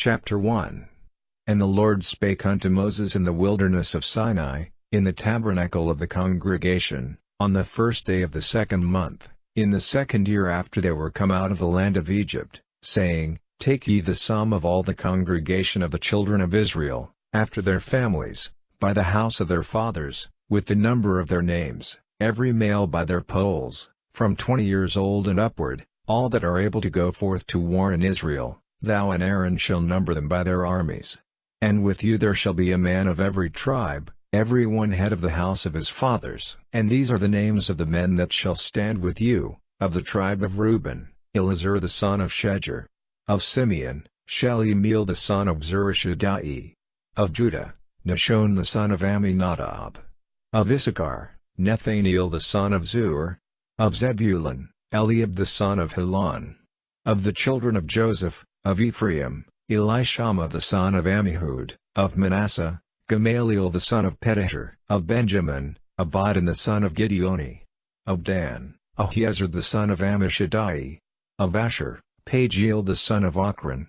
Chapter 1. And the Lord spake unto Moses in the wilderness of Sinai, in the tabernacle of the congregation, on the first day of the second month, in the second year after they were come out of the land of Egypt, saying, Take ye the sum of all the congregation of the children of Israel, after their families, by the house of their fathers, with the number of their names, every male by their polls, from 20 years old and upward, all that are able to go forth to war in Israel. Thou and Aaron shall number them by their armies. And with you there shall be a man of every tribe, every one head of the house of his fathers. And these are the names of the men that shall stand with you: of the tribe of Reuben, Elizur the son of Shedeur; of Simeon, Shelumiel the son of Zurishaddai; of Judah, Nashon the son of Amminadab; of Issachar, Nethaneel the son of Zur; of Zebulun, Eliab the son of Helon; of the children of Joseph, of Ephraim, Elishama the son of Ammihud; of Manasseh, Gamaliel the son of Pedahur; of Benjamin, Abidan the son of Gideoni; of Dan, Ahiezer the son of Ammishaddai; of Asher, Pagiel the son of Ochran;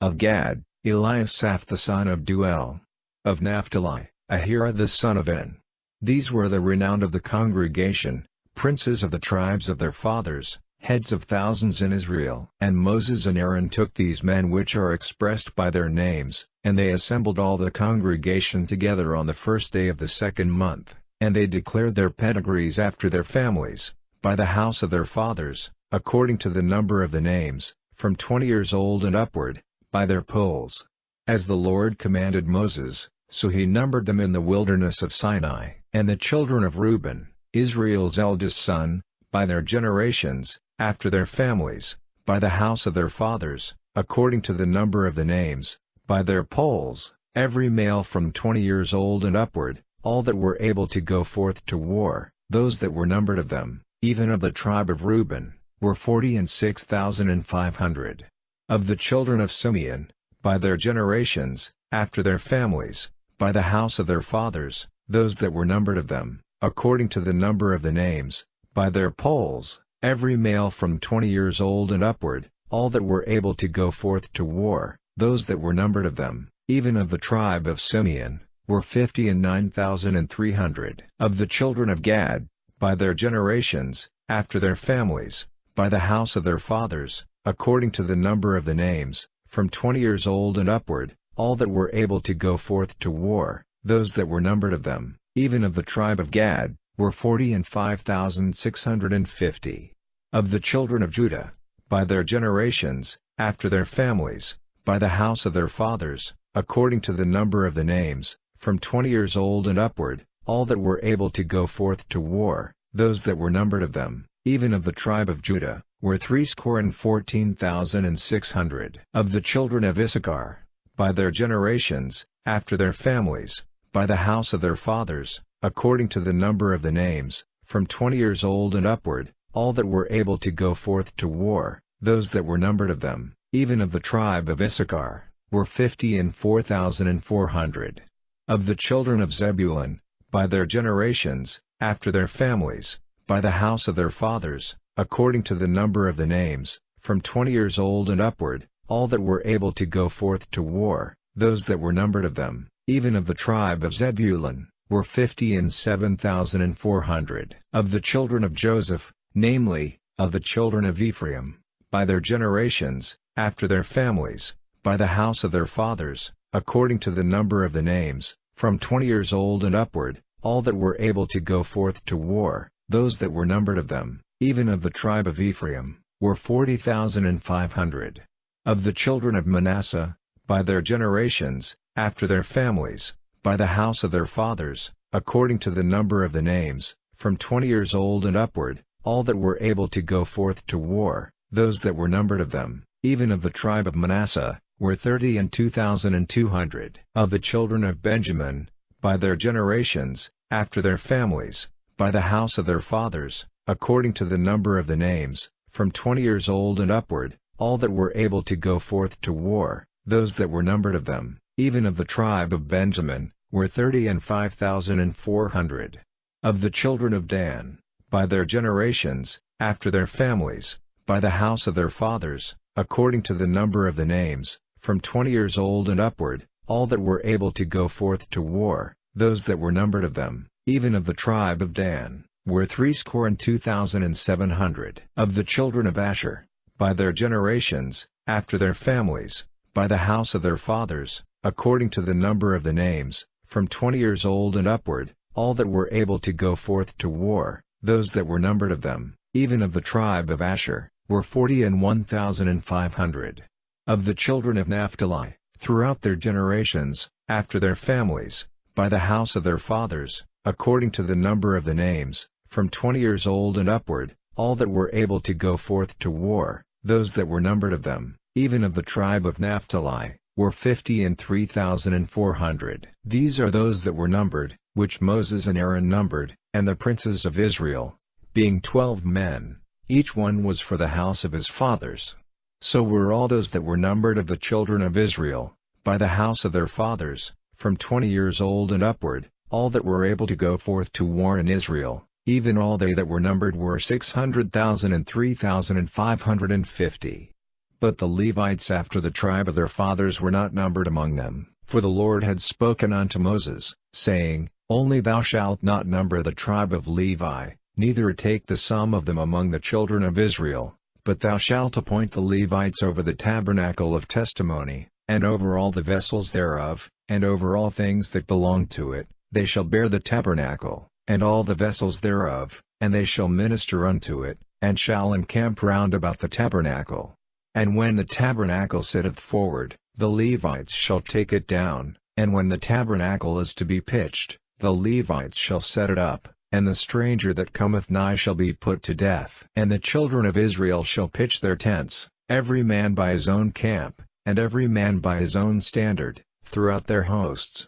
of Gad, Eliasaph the son of Duel; of Naphtali, Ahira the son of En. These were the renowned of the congregation, princes of the tribes of their fathers, heads of thousands in Israel. And Moses and Aaron took these men which are expressed by their names, and they assembled all the congregation together on the first day of the second month, and they declared their pedigrees after their families, by the house of their fathers, according to the number of the names, from 20 years old and upward, by their polls. As the Lord commanded Moses, so he numbered them in the wilderness of Sinai. And the children of Reuben, Israel's eldest son, by their generations, after their families, by the house of their fathers, according to the number of the names, by their polls, every male from 20 years old and upward, all that were able to go forth to war, those that were numbered of them, even of the tribe of Reuben, were 46,500. Of the children of Simeon, by their generations, after their families, by the house of their fathers, those that were numbered of them, according to the number of the names, by their polls, every male from 20 years old and upward, all that were able to go forth to war, those that were numbered of them, even of the tribe of Simeon, were 59,300. Of the children of Gad, by their generations, after their families, by the house of their fathers, according to the number of the names, from 20 years old and upward, all that were able to go forth to war, those that were numbered of them, even of the tribe of Gad, were 45,650. Of the children of Judah, by their generations, after their families, by the house of their fathers, according to the number of the names, from 20 years old and upward, all that were able to go forth to war, those that were numbered of them, even of the tribe of Judah, were 314,600. Of the children of Issachar, by their generations, after their families, by the house of their fathers, according to the number of the names, from 20 years old and upward, all that were able to go forth to war, those that were numbered of them, even of the tribe of Issachar, were 54,400. Of the children of Zebulun, by their generations, after their families, by the house of their fathers, according to the number of the names, from 20 years old and upward, all that were able to go forth to war, those that were numbered of them, even of the tribe of Zebulun, were 57,400. Of the children of Joseph, namely, of the children of Ephraim, by their generations, after their families, by the house of their fathers, according to the number of the names, from 20 years old and upward, all that were able to go forth to war, those that were numbered of them, even of the tribe of Ephraim, were 40,500. Of the children of Manasseh, by their generations, after their families, by the house of their fathers, according to the number of the names, from 20 years old and upward, all that were able to go forth to war, those that were numbered of them, even of the tribe of Manasseh, were 32,200. Of the children of Benjamin, by their generations, after their families, by the house of their fathers, according to the number of the names, from 20 years old and upward, all that were able to go forth to war, those that were numbered of them, even of the tribe of Benjamin, were 35,400. Of the children of Dan, by their generations, after their families, by the house of their fathers, according to the number of the names, from 20 years old and upward, all that were able to go forth to war, those that were numbered of them, even of the tribe of Dan, were 62,700. Of the children of Asher, by their generations, after their families, by the house of their fathers, according to the number of the names, from 20 years old and upward, all that were able to go forth to war, those that were numbered of them, even of the tribe of Asher, were 41,500. Of the children of Naphtali, throughout their generations, after their families, by the house of their fathers, according to the number of the names, from 20 years old and upward, all that were able to go forth to war, those that were numbered of them, even of the tribe of Naphtali, were 53,400. These are those that were numbered, which Moses and Aaron numbered, and the princes of Israel, being 12 men, each one was for the house of his fathers. So were all those that were numbered of the children of Israel, by the house of their fathers, from 20 years old and upward, all that were able to go forth to war in Israel, even all they that were numbered were 600,000 and 3,550. But the Levites after the tribe of their fathers were not numbered among them, for the Lord had spoken unto Moses, saying, Only thou shalt not number the tribe of Levi, neither take the sum of them among the children of Israel, but thou shalt appoint the Levites over the tabernacle of testimony, and over all the vessels thereof, and over all things that belong to it. They shall bear the tabernacle, and all the vessels thereof, and they shall minister unto it, and shall encamp round about the tabernacle. And when the tabernacle sitteth forward, the Levites shall take it down, and when the tabernacle is to be pitched, the Levites shall set it up, and the stranger that cometh nigh shall be put to death. And the children of Israel shall pitch their tents, every man by his own camp, and every man by his own standard, throughout their hosts.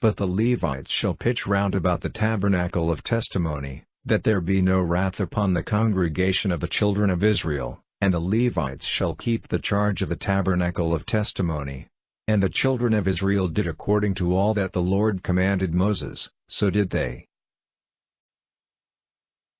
But the Levites shall pitch round about the tabernacle of testimony, that there be no wrath upon the congregation of the children of Israel, and the Levites shall keep the charge of the tabernacle of testimony. And the children of Israel did according to all that the Lord commanded Moses, so did they.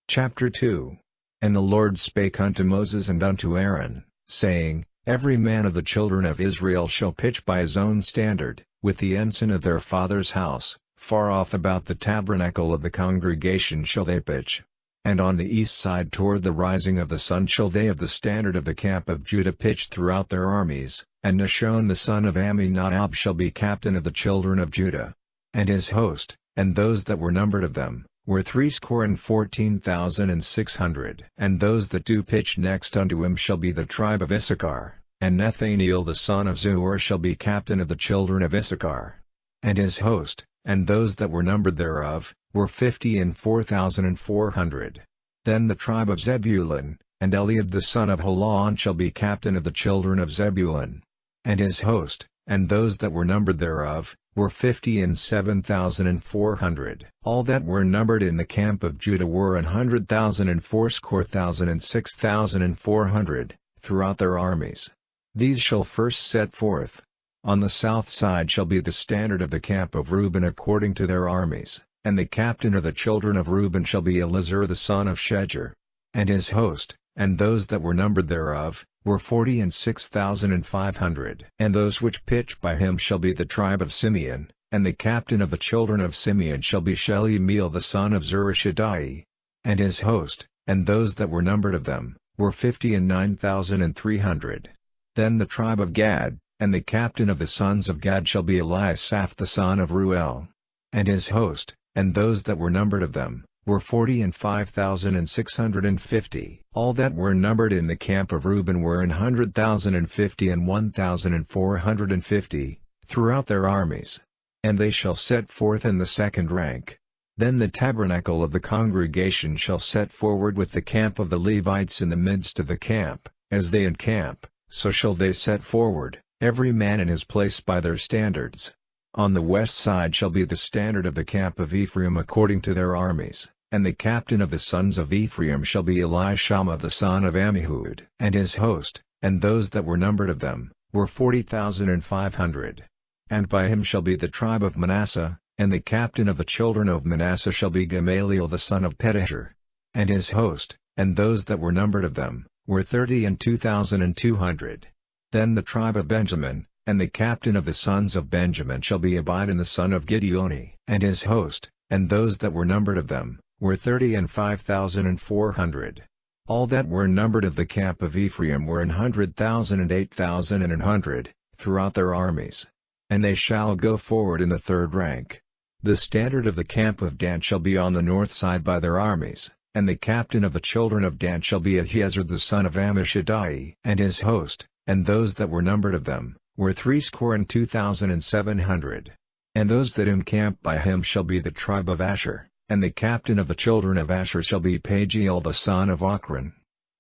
Chapter 2. And the Lord spake unto Moses and unto Aaron, saying, Every man of the children of Israel shall pitch by his own standard, with the ensign of their father's house, far off about the tabernacle of the congregation shall they pitch. And on the east side toward the rising of the sun shall they of the standard of the camp of Judah pitch throughout their armies, and Nashon the son of Amminadab shall be captain of the children of Judah. And his host, and those that were numbered of them, were 314,600. And those that do pitch next unto him shall be the tribe of Issachar, and Nathaniel the son of Zuar shall be captain of the children of Issachar. And his host, and those that were numbered thereof, were 54,400. Then the tribe of Zebulun, and Eliab the son of Helon shall be captain of the children of Zebulun. And his host, and those that were numbered thereof, were 57,400. All that were numbered in the camp of Judah were 100,000 and 80,000 and 6,400, throughout their armies. These shall first set forth. On the south side shall be the standard of the camp of Reuben according to their armies, and the captain of the children of Reuben shall be Elizur the son of Shedeur. And his host, and those that were numbered thereof, were 46,500. And those which pitch by him shall be the tribe of Simeon, and the captain of the children of Simeon shall be Shelumiel the son of Zurishaddai. And his host, and those that were numbered of them, were 59,300. Then the tribe of Gad, and the captain of the sons of Gad shall be Eliasaph the son of Ruel. And his host, and those that were numbered of them, were 45,650. All that were numbered in the camp of Reuben were 100,050 and 1,450, throughout their armies. And they shall set forth in the second rank. Then the tabernacle of the congregation shall set forward with the camp of the Levites in the midst of the camp. As they encamp, so shall they set forward, every man in his place by their standards. On the west side shall be the standard of the camp of Ephraim according to their armies, and the captain of the sons of Ephraim shall be Elishama the son of Ammihud. And his host, and those that were numbered of them, were 40,500. And by him shall be the tribe of Manasseh, and the captain of the children of Manasseh shall be Gamaliel the son of Pedahur. And his host, and those that were numbered of them, were 32,200. Then the tribe of Benjamin, And the captain of the sons of Benjamin shall be Abidan the son of Gideoni. And his host, and those that were numbered of them, were 30,005,400. All that were numbered of the camp of Ephraim were 100,000 and 8,100, throughout their armies. And they shall go forward in the third rank. The standard of the camp of Dan shall be on the north side by their armies, and the captain of the children of Dan shall be Ahiezer the son of Ammishaddai. And his host, and those that were numbered of them, were 62,700. And those that encamp by him shall be the tribe of Asher, and the captain of the children of Asher shall be Pagiel the son of Ochran.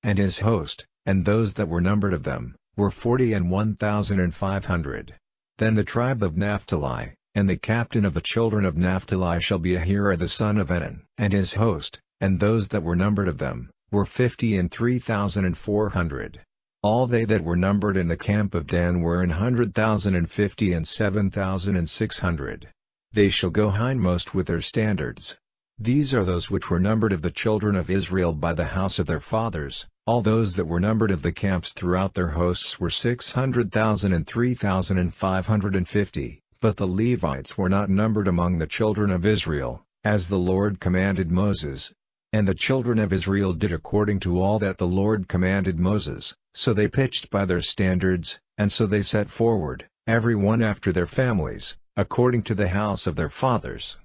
And his host, and those that were numbered of them, were 41,500. Then the tribe of Naphtali, and the captain of the children of Naphtali shall be Ahira the son of Enan. And his host, and those that were numbered of them, were 53,400. All they that were numbered in the camp of Dan were 100,050 and 7,600. They shall go hindmost with their standards. These are those which were numbered of the children of Israel by the house of their fathers. All those that were numbered of the camps throughout their hosts were 600,000 and 3,550. But the Levites were not numbered among the children of Israel, as the Lord commanded Moses. And the children of Israel did according to all that the Lord commanded Moses, so they pitched by their standards, and so they set forward, every one after their families, according to the house of their fathers.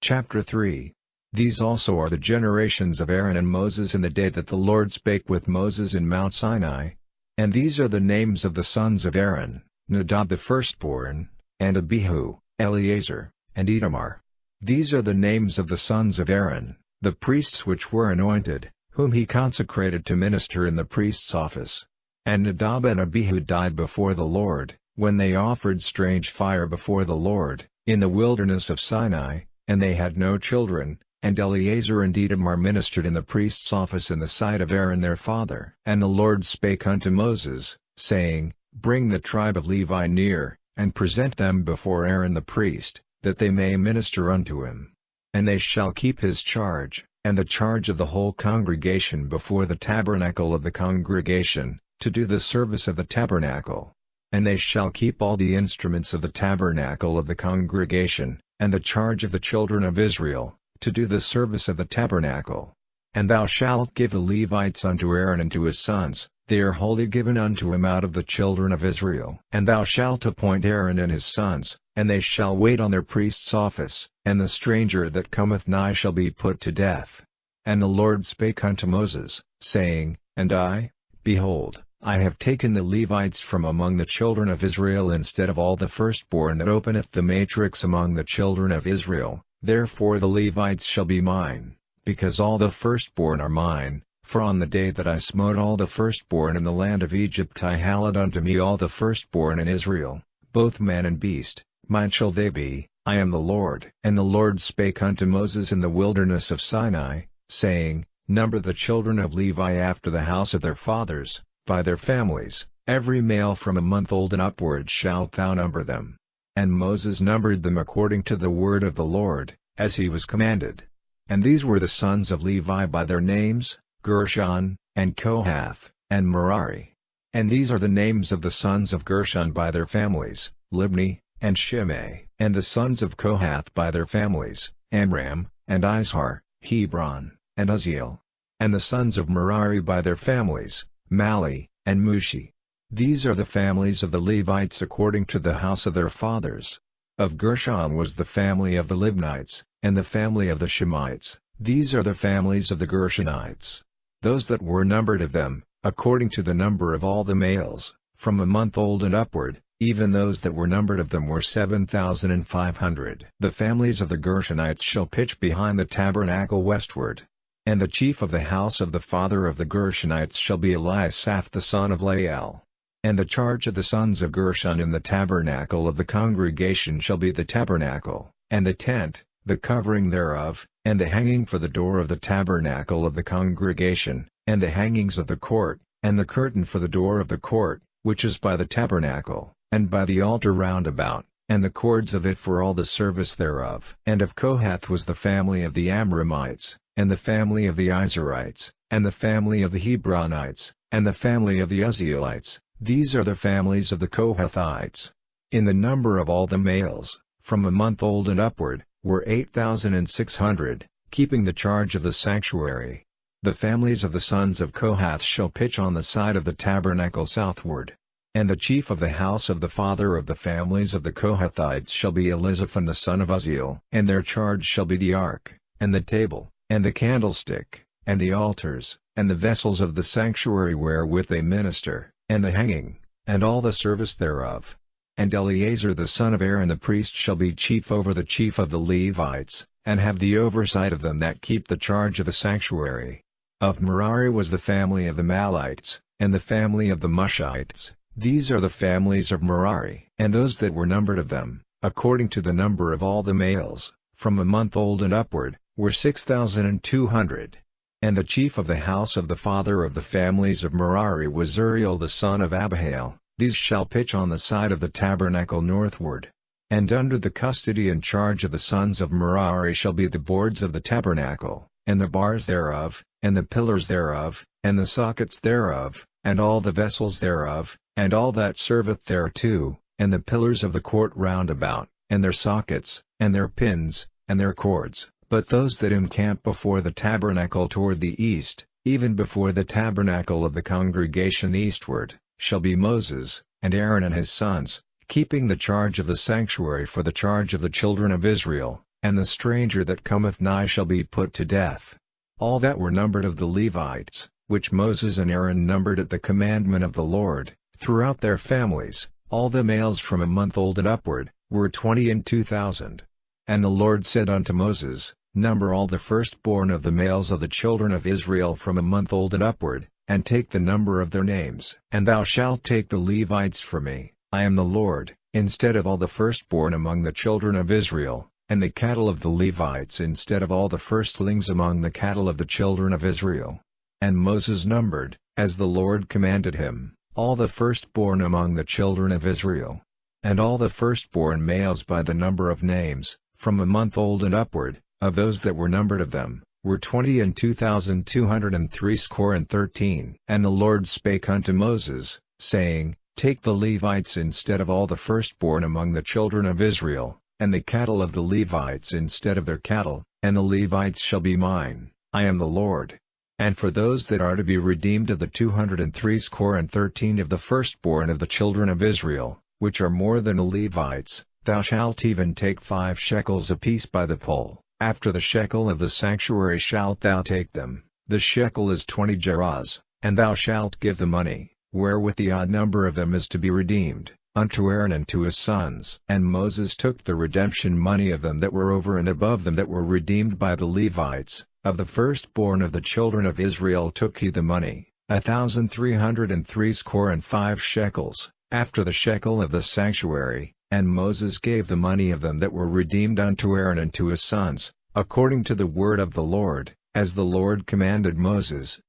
Chapter 3. These also are the generations of Aaron and Moses in the day that the Lord spake with Moses in Mount Sinai. And these are the names of the sons of Aaron, Nadab the firstborn, and Abihu, Eleazar, and Itamar. These are the names of the sons of Aaron, the priests which were anointed, whom he consecrated to minister in the priest's office. And Nadab and Abihu died before the Lord, when they offered strange fire before the Lord, in the wilderness of Sinai, and they had no children. And Eleazar and Itamar ministered in the priest's office in the sight of Aaron their father. And the Lord spake unto Moses, saying, Bring the tribe of Levi near, and present them before Aaron the priest, that they may minister unto him. And they shall keep his charge, and the charge of the whole congregation before the tabernacle of the congregation, to do the service of the tabernacle. And they shall keep all the instruments of the tabernacle of the congregation, and the charge of the children of Israel, to do the service of the tabernacle. And thou shalt give the Levites unto Aaron and to his sons, they are wholly given unto him out of the children of Israel. And thou shalt appoint Aaron and his sons, and they shall wait on their priest's office, and the stranger that cometh nigh shall be put to death. And the Lord spake unto Moses, saying, And I, behold, I have taken the Levites from among the children of Israel instead of all the firstborn that openeth the matrix among the children of Israel. Therefore the Levites shall be mine, because all the firstborn are mine, for on the day that I smote all the firstborn in the land of Egypt I hallowed unto me all the firstborn in Israel, both man and beast, mine shall they be, I am the Lord. And the Lord spake unto Moses in the wilderness of Sinai, saying, Number the children of Levi after the house of their fathers, by their families, every male from a month old and upward shalt thou number them. And Moses numbered them according to the word of the Lord, as he was commanded. And these were the sons of Levi by their names, Gershon, and Kohath, and Merari. And these are the names of the sons of Gershon by their families, Libni, and Shimei. And the sons of Kohath by their families, Amram, and Izhar, Hebron, and Uzziel. And the sons of Merari by their families, Mali, and Mushi. These are the families of the Levites according to the house of their fathers. Of Gershon was the family of the Libnites, and the family of the Shemites. These are the families of the Gershonites. Those that were numbered of them, according to the number of all the males, from a month old and upward, even those that were numbered of them were 7,500. The families of the Gershonites shall pitch behind the tabernacle westward. And the chief of the house of the father of the Gershonites shall be Eliasaph the son of Lael. And the charge of the sons of Gershon in the tabernacle of the congregation shall be the tabernacle, and the tent, the covering thereof, and the hanging for the door of the tabernacle of the congregation, and the hangings of the court, and the curtain for the door of the court, which is by the tabernacle, and by the altar round about, and the cords of it for all the service thereof. And of Kohath was the family of the Amramites, and the family of the Izharites, and the family of the Hebronites, and the family of the Uzzielites. These are the families of the Kohathites. In the number of all the males, from a month old and upward, were 8,600, keeping the charge of the sanctuary. The families of the sons of Kohath shall pitch on the side of the tabernacle southward. And the chief of the house of the father of the families of the Kohathites shall be Elizaphan the son of Uzziel. And their charge shall be the ark, and the table, and the candlestick, and the altars, and the vessels of the sanctuary wherewith they minister, and the hanging, and all the service thereof. And Eleazar the son of Aaron the priest shall be chief over the chief of the Levites, and have the oversight of them that keep the charge of the sanctuary. Of Merari was the family of the Malites, and the family of the Mushites. These are the families of Merari. And those that were numbered of them, according to the number of all the males, from a month old and upward, were 6,200. And the chief of the house of the father of the families of Merari was Uriel the son of Abihail. These shall pitch on the side of the tabernacle northward. And under the custody and charge of the sons of Merari shall be the boards of the tabernacle, and the bars thereof, and the pillars thereof, and the sockets thereof, and all the vessels thereof, and all that serveth thereto, and the pillars of the court round about, and their sockets, and their pins, and their cords. But those that encamp before the tabernacle toward the east, even before the tabernacle of the congregation eastward, shall be Moses, and Aaron and his sons, keeping the charge of the sanctuary for the charge of the children of Israel, and the stranger that cometh nigh shall be put to death. All that were numbered of the Levites, which Moses and Aaron numbered at the commandment of the Lord, throughout their families, all the males from a month old and upward, were 22,000. And the Lord said unto Moses, Number all the firstborn of the males of the children of Israel from a month old and upward, and take the number of their names. And thou shalt take the Levites for me, I am the Lord, instead of all the firstborn among the children of Israel, and the cattle of the Levites instead of all the firstlings among the cattle of the children of Israel. And Moses numbered, as the Lord commanded him, all the firstborn among the children of Israel. And all the firstborn males by the number of names, from a month old and upward, of those that were numbered of them, were 22,213. And the Lord spake unto Moses, saying, Take the Levites instead of all the firstborn among the children of Israel, and the cattle of the Levites instead of their cattle, and the Levites shall be mine, I am the Lord. And for those that are to be redeemed of the 213 of the firstborn of the children of Israel, which are more than the Levites, thou shalt even take 5 shekels apiece by the poll. After the shekel of the sanctuary shalt thou take them. The shekel is 20 gerahs, and thou shalt give the money, wherewith the odd number of them is to be redeemed, unto Aaron and to his sons. And Moses took the redemption money of them that were over and above them that were redeemed by the Levites. Of the firstborn of the children of Israel took he the money, 1,365 shekels, after the shekel of the sanctuary. And Moses gave the money of them that were redeemed unto Aaron and to his sons, according to the word of the Lord, as the Lord commanded Moses.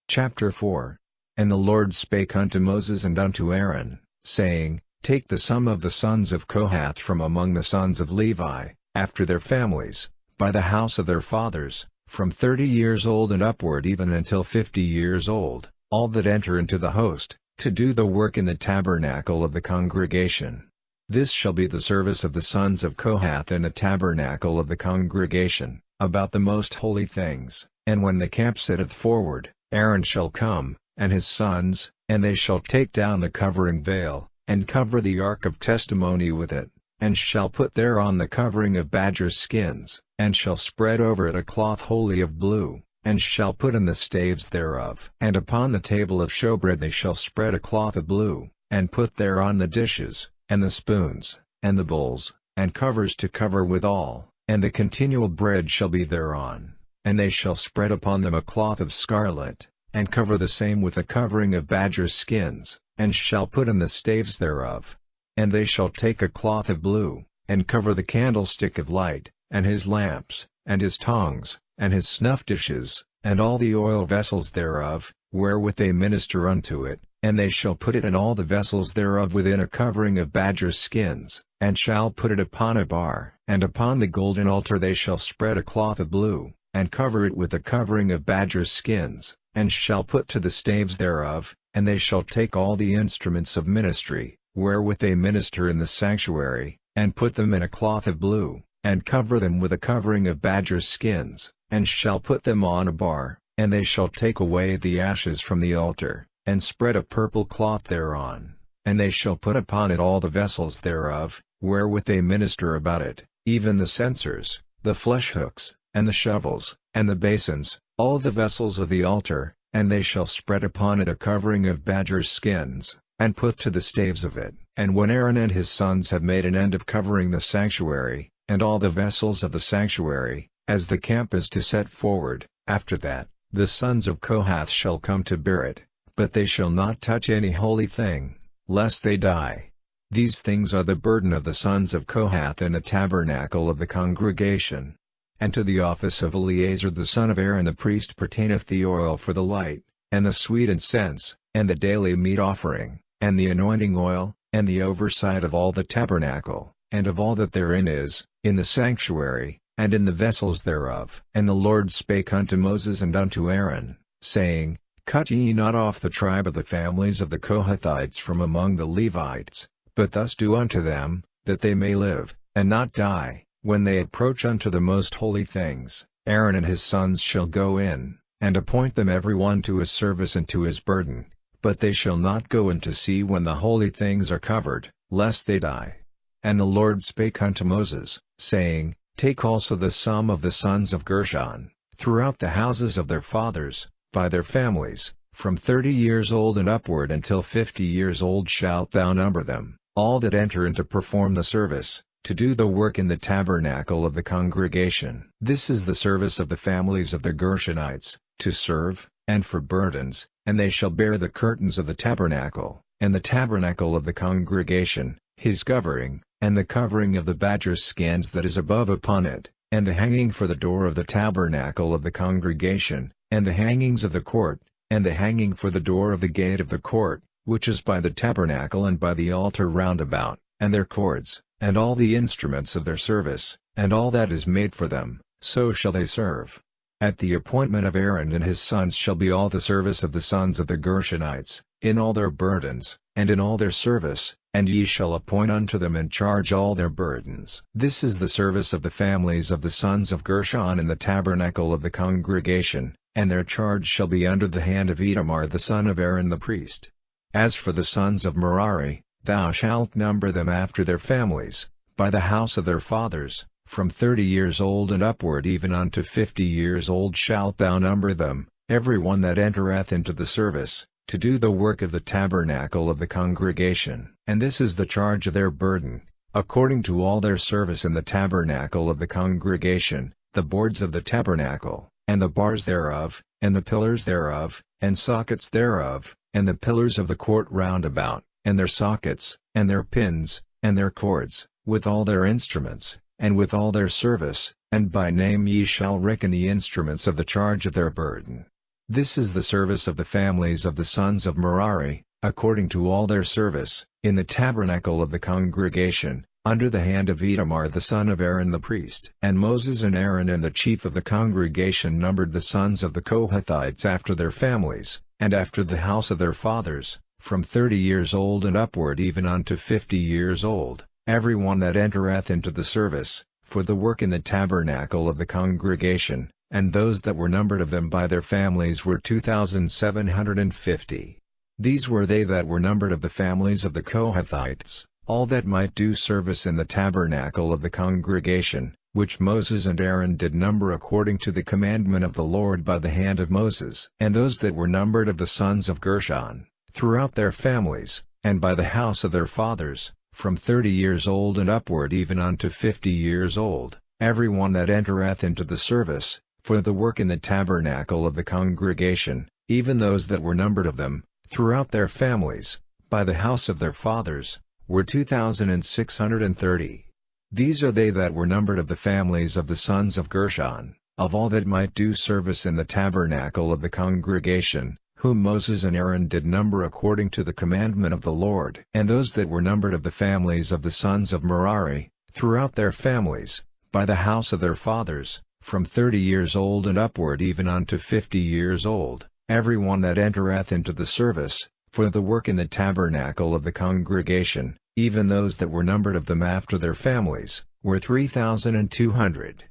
Chapter 4. And the Lord spake unto Moses and unto Aaron, saying, Take the sum of the sons of Kohath from among the sons of Levi, after their families, by the house of their fathers, from 30 years old and upward even until 50 years old, all that enter into the host, to do the work in the tabernacle of the congregation. This shall be the service of the sons of Kohath in the tabernacle of the congregation, about the most holy things. And when the camp setteth forward, Aaron shall come, and his sons, and they shall take down the covering veil, and cover the ark of testimony with it, and shall put thereon the covering of badger skins, and shall spread over it a cloth wholly of blue, and shall put in the staves thereof. And upon the table of showbread they shall spread a cloth of blue, and put thereon the dishes, and the spoons, and the bowls, and covers to cover withal, and the continual bread shall be thereon. And they shall spread upon them a cloth of scarlet, and cover the same with a covering of badger skins, and shall put in the staves thereof. And they shall take a cloth of blue, and cover the candlestick of light, and his lamps, and his tongs, and his snuff dishes, and all the oil vessels thereof, wherewith they minister unto it, and they shall put it in all the vessels thereof within a covering of badger skins, and shall put it upon a bar. And upon the golden altar they shall spread a cloth of blue, and cover it with a covering of badgers' skins, and shall put to the staves thereof, and they shall take all the instruments of ministry, wherewith they minister in the sanctuary, and put them in a cloth of blue, and cover them with a covering of badgers' skins, and shall put them on a bar, and they shall take away the ashes from the altar, and spread a purple cloth thereon, and they shall put upon it all the vessels thereof, wherewith they minister about it, even the censers, the flesh hooks, and the shovels, and the basins, all the vessels of the altar, and they shall spread upon it a covering of badgers' skins, and put to the staves of it. And when Aaron and his sons have made an end of covering the sanctuary, and all the vessels of the sanctuary, as the camp is to set forward, after that, the sons of Kohath shall come to bear it, but they shall not touch any holy thing, lest they die. These things are the burden of the sons of Kohath in the tabernacle of the congregation. And to the office of Eleazar the son of Aaron the priest pertaineth the oil for the light, and the sweet incense, and the daily meat offering, and the anointing oil, and the oversight of all the tabernacle, and of all that therein is, in the sanctuary, and in the vessels thereof. And the Lord spake unto Moses and unto Aaron, saying, Cut ye not off the tribe of the families of the Kohathites from among the Levites, but thus do unto them, that they may live, and not die. When they approach unto the most holy things, Aaron and his sons shall go in, and appoint them every one to his service and to his burden, but they shall not go in to see when the holy things are covered, lest they die. And the Lord spake unto Moses, saying, Take also the sum of the sons of Gershon, throughout the houses of their fathers, by their families, from 30 years old and upward until 50 years old shalt thou number them, all that enter in to perform the service, to do the work in the tabernacle of the congregation. This is the service of the families of the Gershonites, to serve, and for burdens, and they shall bear the curtains of the tabernacle, and the tabernacle of the congregation, his covering, and the covering of the badger's skins that is above upon it, and the hanging for the door of the tabernacle of the congregation, and the hangings of the court, and the hanging for the door of the gate of the court, which is by the tabernacle and by the altar round about, and their cords, and all the instruments of their service, and all that is made for them, so shall they serve. At the appointment of Aaron and his sons shall be all the service of the sons of the Gershonites, in all their burdens, and in all their service, and ye shall appoint unto them and charge all their burdens. This is the service of the families of the sons of Gershon in the tabernacle of the congregation, and their charge shall be under the hand of Itamar the son of Aaron the priest. As for the sons of Merari, thou shalt number them after their families, by the house of their fathers, from 30 years old and upward even unto 50 years old shalt thou number them, every one that entereth into the service, to do the work of the tabernacle of the congregation. And this is the charge of their burden, according to all their service in the tabernacle of the congregation, the boards of the tabernacle, and the bars thereof, and the pillars thereof, and sockets thereof, and the pillars of the court round about, and their sockets, and their pins, and their cords, with all their instruments, and with all their service, and by name ye shall reckon the instruments of the charge of their burden. This is the service of the families of the sons of Merari, according to all their service, in the tabernacle of the congregation, under the hand of Itamar the son of Aaron the priest. And Moses and Aaron and the chief of the congregation numbered the sons of the Kohathites after their families, and after the house of their fathers, from 30 years old and upward even unto 50 years old, every one that entereth into the service, for the work in the tabernacle of the congregation, and those that were numbered of them by their families were 2,750. These were they that were numbered of the families of the Kohathites, all that might do service in the tabernacle of the congregation, which Moses and Aaron did number according to the commandment of the Lord by the hand of Moses. And those that were numbered of the sons of Gershon, throughout their families, and by the house of their fathers, from 30 years old and upward even unto 50 years old, every one that entereth into the service, for the work in the tabernacle of the congregation, even those that were numbered of them, throughout their families, by the house of their fathers, were 2,630. These are they that were numbered of the families of the sons of Gershon, of all that might do service in the tabernacle of the congregation, whom Moses and Aaron did number according to the commandment of the Lord. And those that were numbered of the families of the sons of Merari, throughout their families, by the house of their fathers, from 30 years old and upward even unto 50 years old, every one that entereth into the service, for the work in the tabernacle of the congregation, even those that were numbered of them after their families, were 3,200.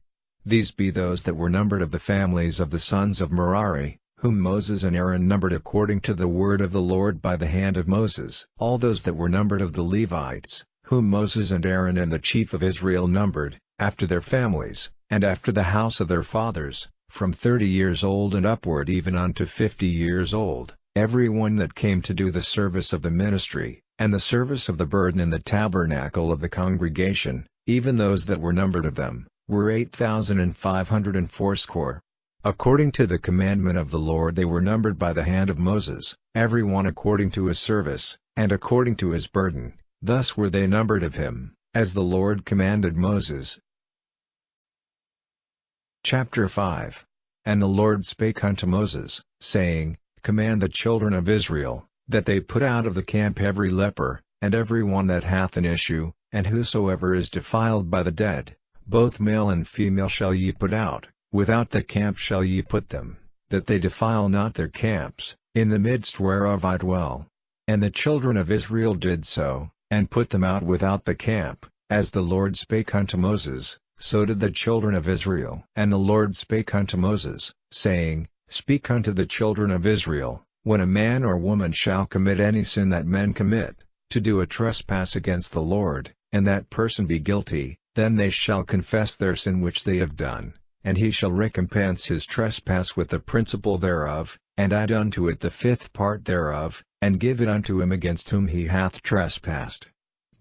These be those that were numbered of the families of the sons of Merari, whom Moses and Aaron numbered according to the word of the Lord by the hand of Moses. All those that were numbered of the Levites, whom Moses and Aaron and the chief of Israel numbered, after their families, and after the house of their fathers, from 30 years old and upward even unto 50 years old, every one that came to do the service of the ministry, and the service of the burden in the tabernacle of the congregation, even those that were numbered of them, were 8,580. According to the commandment of the Lord they were numbered by the hand of Moses, every one according to his service, and according to his burden, thus were they numbered of him, as the Lord commanded Moses. Chapter 5. And the Lord spake unto Moses, saying, Command the children of Israel, that they put out of the camp every leper, and every one that hath an issue, and whosoever is defiled by the dead, both male and female shall ye put out. Without the camp shall ye put them, that they defile not their camps, in the midst whereof I dwell. And the children of Israel did so, and put them out without the camp, as the Lord spake unto Moses, so did the children of Israel. And the Lord spake unto Moses, saying, Speak unto the children of Israel, when a man or woman shall commit any sin that men commit, to do a trespass against the Lord, and that person be guilty, then they shall confess their sin which they have done. And he shall recompense his trespass with the principal thereof, and add unto it the fifth part thereof, and give it unto him against whom he hath trespassed.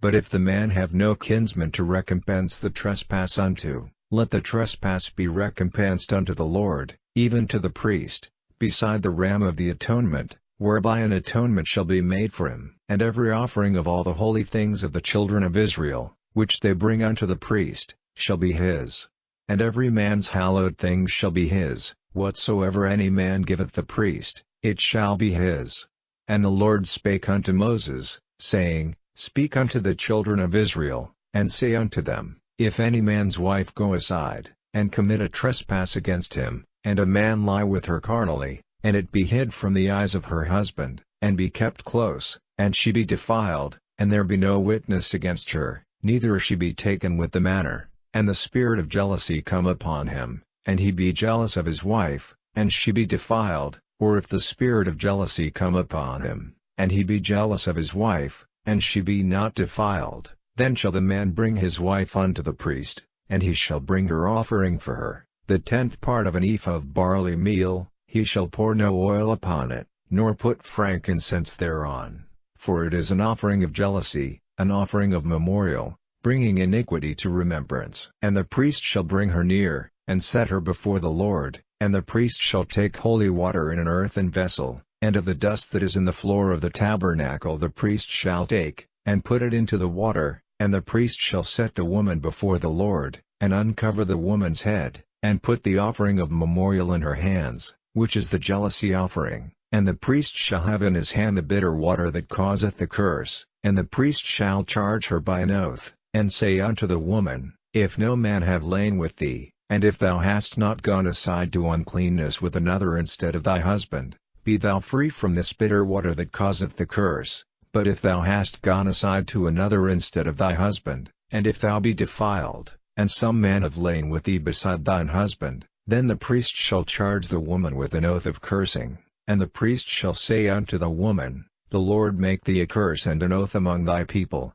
But if the man have no kinsman to recompense the trespass unto, let the trespass be recompensed unto the Lord, even to the priest, beside the ram of the atonement, whereby an atonement shall be made for him. And every offering of all the holy things of the children of Israel, which they bring unto the priest, shall be his. And every man's hallowed things shall be his, whatsoever any man giveth the priest, it shall be his. And the Lord spake unto Moses, saying, Speak unto the children of Israel, and say unto them, If any man's wife go aside, and commit a trespass against him, and a man lie with her carnally, and it be hid from the eyes of her husband, and be kept close, and she be defiled, and there be no witness against her, neither she be taken with the manner, and the spirit of jealousy come upon him, and he be jealous of his wife, and she be defiled, or if the spirit of jealousy come upon him, and he be jealous of his wife, and she be not defiled, then shall the man bring his wife unto the priest, and he shall bring her offering for her, the 10th part of an ephah of barley meal. He shall pour no oil upon it, nor put frankincense thereon, for it is an offering of jealousy, an offering of memorial, bringing iniquity to remembrance. And the priest shall bring her near, and set her before the Lord, and the priest shall take holy water in an earthen vessel, and of the dust that is in the floor of the tabernacle the priest shall take, and put it into the water, and the priest shall set the woman before the Lord, and uncover the woman's head, and put the offering of memorial in her hands, which is the jealousy offering. And the priest shall have in his hand the bitter water that causeth the curse, and the priest shall charge her by an oath, and say unto the woman, If no man have lain with thee, and if thou hast not gone aside to uncleanness with another instead of thy husband, be thou free from this bitter water that causeth the curse. But if thou hast gone aside to another instead of thy husband, and if thou be defiled, and some man have lain with thee beside thine husband, then the priest shall charge the woman with an oath of cursing, and the priest shall say unto the woman, The Lord make thee a curse and an oath among thy people.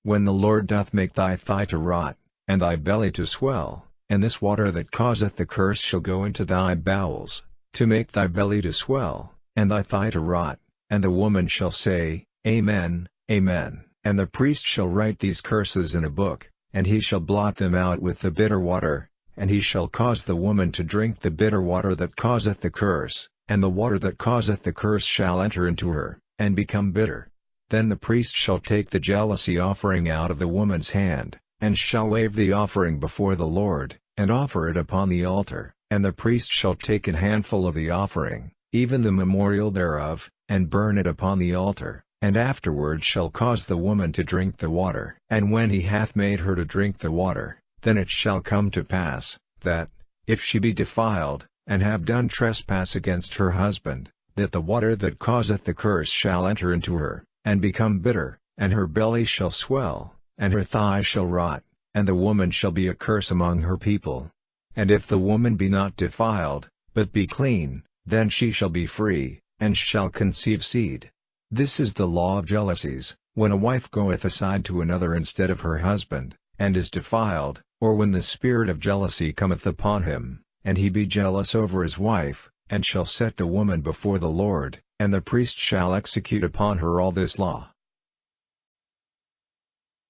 When the Lord doth make thy thigh to rot, and thy belly to swell, and this water that causeth the curse shall go into thy bowels, to make thy belly to swell, and thy thigh to rot, and the woman shall say, Amen, Amen. And the priest shall write these curses in a book, and he shall blot them out with the bitter water, and he shall cause the woman to drink the bitter water that causeth the curse, and the water that causeth the curse shall enter into her, and become bitter. Then the priest shall take the jealousy offering out of the woman's hand, and shall wave the offering before the Lord, and offer it upon the altar. And the priest shall take an handful of the offering, even the memorial thereof, and burn it upon the altar, and afterward shall cause the woman to drink the water. And when he hath made her to drink the water, then it shall come to pass, that, if she be defiled, and have done trespass against her husband, that the water that causeth the curse shall enter into her, and become bitter, and her belly shall swell, and her thigh shall rot, and the woman shall be a curse among her people. And if the woman be not defiled, but be clean, then she shall be free, and shall conceive seed. This is the law of jealousies, when a wife goeth aside to another instead of her husband, and is defiled, or when the spirit of jealousy cometh upon him, and he be jealous over his wife, and shall set the woman before the Lord, and the priest shall execute upon her all this law.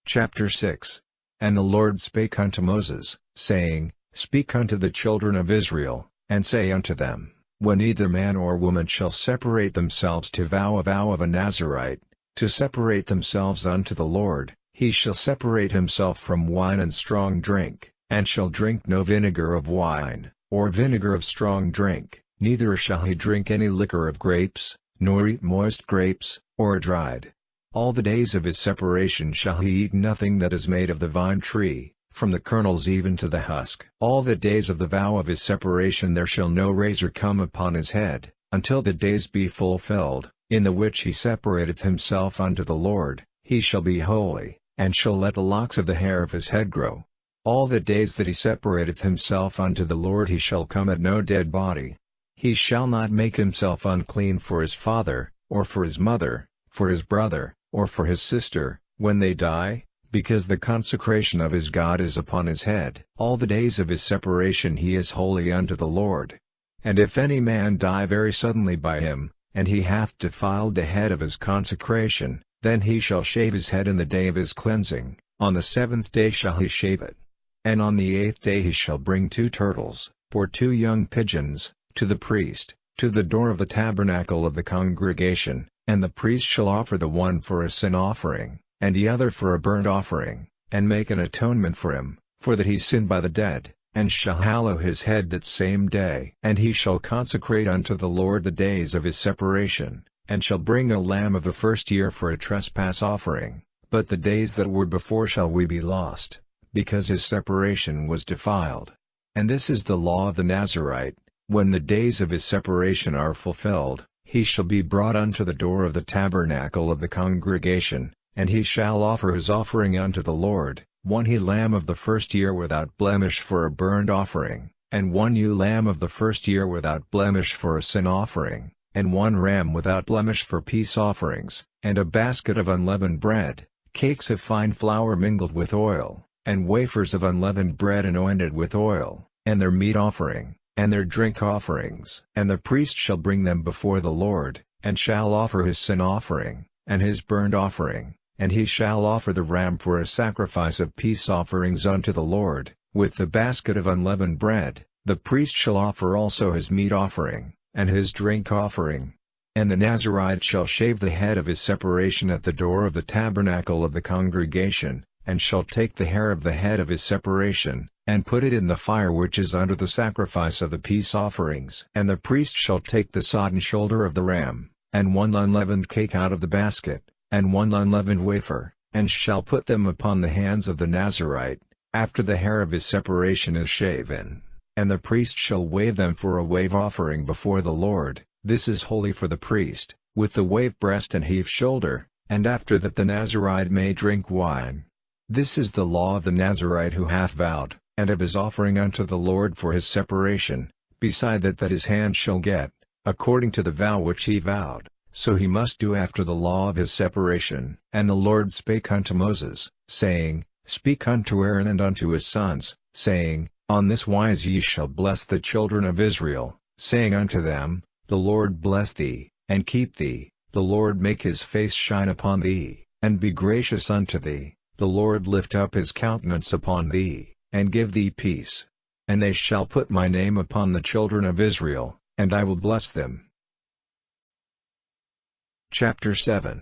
Chapter 6. And the Lord spake unto Moses, saying, Speak unto the children of Israel, and say unto them, When either man or woman shall separate themselves to vow a vow of a Nazirite, to separate themselves unto the Lord, he shall separate himself from wine and strong drink, and shall drink no vinegar of wine, or vinegar of strong drink, neither shall he drink any liquor of grapes, nor eat moist grapes, or dried. All the days of his separation shall he eat nothing that is made of the vine tree, from the kernels even to the husk. All the days of the vow of his separation there shall no razor come upon his head, until the days be fulfilled, in the which he separateth himself unto the Lord. He shall be holy, and shall let the locks of the hair of his head grow. All the days that he separateth himself unto the Lord he shall come at no dead body. He shall not make himself unclean for his father, or for his mother, for his brother, or for his sister, when they die, because the consecration of his God is upon his head. All the days of his separation he is holy unto the Lord. And if any man die very suddenly by him, and he hath defiled the head of his consecration, then he shall shave his head in the day of his cleansing, on the 7th day shall he shave it. And on the 8th day he shall bring 2 turtles, or 2 young pigeons, to the priest, to the door of the tabernacle of the congregation, and the priest shall offer the one for a sin offering, and the other for a burnt offering, and make an atonement for him, for that he sinned by the dead, and shall hallow his head that same day. And he shall consecrate unto the Lord the days of his separation, and shall bring a lamb of the first year for a trespass offering, but the days that were before shall we be lost, because his separation was defiled. And this is the law of the Nazirite, when the days of his separation are fulfilled, he shall be brought unto the door of the tabernacle of the congregation, and he shall offer his offering unto the Lord, 1 he lamb of the first year without blemish for a burnt offering, and 1 ewe lamb of the first year without blemish for a sin offering, and 1 ram without blemish for peace offerings, and a basket of unleavened bread, cakes of fine flour mingled with oil, and wafers of unleavened bread anointed with oil, and their meat offering, and their drink offerings. And the priest shall bring them before the Lord, and shall offer his sin offering, and his burnt offering, and he shall offer the ram for a sacrifice of peace offerings unto the Lord, with the basket of unleavened bread. The priest shall offer also his meat offering, and his drink offering. And the Nazirite shall shave the head of his separation at the door of the tabernacle of the congregation, and shall take the hair of the head of his separation, and put it in the fire which is under the sacrifice of the peace offerings. And the priest shall take the sodden shoulder of the ram, and 1 unleavened cake out of the basket, and 1 unleavened wafer, and shall put them upon the hands of the Nazirite, after the hair of his separation is shaven. And the priest shall wave them for a wave offering before the Lord. This is holy for the priest, with the wave breast and heave shoulder, and after that the Nazirite may drink wine. This is the law of the Nazirite who hath vowed, and of his offering unto the Lord for his separation, beside that his hand shall get, according to the vow which he vowed, so he must do after the law of his separation. And the Lord spake unto Moses, saying, Speak unto Aaron and unto his sons, saying, On this wise ye shall bless the children of Israel, saying unto them, The Lord bless thee, and keep thee, the Lord make his face shine upon thee, and be gracious unto thee, the Lord lift up his countenance upon thee, and give thee peace. And they shall put my name upon the children of Israel, and I will bless them. Chapter 7.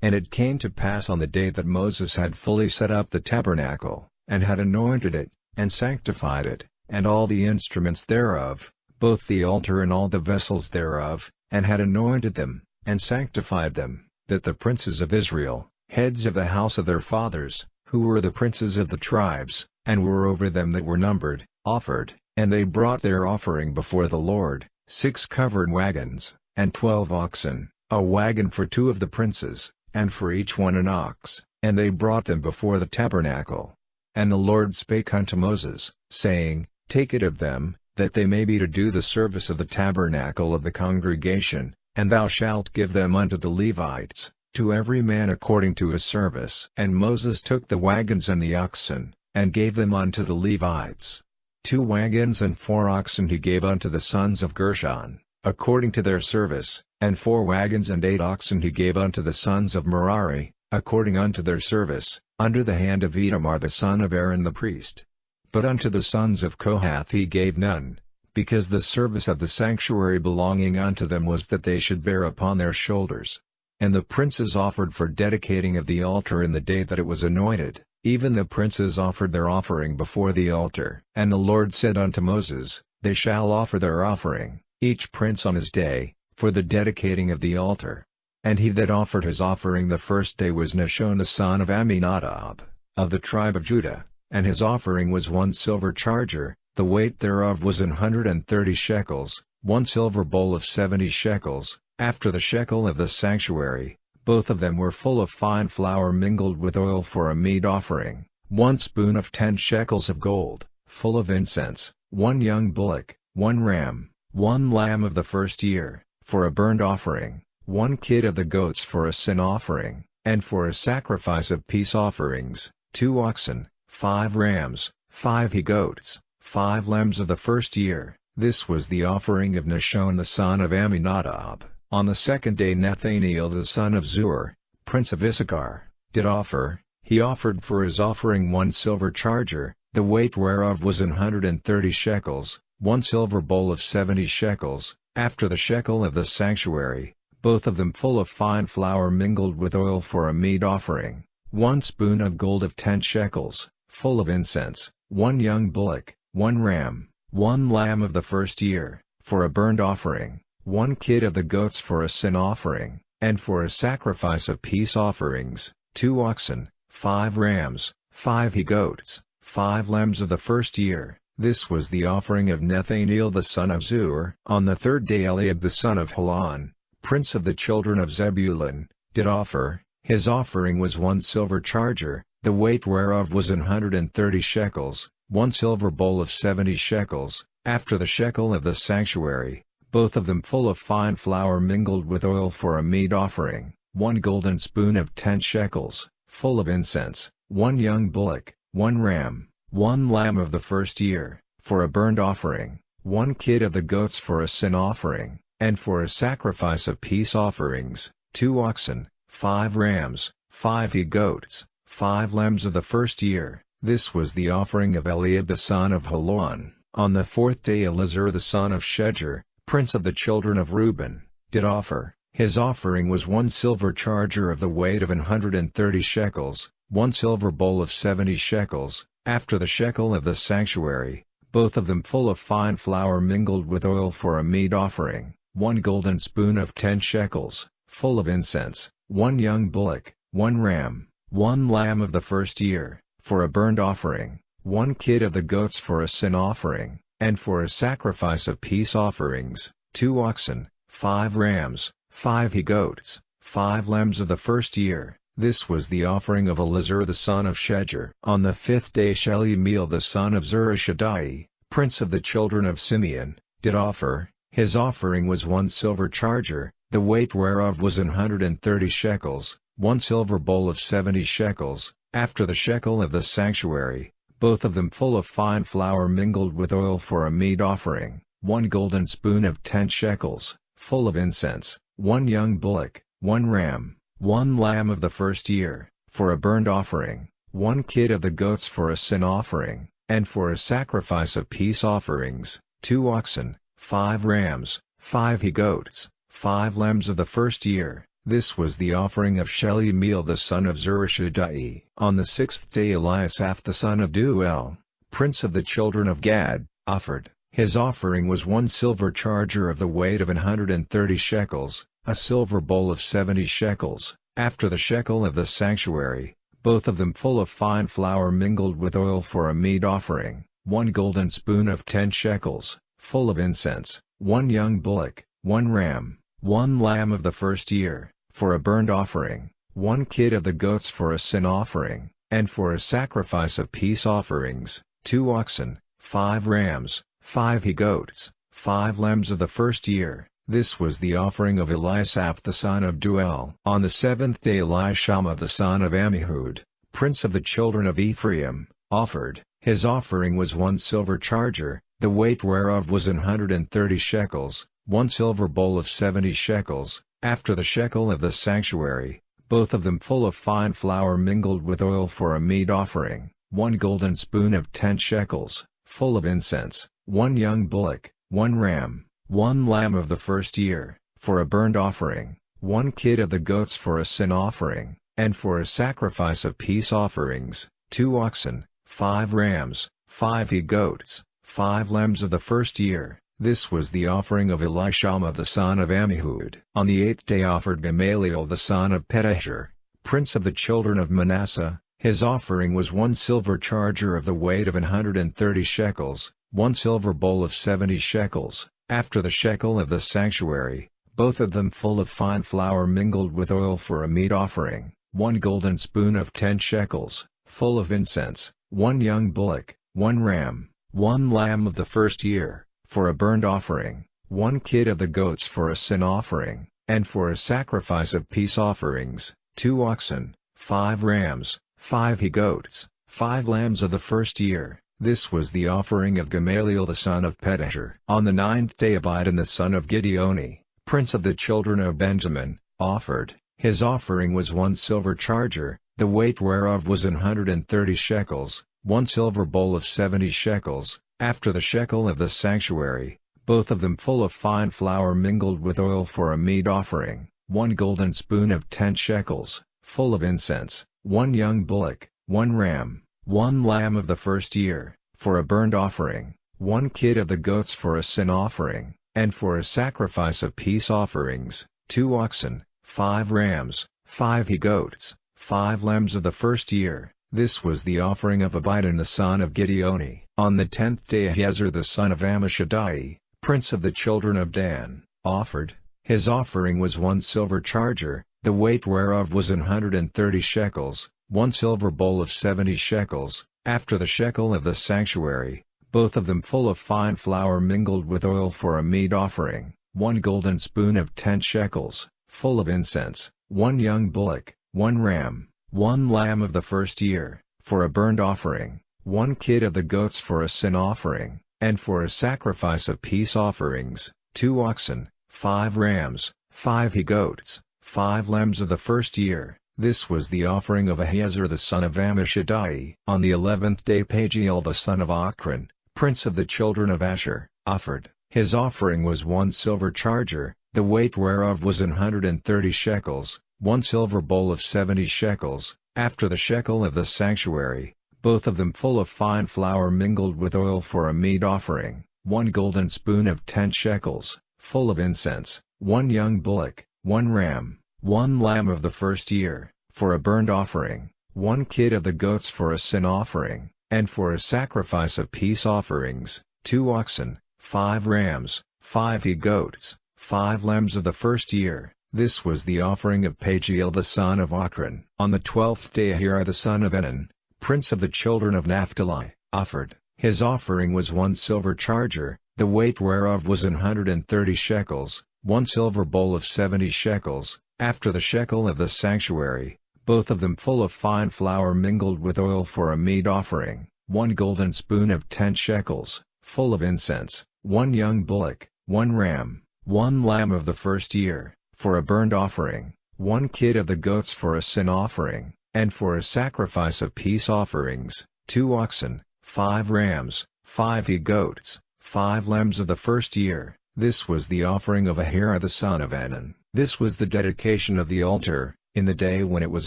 And it came to pass on the day that Moses had fully set up the tabernacle, and had anointed it, and sanctified it, and all the instruments thereof, both the altar and all the vessels thereof, and had anointed them, and sanctified them, that the princes of Israel, heads of the house of their fathers, who were the princes of the tribes, and were over them that were numbered, offered, And they brought their offering before the Lord, 6 covered wagons, and 12 oxen, a wagon for 2 of the princes, and for each one an ox, and they brought them before the tabernacle. And the Lord spake unto Moses, saying, Take it of them, that they may be to do the service of the tabernacle of the congregation, and thou shalt give them unto the Levites, to every man according to his service. And Moses took the wagons and the oxen, and gave them unto the Levites. 2 wagons and 4 oxen he gave unto the sons of Gershon, according to their service, and 4 wagons and 8 oxen he gave unto the sons of Merari, according unto their service, under the hand of Itamar the son of Aaron the priest. But unto the sons of Kohath he gave none, because the service of the sanctuary belonging unto them was that they should bear upon their shoulders. And the princes offered for dedicating of the altar in the day that it was anointed, even the princes offered their offering before the altar. And the Lord said unto Moses, They shall offer their offering, each prince on his day, for the dedicating of the altar. And he that offered his offering the first day was Nahshon the son of Amminadab, of the tribe of Judah, and his offering was 1 silver charger, the weight thereof was 130 shekels, 1 silver bowl of 70 shekels, after the shekel of the sanctuary, both of them were full of fine flour mingled with oil for a meat offering, 1 spoon of 10 shekels of gold, full of incense, 1 young bullock, 1 ram, 1 lamb of the first year, for a burnt offering, 1 kid of the goats for a sin offering, and for a sacrifice of peace offerings, 2 oxen, 5 rams, 5 he-goats, 5 lambs of the first year. This was the offering of Nahshon the son of Amminadab. On the second day Nathaniel the son of Zuar, prince of Issachar, did offer. He offered for his offering 1 silver charger, the weight whereof was 130 shekels, 1 silver bowl of 70 shekels, after the shekel of the sanctuary, both of them full of fine flour mingled with oil for a meat offering, 1 spoon of gold of 10 shekels, full of incense, 1 young bullock, 1 ram, 1 lamb of the first year, for a burnt offering, 1 kid of the goats for a sin offering, and for a sacrifice of peace offerings, 2 oxen, 5 rams, 5 he-goats, 5 lambs of the first year. This was the offering of Nathaniel the son of Zuar. On the third day Eliab the son of Helon, prince of the children of Zebulun, did offer. His offering was 1 silver charger, the weight whereof was 130 shekels, 1 silver bowl of 70 shekels, after the shekel of the sanctuary, both of them full of fine flour mingled with oil for a meat offering, 1 golden spoon of 10 shekels, full of incense, 1 young bullock, 1 ram, 1 lamb of the first year, for a burnt offering, 1 kid of the goats for a sin offering, and for a sacrifice of peace offerings, 2 oxen, 5 rams, 5 he-goats, 5 lambs of the first year. This was the offering of Eliab the son of Helon. On the fourth day Elizur the son of Shedeur, prince of the children of Reuben, did offer. His offering was 1 silver charger of the weight of 130 shekels, 1 silver bowl of 70 shekels, after the shekel of the sanctuary, both of them full of fine flour mingled with oil for a meat offering, 1 golden spoon of 10 shekels, full of incense, 1 young bullock, 1 ram, 1 lamb of the first year, for a burnt offering, 1 kid of the goats for a sin offering, and for a sacrifice of peace offerings, 2 oxen, 5 rams, 5 he-goats, 5 lambs of the first year. This was the offering of Elizur the son of Shedeur. On the fifth day Shelumiel the son of Zurishaddai, prince of the children of Simeon, did offer. His offering was 1 silver charger, the weight whereof was 130 shekels, 1 silver bowl of 70 shekels, after the shekel of the sanctuary, both of them full of fine flour mingled with oil for a meat offering, 1 golden spoon of 10 shekels, full of incense, 1 young bullock, 1 ram, 1 lamb of the first year, for a burnt offering, 1 kid of the goats for a sin offering, and for a sacrifice of peace offerings, 2 oxen, 5 rams, 5 he-goats, 5 lambs of the first year. This was the offering of Shelumiel the son of Zurishaddai. On the sixth day Eliasaph the son of Deuel, prince of the children of Gad, offered. His offering was 1 silver charger of the weight of 130 shekels, a silver bowl of 70 shekels, after the shekel of the sanctuary, both of them full of fine flour mingled with oil for a meat offering, 1 golden spoon of 10 shekels, full of incense, 1 young bullock, 1 ram, 1 lamb of the first year, for a burnt offering, 1 kid of the goats for a sin offering, and for a sacrifice of peace offerings, 2 oxen, 5 rams, 5 he-goats, 5 lambs of the first year. This was the offering of Eliasaph the son of Deuel. On the 7th day Elishama the son of Ammihud, prince of the children of Ephraim, offered. His offering was 1 silver charger, the weight whereof was 130 shekels, 1 silver bowl of 70 shekels, after the shekel of the sanctuary, both of them full of fine flour mingled with oil for a meat offering, 1 golden spoon of 10 shekels, full of incense, 1 young bullock, 1 ram, 1 lamb of the first year, for a burnt offering, 1 kid of the goats for a sin offering, and for a sacrifice of peace offerings, 2 oxen, 5 rams, 5 he-goats, 5 lambs of the first year. This was the offering of Elishama the son of Ammihud. On the 8th day offered Gamaliel the son of Pedahzur, prince of the children of Manasseh. His offering was 1 silver charger of the weight of 130 shekels, 1 silver bowl of 70 shekels, after the shekel of the sanctuary, both of them full of fine flour mingled with oil for a meat offering, 1 golden spoon of 10 shekels, full of incense, 1 young bullock, 1 ram, 1 lamb of the first year, for a burnt offering, 1 kid of the goats for a sin offering, and for a sacrifice of peace offerings, 2 oxen, 5 rams, 5 he-goats, 5 lambs of the first year. This was the offering of Gamaliel the son of Pedahzur. On the 9th day Abidan the son of Gideoni, prince of the children of Benjamin, offered. His offering was 1 silver charger, the weight whereof was 130 shekels, 1 silver bowl of 70 shekels, after the shekel of the sanctuary, both of them full of fine flour mingled with oil for a meat offering, 1 golden spoon of 10 shekels, full of incense, 1 young bullock, 1 ram, 1 lamb of the first year, for a burnt offering, 1 kid of the goats for a sin offering, and for a sacrifice of peace offerings, 2 oxen, 5 rams, 5 he-goats, 5 lambs of the first year. This was the offering of Abidan the son of Gideoni. On the 10th day Ahiezer the son of Ammishaddai, prince of the children of Dan, offered. His offering was 1 silver charger, the weight whereof was 130 shekels, 1 silver bowl of 70 shekels, after the shekel of the sanctuary, both of them full of fine flour mingled with oil for a meat offering, 1 golden spoon of 10 shekels, full of incense, 1 young bullock, 1 ram, 1 lamb of the first year, for a burnt offering, 1 kid of the goats for a sin offering, and for a sacrifice of peace offerings, 2 oxen, 5 rams, 5 he-goats, 5 lambs of the first year. This was the offering of Ahiezer the son of Ammishaddai. On the 11th day Pagiel the son of Ochran, prince of the children of Asher, offered. His offering was 1 silver charger, the weight whereof was 130 shekels, 1 silver bowl of 70 shekels, after the shekel of the sanctuary, both of them full of fine flour mingled with oil for a meat offering, 1 golden spoon of 10 shekels, full of incense, 1 young bullock, 1 ram, 1 lamb of the first year, for a burnt offering, 1 kid of the goats for a sin offering, and for a sacrifice of peace offerings, 2 oxen, 5 rams, 5 he-goats, 5 lambs of the first year. This was the offering of Pagiel the son of Ochran. On the 12th day Ahira the son of Enan, prince of the children of Naphtali, offered. His offering was 1 silver charger, the weight whereof was 130 shekels, 1 silver bowl of 70 shekels, after the shekel of the sanctuary, both of them full of fine flour mingled with oil for a meat offering, 1 golden spoon of 10 shekels, full of incense, 1 young bullock, 1 ram, 1 lamb of the first year, for a burnt offering, 1 kid of the goats for a sin offering, and for a sacrifice of peace offerings, 2 oxen, 5 rams, 5 he-goats, 5 lambs of the first year. This was the offering of Ahira the son of Enan. This was the dedication of the altar, in the day when it was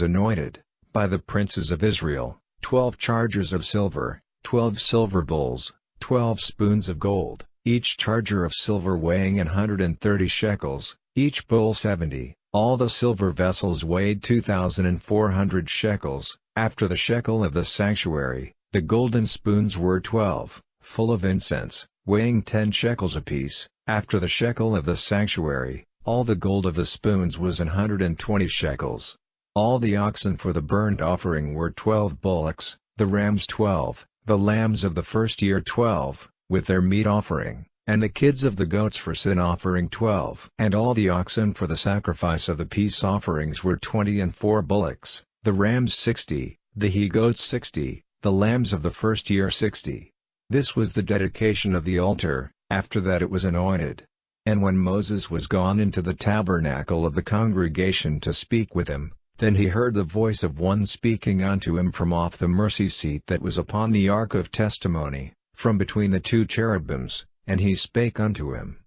anointed, by the princes of Israel, 12 chargers of silver, 12 silver bowls, 12 spoons of gold, each charger of silver weighing 130 shekels, each bowl 70, all the silver vessels weighed 2,400 shekels, after the shekel of the sanctuary. The golden spoons were 12, full of incense, weighing 10 shekels apiece. After the shekel of the sanctuary, all the gold of the spoons was 120 shekels. All the oxen for the burnt offering were 12 bullocks, the rams 12, the lambs of the first year 12, with their meat offering, and the kids of the goats for sin offering 12. And all the oxen for the sacrifice of the peace offerings were 20, and 4 bullocks, the rams 60, the he-goats 60, the lambs of the first year 60. This was the dedication of the altar. After that it was anointed. And when Moses was gone into the tabernacle of the congregation to speak with him, then he heard the voice of one speaking unto him from off the mercy seat that was upon the ark of testimony, from between the 2 cherubims, and he spake unto him.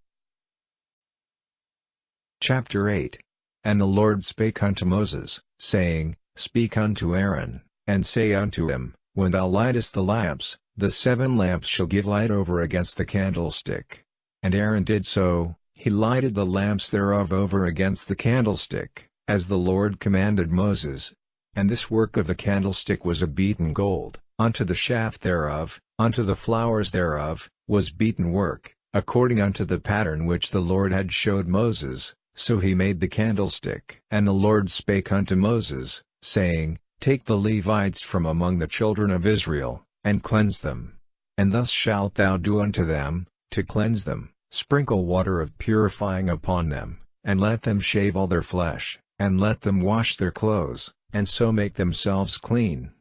Chapter 8. And the Lord spake unto Moses, saying, Speak unto Aaron, and say unto him, When thou lightest the lamps, the 7 lamps shall give light over against the candlestick. And Aaron did so, he lighted the lamps thereof over against the candlestick, as the Lord commanded Moses. And this work of the candlestick was of beaten gold, unto the shaft thereof, unto the flowers thereof, was beaten work, according unto the pattern which the Lord had showed Moses, so he made the candlestick. And the Lord spake unto Moses, saying, Take the Levites from among the children of Israel, and cleanse them. And thus shalt thou do unto them, to cleanse them, sprinkle water of purifying upon them, and let them shave all their flesh, and let them wash their clothes, and so make themselves clean.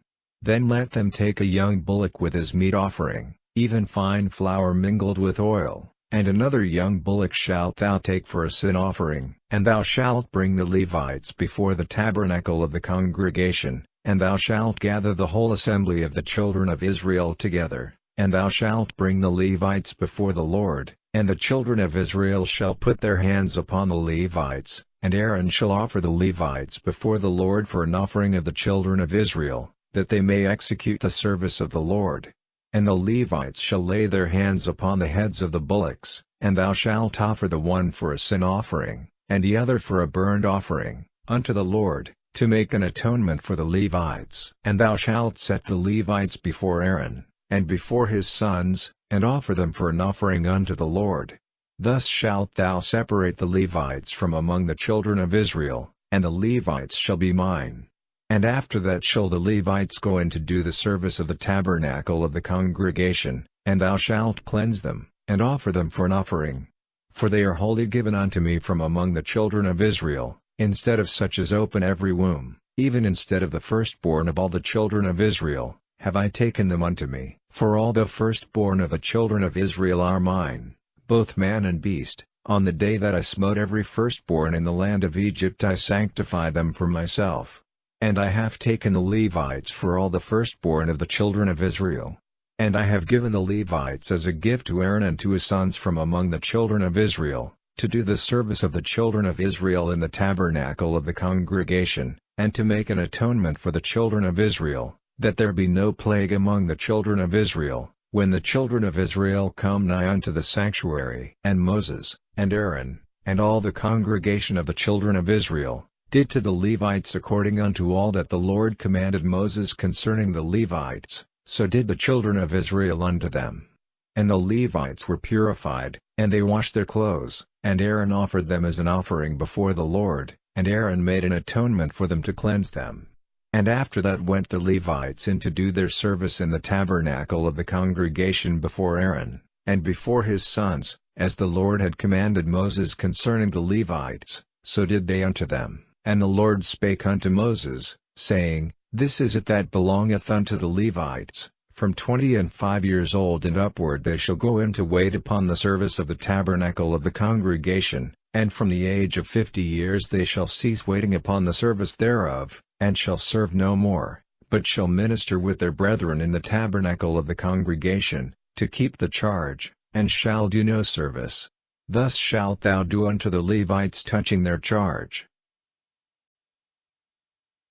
Then let them take a young bullock with his meat offering, even fine flour mingled with oil, and another young bullock shalt thou take for a sin offering. And thou shalt bring the Levites before the tabernacle of the congregation, and thou shalt gather the whole assembly of the children of Israel together, and thou shalt bring the Levites before the Lord, and the children of Israel shall put their hands upon the Levites, and Aaron shall offer the Levites before the Lord for an offering of the children of Israel, that they may execute the service of the Lord. And the Levites shall lay their hands upon the heads of the bullocks, and thou shalt offer the one for a sin offering, and the other for a burnt offering, unto the Lord, to make an atonement for the Levites. And thou shalt set the Levites before Aaron, and before his sons, and offer them for an offering unto the Lord. Thus shalt thou separate the Levites from among the children of Israel, and the Levites shall be mine. And after that shall the Levites go in to do the service of the tabernacle of the congregation, and thou shalt cleanse them, and offer them for an offering. For they are wholly given unto me from among the children of Israel, instead of such as open every womb, even instead of the firstborn of all the children of Israel, have I taken them unto me. For all the firstborn of the children of Israel are mine, both man and beast. On the day that I smote every firstborn in the land of Egypt I sanctified them for myself. And I have taken the Levites for all the firstborn of the children of Israel. And I have given the Levites as a gift to Aaron and to his sons from among the children of Israel, to do the service of the children of Israel in the tabernacle of the congregation, and to make an atonement for the children of Israel, that there be no plague among the children of Israel, when the children of Israel come nigh unto the sanctuary. And Moses, and Aaron, and all the congregation of the children of Israel, did to the Levites according unto all that the Lord commanded Moses concerning the Levites, so did the children of Israel unto them. And the Levites were purified, and they washed their clothes, and Aaron offered them as an offering before the Lord, and Aaron made an atonement for them to cleanse them. And after that went the Levites in to do their service in the tabernacle of the congregation before Aaron, and before his sons, as the Lord had commanded Moses concerning the Levites, so did they unto them. And the Lord spake unto Moses, saying, This is it that belongeth unto the Levites, from 25 years old and upward they shall go in to wait upon the service of the tabernacle of the congregation, and from the age of 50 years they shall cease waiting upon the service thereof, and shall serve no more, but shall minister with their brethren in the tabernacle of the congregation, to keep the charge, and shall do no service. Thus shalt thou do unto the Levites touching their charge.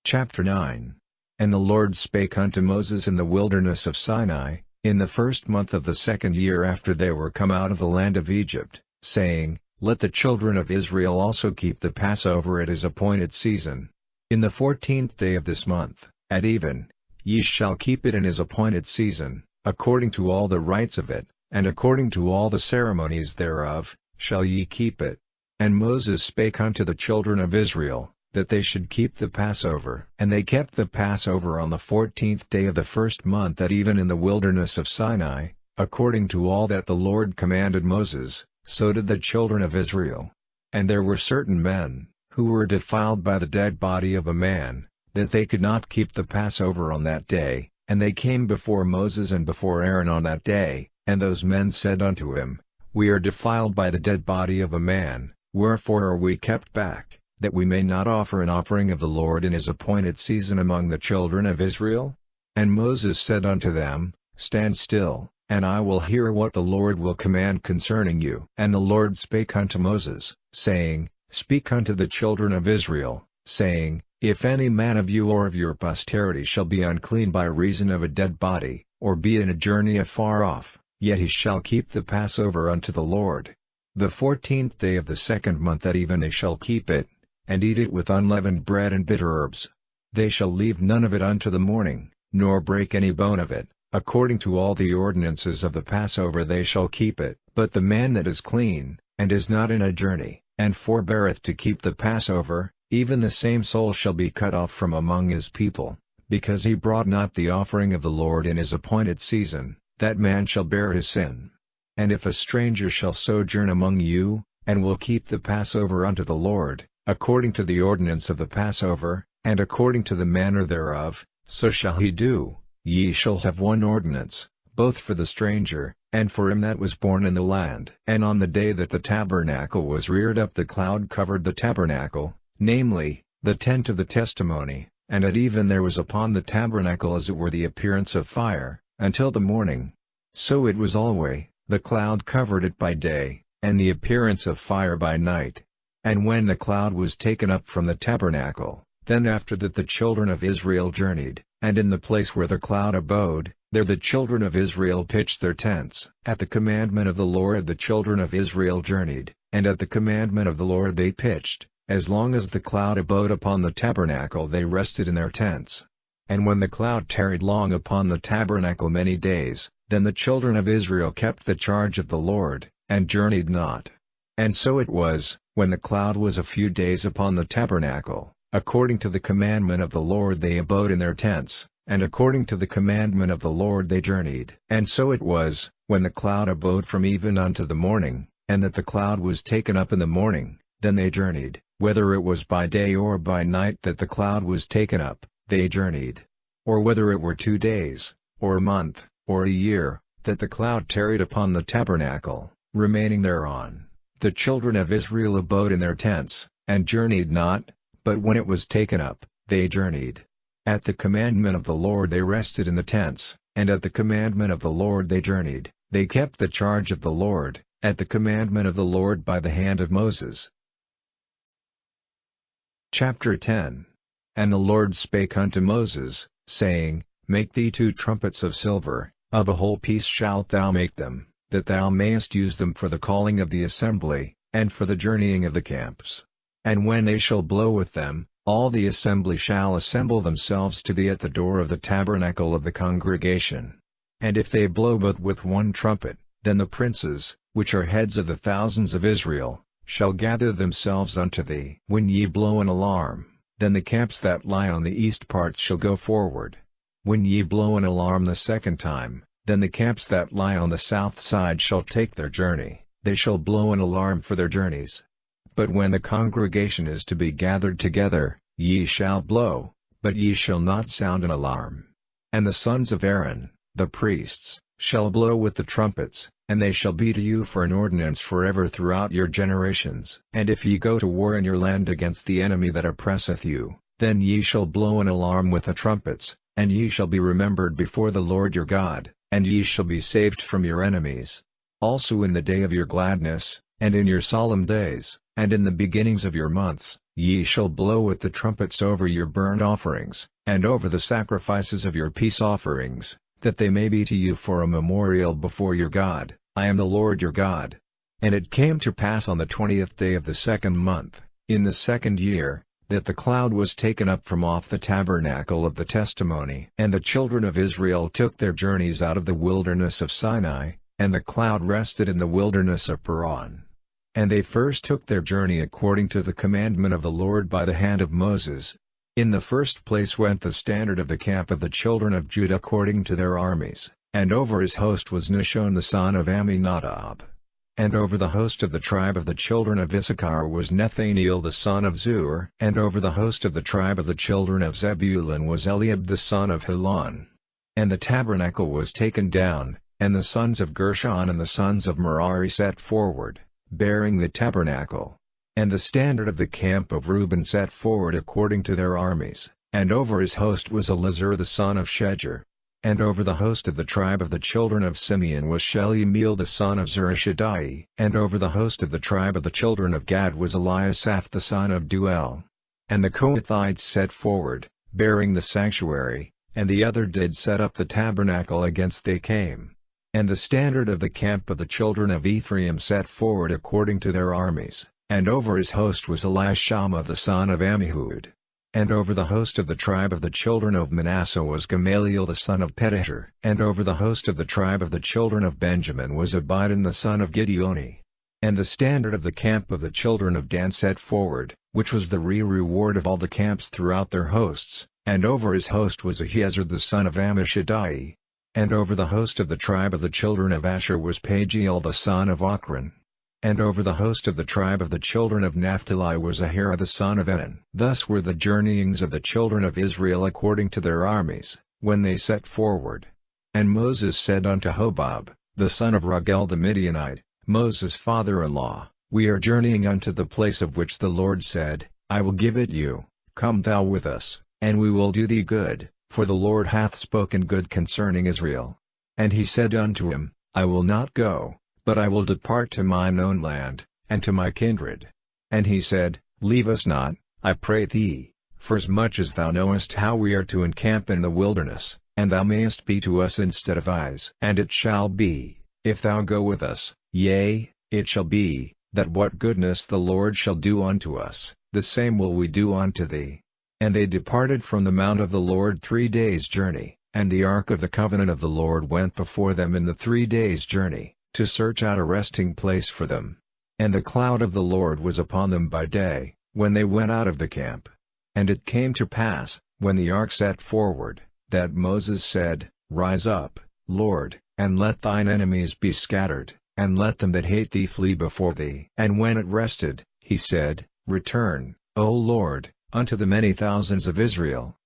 Chapter 9. And the Lord spake unto Moses in the wilderness of Sinai, in the first month of the 2nd year after they were come out of the land of Egypt, saying, Let the children of Israel also keep the Passover at his appointed season. In the 14th day of this month, at even, ye shall keep it in his appointed season, according to all the rites of it, and according to all the ceremonies thereof, shall ye keep it. And Moses spake unto the children of Israel, that they should keep the Passover. And they kept the Passover on the 14th day of the first month, that even in the wilderness of Sinai, according to all that the Lord commanded Moses, so did the children of Israel. And there were certain men, who were defiled by the dead body of a man, that they could not keep the Passover on that day, and they came before Moses and before Aaron on that day, and those men said unto him, We are defiled by the dead body of a man, wherefore are we kept back, that we may not offer an offering of the Lord in his appointed season among the children of Israel? And Moses said unto them, Stand still, and I will hear what the Lord will command concerning you. And the Lord spake unto Moses, saying, Speak unto the children of Israel, saying, If any man of you or of your posterity shall be unclean by reason of a dead body, or be in a journey afar off, yet he shall keep the Passover unto the Lord. The 14th day of the second month at even they shall keep it, and eat it with unleavened bread and bitter herbs. They shall leave none of it unto the morning, nor break any bone of it. According to all the ordinances of the Passover they shall keep it. But the man that is clean, and is not in a journey, and forbeareth to keep the Passover, even the same soul shall be cut off from among his people, because he brought not the offering of the Lord in his appointed season, that man shall bear his sin. And if a stranger shall sojourn among you, and will keep the Passover unto the Lord, according to the ordinance of the Passover, and according to the manner thereof, so shall he do. Ye shall have one ordinance, both for the stranger, and for him that was born in the land. And on the day that the tabernacle was reared up, the cloud covered the tabernacle, namely, the tent of the testimony, and at even there was upon the tabernacle as it were the appearance of fire, until the morning. So it was alway, the cloud covered it by day, and the appearance of fire by night. And when the cloud was taken up from the tabernacle, then after that the children of Israel journeyed, and in the place where the cloud abode, there the children of Israel pitched their tents. At the commandment of the Lord the children of Israel journeyed, and at the commandment of the Lord they pitched. As long as the cloud abode upon the tabernacle they rested in their tents. And when the cloud tarried long upon the tabernacle many days, then the children of Israel kept the charge of the Lord, and journeyed not. And so it was, when the cloud was a few days upon the tabernacle, according to the commandment of the Lord they abode in their tents, and according to the commandment of the Lord they journeyed. And so it was, when the cloud abode from even unto the morning, and that the cloud was taken up in the morning, then they journeyed. Whether it was by day or by night that the cloud was taken up, they journeyed. Or whether it were 2 days, or a month, or a year, that the cloud tarried upon the tabernacle, remaining thereon, the children of Israel abode in their tents, and journeyed not, but when it was taken up, they journeyed. At the commandment of the Lord they rested in the tents, and at the commandment of the Lord they journeyed. They kept the charge of the Lord, at the commandment of the Lord by the hand of Moses. Chapter 10. And the Lord spake unto Moses, saying, Make thee 2 trumpets of silver, of a whole piece shalt thou make them, that thou mayest use them for the calling of the assembly, and for the journeying of the camps. And when they shall blow with them, all the assembly shall assemble themselves to thee at the door of the tabernacle of the congregation. And if they blow but with 1 trumpet, then the princes, which are heads of the thousands of Israel, shall gather themselves unto thee. When ye blow an alarm, then the camps that lie on the east parts shall go forward. When ye blow an alarm the second time, then the camps that lie on the south side shall take their journey. They shall blow an alarm for their journeys. But when the congregation is to be gathered together, ye shall blow, but ye shall not sound an alarm. And the sons of Aaron, the priests, shall blow with the trumpets, and they shall be to you for an ordinance forever throughout your generations. And if ye go to war in your land against the enemy that oppresseth you, then ye shall blow an alarm with the trumpets, and ye shall be remembered before the Lord your God, and ye shall be saved from your enemies. Also in the day of your gladness, and in your solemn days, and in the beginnings of your months, ye shall blow with the trumpets over your burnt offerings, and over the sacrifices of your peace offerings, that they may be to you for a memorial before your God. I am the Lord your God. And it came to pass on the 20th day of the second month, in the second year, that the cloud was taken up from off the tabernacle of the testimony. And the children of Israel took their journeys out of the wilderness of Sinai, and the cloud rested in the wilderness of Paran. And they first took their journey according to the commandment of the Lord by the hand of Moses. In the first place went the standard of the camp of the children of Judah according to their armies, and over his host was Nahshon the son of Amminadab. And over the host of the tribe of the children of Issachar was Nethaneel the son of Zur. And over the host of the tribe of the children of Zebulun was Eliab the son of Helon. And the tabernacle was taken down, and the sons of Gershon and the sons of Merari set forward, bearing the tabernacle. And the standard of the camp of Reuben set forward according to their armies, and over his host was Elizur the son of Shedeur. And over the host of the tribe of the children of Simeon was Shelumiel the son of Zurishaddai. And over the host of the tribe of the children of Gad was Eliasaph the son of Duel. And the Kohathites set forward, bearing the sanctuary, and the other did set up the tabernacle against they came. And the standard of the camp of the children of Ephraim set forward according to their armies, and over his host was Elishama the son of Ammihud. And over the host of the tribe of the children of Manasseh was Gamaliel the son of Pedahur. And over the host of the tribe of the children of Benjamin was Abidan the son of Gideoni. And the standard of the camp of the children of Dan set forward, which was the reward of all the camps throughout their hosts, and over his host was Ahiezer the son of Ammishaddai. And over the host of the tribe of the children of Asher was Pagiel the son of Ochran. And over the host of the tribe of the children of Naphtali was Ahira the son of Enan. Thus were the journeyings of the children of Israel according to their armies, when they set forward. And Moses said unto Hobab, the son of Ragel the Midianite, Moses' father-in-law, We are journeying unto the place of which the Lord said, I will give it you, come thou with us, and we will do thee good, for the Lord hath spoken good concerning Israel. And he said unto him, I will not go, but I will depart to mine own land, and to my kindred. And he said, Leave us not, I pray thee, forasmuch as thou knowest how we are to encamp in the wilderness, and thou mayest be to us instead of eyes. And it shall be, if thou go with us, yea, it shall be, that what goodness the Lord shall do unto us, the same will we do unto thee. And they departed from the mount of the Lord 3 days' journey, and the ark of the covenant of the Lord went before them in the 3 days' journey, to search out a resting place for them. And the cloud of the Lord was upon them by day, when they went out of the camp. And it came to pass, when the ark set forward, that Moses said, Rise up, Lord, and let thine enemies be scattered, and let them that hate thee flee before thee. And when it rested, he said, Return, O Lord, unto the many thousands of Israel.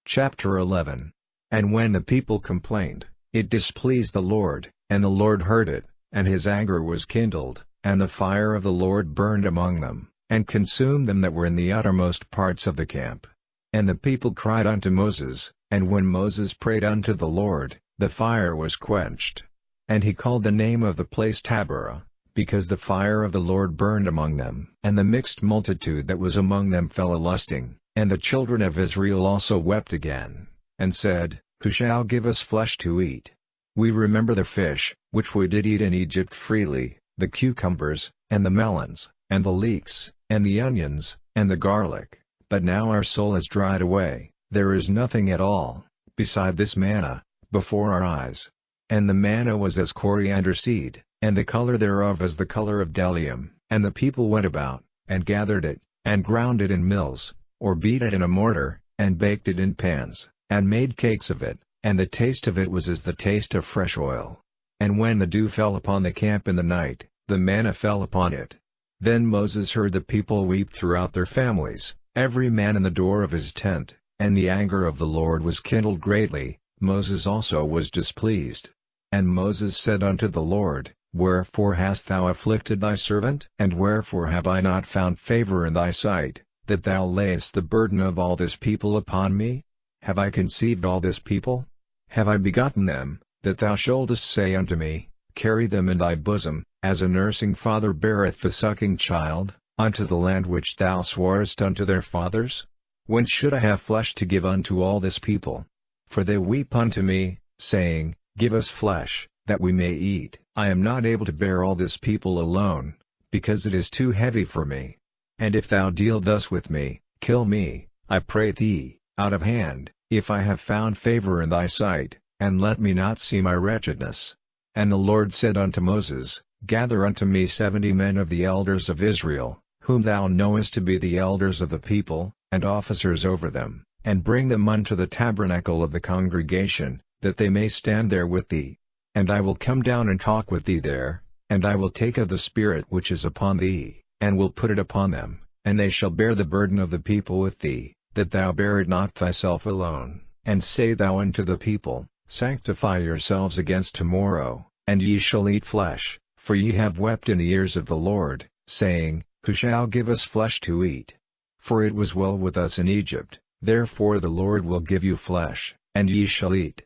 Chapter 11. And when the people complained, it displeased the Lord, and the Lord heard it, and his anger was kindled, and the fire of the Lord burned among them, and consumed them that were in the uttermost parts of the camp. And the people cried unto Moses, and when Moses prayed unto the Lord, the fire was quenched. And he called the name of the place Taberah, because the fire of the Lord burned among them. And the mixed multitude that was among them fell a-lusting, and the children of Israel also wept again, and said, Who shall give us flesh to eat? We remember the fish, which we did eat in Egypt freely, the cucumbers, and the melons, and the leeks, and the onions, and the garlic, but now our soul is dried away, there is nothing at all, beside this manna, before our eyes. And the manna was as coriander seed, and the color thereof as the color of bdellium. And the people went about, and gathered it, and ground it in mills, or beat it in a mortar, and baked it in pans, and made cakes of it, and the taste of it was as the taste of fresh oil. And when the dew fell upon the camp in the night, the manna fell upon it. Then Moses heard the people weep throughout their families, every man in the door of his tent, and the anger of the Lord was kindled greatly, Moses also was displeased. And Moses said unto the Lord, Wherefore hast thou afflicted thy servant? And wherefore have I not found favor in thy sight, that thou layest the burden of all this people upon me? Have I conceived all this people? Have I begotten them, that thou shouldest say unto me, Carry them in thy bosom, as a nursing father beareth the sucking child, unto the land which thou swarest unto their fathers? Whence should I have flesh to give unto all this people? For they weep unto me, saying, Give us flesh, that we may eat. I am not able to bear all this people alone, because it is too heavy for me. And if thou deal thus with me, kill me, I pray thee, out of hand, if I have found favor in thy sight, and let me not see my wretchedness. And the Lord said unto Moses, Gather unto me 70 men of the elders of Israel, whom thou knowest to be the elders of the people, and officers over them, and bring them unto the tabernacle of the congregation, that they may stand there with thee. And I will come down and talk with thee there, and I will take of the Spirit which is upon thee, and will put it upon them, and they shall bear the burden of the people with thee, that thou bear it not thyself alone. And say thou unto the people, Sanctify yourselves against tomorrow, and ye shall eat flesh, for ye have wept in the ears of the Lord, saying, Who shall give us flesh to eat? For it was well with us in Egypt, therefore the Lord will give you flesh, and ye shall eat.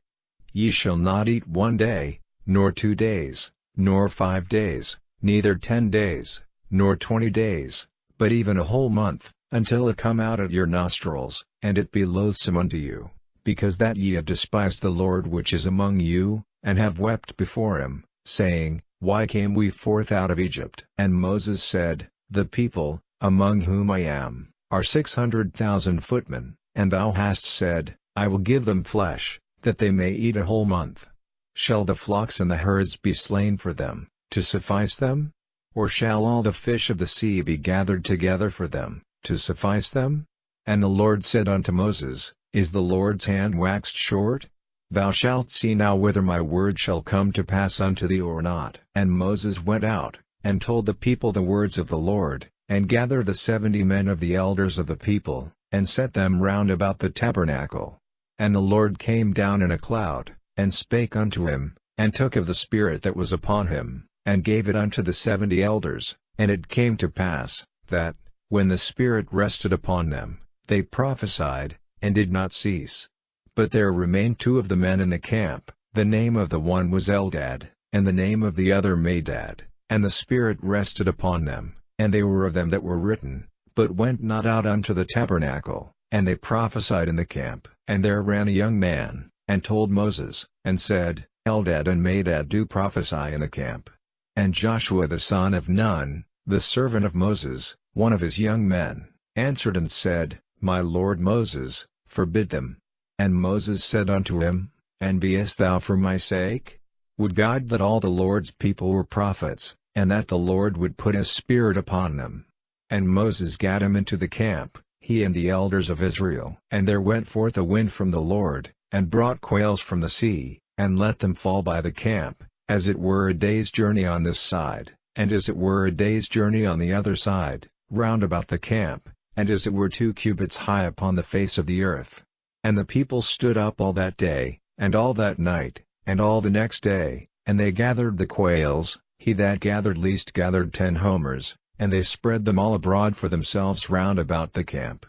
Ye shall not eat 1 day, nor 2 days, nor 5 days, neither 10 days, nor 20 days, but even a whole month, until it come out at your nostrils, and it be loathsome unto you, because that ye have despised the Lord which is among you, and have wept before him, saying, Why came we forth out of Egypt? And Moses said, The people, among whom I am, are 600,000 footmen, and thou hast said, I will give them flesh, that they may eat a whole month. Shall the flocks and the herds be slain for them, to suffice them? Or shall all the fish of the sea be gathered together for them, to suffice them? And the Lord said unto Moses, Is the Lord's hand waxed short? Thou shalt see now whether my word shall come to pass unto thee or not. And Moses went out, and told the people the words of the Lord, and gathered the 70 men of the elders of the people, and set them round about the tabernacle. And the Lord came down in a cloud, and spake unto him, and took of the Spirit that was upon him, and gave it unto the 70 elders, and it came to pass, that, when the Spirit rested upon them, they prophesied, and did not cease. But there remained 2 of the men in the camp, the name of the one was Eldad, and the name of the other Medad, and the Spirit rested upon them, and they were of them that were written, but went not out unto the tabernacle, and they prophesied in the camp. And there ran a young man, and told Moses, and said, Eldad and Medad do prophesy in the camp. And Joshua the son of Nun, the servant of Moses, one of his young men, answered and said, My lord Moses, forbid them. And Moses said unto him, And beest thou for my sake? Would God that all the Lord's people were prophets, and that the Lord would put his Spirit upon them. And Moses gat him into the camp, he and the elders of Israel. And there went forth a wind from the Lord, and brought quails from the sea, and let them fall by the camp, as it were a day's journey on this side, and as it were a day's journey on the other side, round about the camp, and as it were 2 cubits high upon the face of the earth. And the people stood up all that day, and all that night, and all the next day, and they gathered the quails, he that gathered least gathered 10 homers, and they spread them all abroad for themselves round about the camp.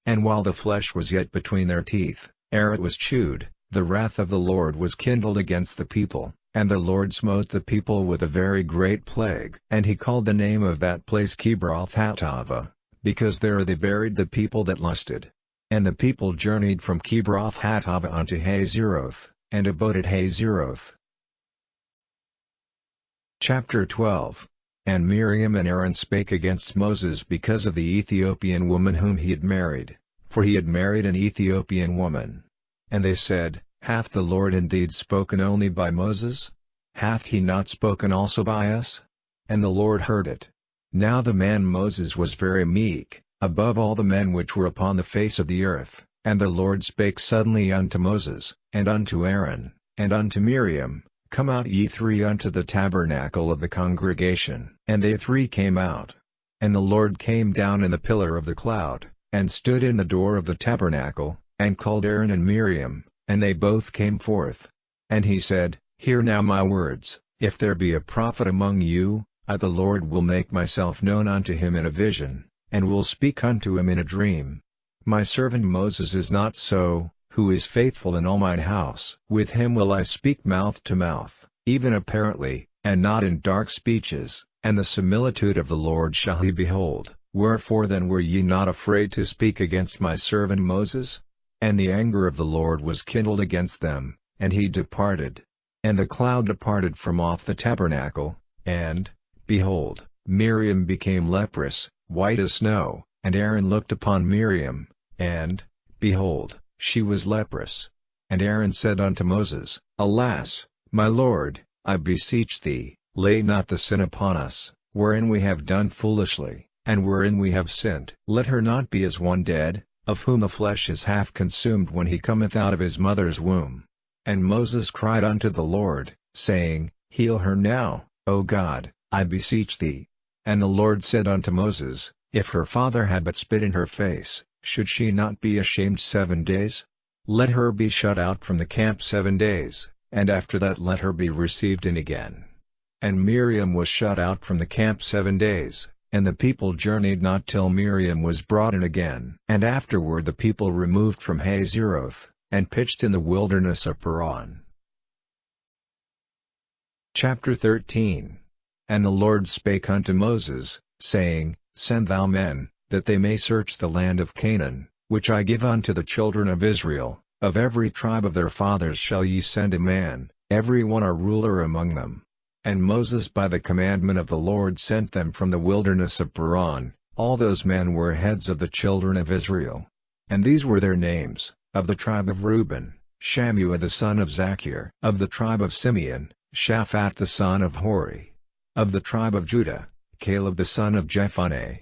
And while the flesh was yet between their teeth, ere it was chewed, the wrath of the Lord was kindled against the people, and the Lord smote the people with a very great plague. And he called the name of that place Kibroth-Hattaavah, because there they buried the people that lusted. And the people journeyed from Kibroth-Hattaavah unto Hazeroth, and abode at Hazeroth. Chapter 12. And Miriam and Aaron spake against Moses because of the Ethiopian woman whom he had married, for he had married an Ethiopian woman. And they said, Hath the Lord indeed spoken only by Moses? Hath he not spoken also by us? And the Lord heard it. Now the man Moses was very meek, above all the men which were upon the face of the earth, and the Lord spake suddenly unto Moses, and unto Aaron, and unto Miriam, Come out ye 3 unto the tabernacle of the congregation. And they 3 came out. And the Lord came down in the pillar of the cloud, and stood in the door of the tabernacle, and called Aaron and Miriam, and they both came forth. And he said, Hear now my words, if there be a prophet among you, I the Lord will make myself known unto him in a vision, and will speak unto him in a dream. My servant Moses is not so, who is faithful in all mine house. With him will I speak mouth to mouth, even apparently, and not in dark speeches, and the similitude of the Lord shall he behold. Wherefore then were ye not afraid to speak against my servant Moses? And the anger of the Lord was kindled against them, and he departed. And the cloud departed from off the tabernacle, and, behold, Miriam became leprous, white as snow, and Aaron looked upon Miriam, and, behold, she was leprous. And Aaron said unto Moses, Alas, my Lord, I beseech thee, lay not the sin upon us, wherein we have done foolishly, and wherein we have sinned. Let her not be as one dead, of whom the flesh is half consumed when he cometh out of his mother's womb. And Moses cried unto the Lord, saying, Heal her now, O God, I beseech thee. And the Lord said unto Moses, If her father had but spit in her face, should she not be ashamed 7 days? Let her be shut out from the camp 7 days, and after that let her be received in again. And Miriam was shut out from the camp 7 days, and the people journeyed not till Miriam was brought in again. And afterward the people removed from Hazeroth, and pitched in the wilderness of Paran. Chapter 13. And the Lord spake unto Moses, saying, Send thou men, that they may search the land of Canaan, which I give unto the children of Israel. Of every tribe of their fathers shall ye send a man, every one a ruler among them. And Moses by the commandment of the Lord sent them from the wilderness of Paran. All those men were heads of the children of Israel. And these were their names: of the tribe of Reuben, Shammua the son of Zachir; of the tribe of Simeon, Shaphat the son of Hori; of the tribe of Judah, Caleb the son of Jephunneh;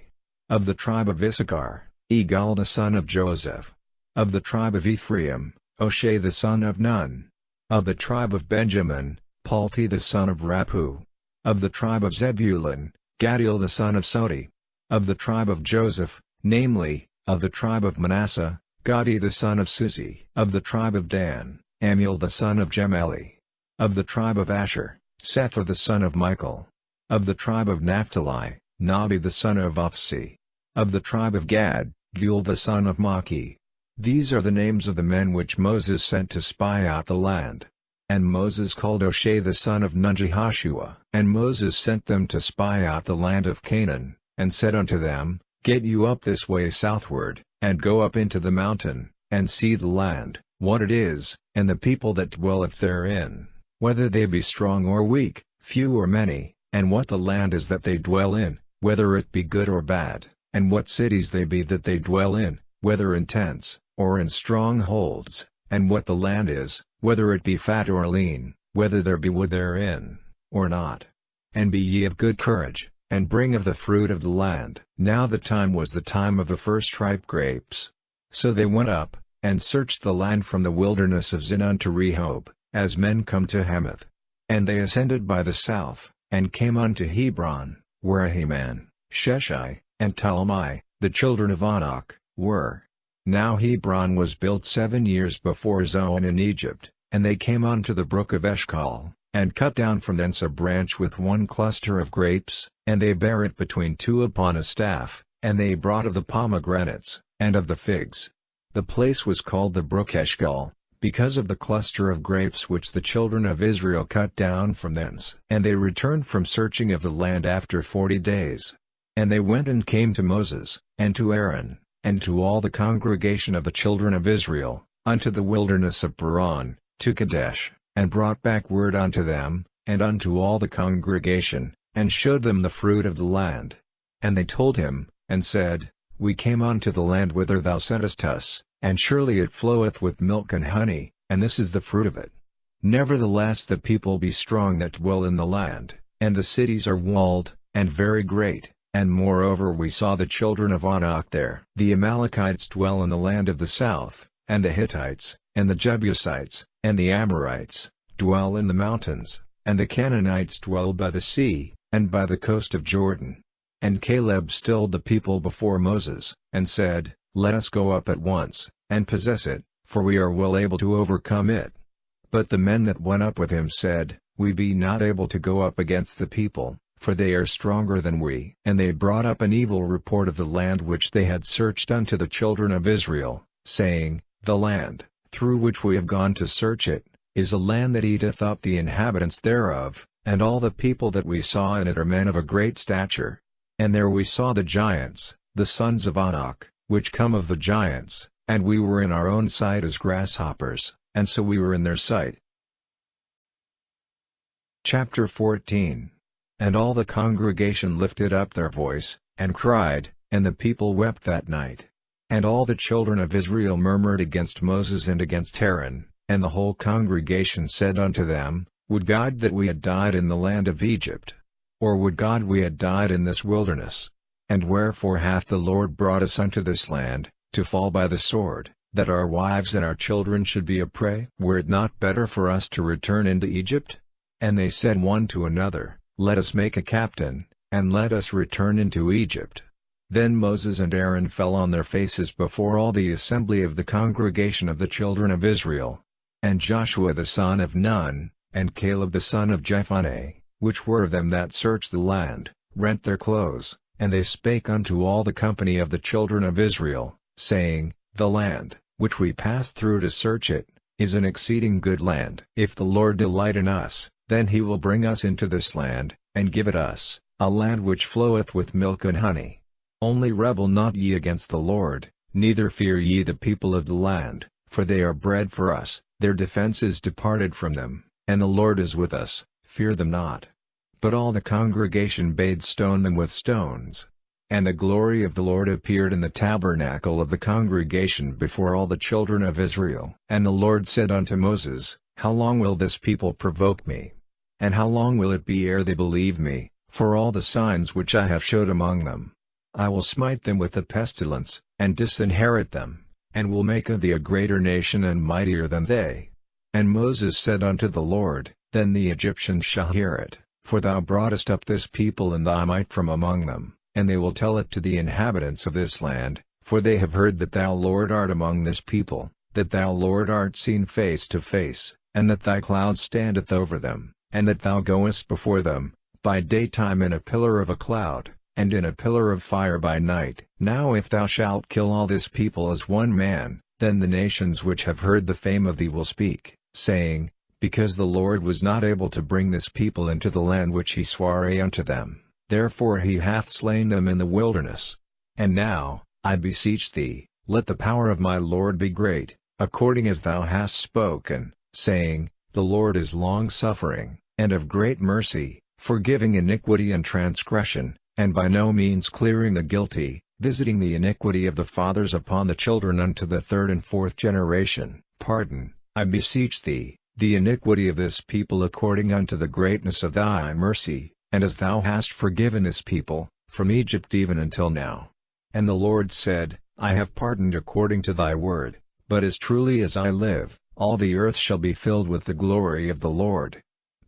of the tribe of Issachar, Igal the son of Joseph; of the tribe of Ephraim, Oshea the son of Nun; of the tribe of Benjamin, Palti the son of Raphu; of the tribe of Zebulun, Gaddiel the son of Sodi; of the tribe of Joseph, namely, of the tribe of Manasseh, Gadi the son of Susi; of the tribe of Dan, Amiel the son of Gemeli; of the tribe of Asher, Sethur the son of Michael; of the tribe of Naphtali, Nabi the son of Ophsi; of the tribe of Gad, Geuel the son of Maki. These are the names of the men which Moses sent to spy out the land. And Moses called Oshea the son of Nun Jehoshua. And Moses sent them to spy out the land of Canaan, and said unto them, Get you up this way southward, and go up into the mountain, and see the land, what it is, and the people that dwelleth therein, whether they be strong or weak, few or many, and what the land is that they dwell in, whether it be good or bad, and what cities they be that they dwell in, whether in tents, or in strongholds, and what the land is, whether it be fat or lean, whether there be wood therein, or not. And be ye of good courage, and bring of the fruit of the land. Now the time was the time of the first ripe grapes. So they went up, and searched the land from the wilderness of Zin unto Rehob, as men come to Hamath. And they ascended by the south, and came unto Hebron, where Ahiman, Sheshai, and Talmai, the children of Anak, were. Now Hebron was built 7 years before Zoan in Egypt, and they came unto the brook of Eshcol, and cut down from thence a branch with 1 cluster of grapes, and they bare it between 2 upon a staff, and they brought of the pomegranates, and of the figs. The place was called the brook Eshcol, because of the cluster of grapes which the children of Israel cut down from thence. And they returned from searching of the land after 40 days. And they went and came to Moses, and to Aaron, and to all the congregation of the children of Israel, unto the wilderness of Paran, to Kadesh, and brought back word unto them, and unto all the congregation, and showed them the fruit of the land. And they told him, and said, We came unto the land whither thou sentest us, and surely it floweth with milk and honey, and this is the fruit of it. Nevertheless the people be strong that dwell in the land, and the cities are walled, and very great. And moreover we saw the children of Anak there. The Amalekites dwell in the land of the south, and the Hittites, and the Jebusites, and the Amorites, dwell in the mountains, and the Canaanites dwell by the sea, and by the coast of Jordan. And Caleb stilled the people before Moses, and said, Let us go up at once, and possess it, for we are well able to overcome it. But the men that went up with him said, We be not able to go up against the people, for they are stronger than we. And they brought up an evil report of the land which they had searched unto the children of Israel, saying, The land, through which we have gone to search it, is a land that eateth up the inhabitants thereof, and all the people that we saw in it are men of a great stature. And there we saw the giants, the sons of Anak, which come of the giants, and we were in our own sight as grasshoppers, and so we were in their sight. Chapter 14. And all the congregation lifted up their voice, and cried, And the people wept that night. And all the children of Israel murmured against Moses and against Aaron, and the whole congregation said unto them, Would God that we had died in the land of Egypt! Or would God we had died in this wilderness! And wherefore hath the Lord brought us unto this land, to fall by the sword, that our wives and our children should be a prey? Were it not better for us to return into Egypt? And they said one to another, Let us make a captain, and let us return into Egypt. Then Moses and Aaron fell on their faces before all the assembly of the congregation of the children of Israel. And Joshua the son of Nun, and Caleb the son of Jephunneh, which were of them that searched the land, rent their clothes, and they spake unto all the company of the children of Israel, saying, The land, which we passed through to search it, is an exceeding good land. If the Lord delight in us, then he will bring us into this land, and give it us, a land which floweth with milk and honey. Only rebel not ye against the Lord, neither fear ye the people of the land, for they are bread for us, their defense is departed from them, and the Lord is with us, fear them not. But all the congregation bade stone them with stones. And the glory of the Lord appeared in the tabernacle of the congregation before all the children of Israel. And the Lord said unto Moses, How long will this people provoke me? And how long will it be ere they believe me, for all the signs which I have showed among them? I will smite them with the pestilence, and disinherit them, and will make of thee a greater nation and mightier than they. And Moses said unto the Lord, Then the Egyptians shall hear it, for thou broughtest up this people in thy might from among them, and they will tell it to the inhabitants of this land, for they have heard that thou Lord art among this people, that thou Lord art seen face to face, and that thy cloud standeth over them, and that thou goest before them, by daytime in a pillar of a cloud, and in a pillar of fire by night. Now if thou shalt kill all this people as one man, then the nations which have heard the fame of thee will speak, saying, Because the Lord was not able to bring this people into the land which he sware unto them, therefore he hath slain them in the wilderness. And now, I beseech thee, let the power of my Lord be great, according as thou hast spoken, saying, The Lord is long-suffering, and of great mercy, forgiving iniquity and transgression, and by no means clearing the guilty, visiting the iniquity of the fathers upon the children unto the third and fourth generation. Pardon, I beseech thee, the iniquity of this people according unto the greatness of thy mercy, and as thou hast forgiven this people, from Egypt even until now. And the Lord said, I have pardoned according to thy word, but as truly as I live, all the earth shall be filled with the glory of the Lord.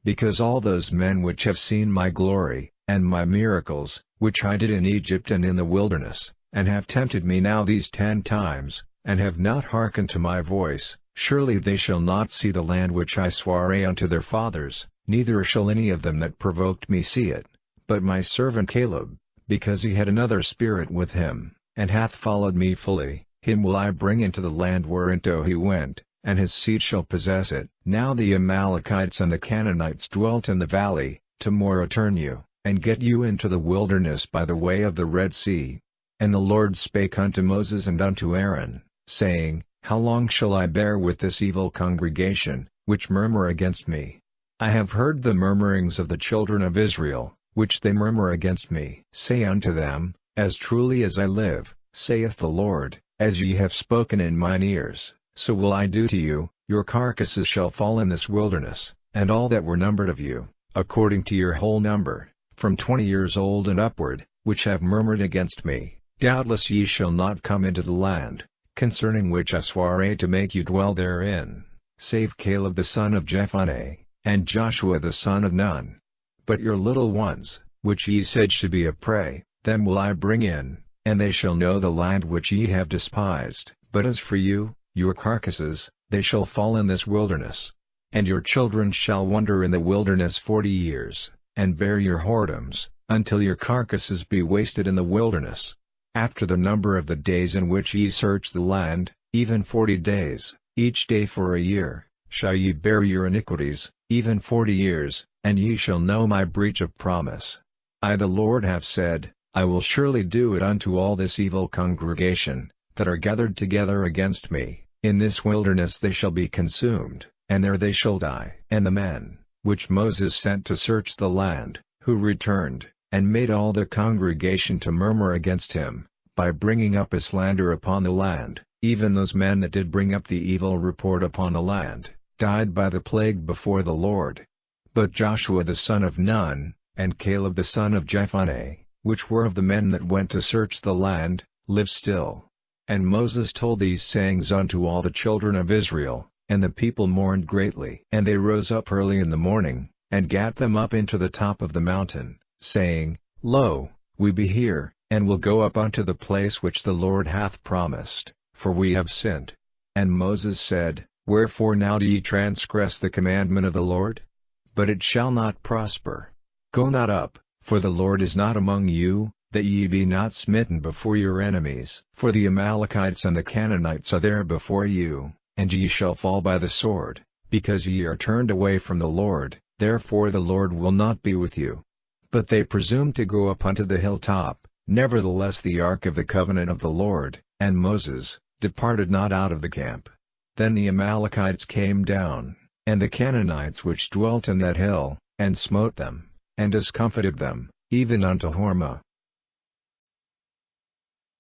Because all those men which have seen my glory, and my miracles, which I did in Egypt and in the wilderness, and have tempted me now these 10 times, and have not hearkened to my voice, surely they shall not see the land which I sware unto their fathers, neither shall any of them that provoked me see it. But my servant Caleb, because he had another spirit with him, and hath followed me fully, him will I bring into the land whereinto he went, and his seed shall possess it. Now the Amalekites and the Canaanites dwelt in the valley. Tomorrow turn you, and get you into the wilderness by the way of the Red Sea. And the Lord spake unto Moses and unto Aaron, saying, How long shall I bear with this evil congregation, which murmur against me? I have heard the murmurings of the children of Israel, which they murmur against me. Say unto them, As truly as I live, saith the Lord, as ye have spoken in mine ears, so will I do to you. Your carcasses shall fall in this wilderness, and all that were numbered of you, according to your whole number, from 20 years old and upward, which have murmured against me. Doubtless ye shall not come into the land, concerning which I sware to make you dwell therein, save Caleb the son of Jephunneh, and Joshua the son of Nun. But your little ones, which ye said should be a prey, them will I bring in, and they shall know the land which ye have despised. But as for you, your carcasses, they shall fall in this wilderness. And your children shall wander in the wilderness 40 years, and bear your whoredoms, until your carcasses be wasted in the wilderness. After the number of the days in which ye search the land, even 40 days, each day for a year, shall ye bear your iniquities, even 40 years, and ye shall know my breach of promise. I the Lord have said, I will surely do it unto all this evil congregation, that are gathered together against me. In this wilderness they shall be consumed, and there they shall die. And the men, which Moses sent to search the land, who returned, and made all the congregation to murmur against him, by bringing up a slander upon the land, even those men that did bring up the evil report upon the land, died by the plague before the Lord. But Joshua the son of Nun, and Caleb the son of Jephunneh, which were of the men that went to search the land, live still. And Moses told these sayings unto all the children of Israel, and the people mourned greatly. And they rose up early in the morning, and gat them up into the top of the mountain, saying, Lo, we be here, and will go up unto the place which the Lord hath promised, for we have sinned. And Moses said, Wherefore now do ye transgress the commandment of the Lord? But it shall not prosper. Go not up, for the Lord is not among you, that ye be not smitten before your enemies. For the Amalekites and the Canaanites are there before you, and ye shall fall by the sword, because ye are turned away from the Lord, therefore the Lord will not be with you. But they presumed to go up unto the hilltop, nevertheless the ark of the covenant of the Lord, and Moses, departed not out of the camp. Then the Amalekites came down, and the Canaanites which dwelt in that hill, and smote them, and discomfited them, even unto Hormah.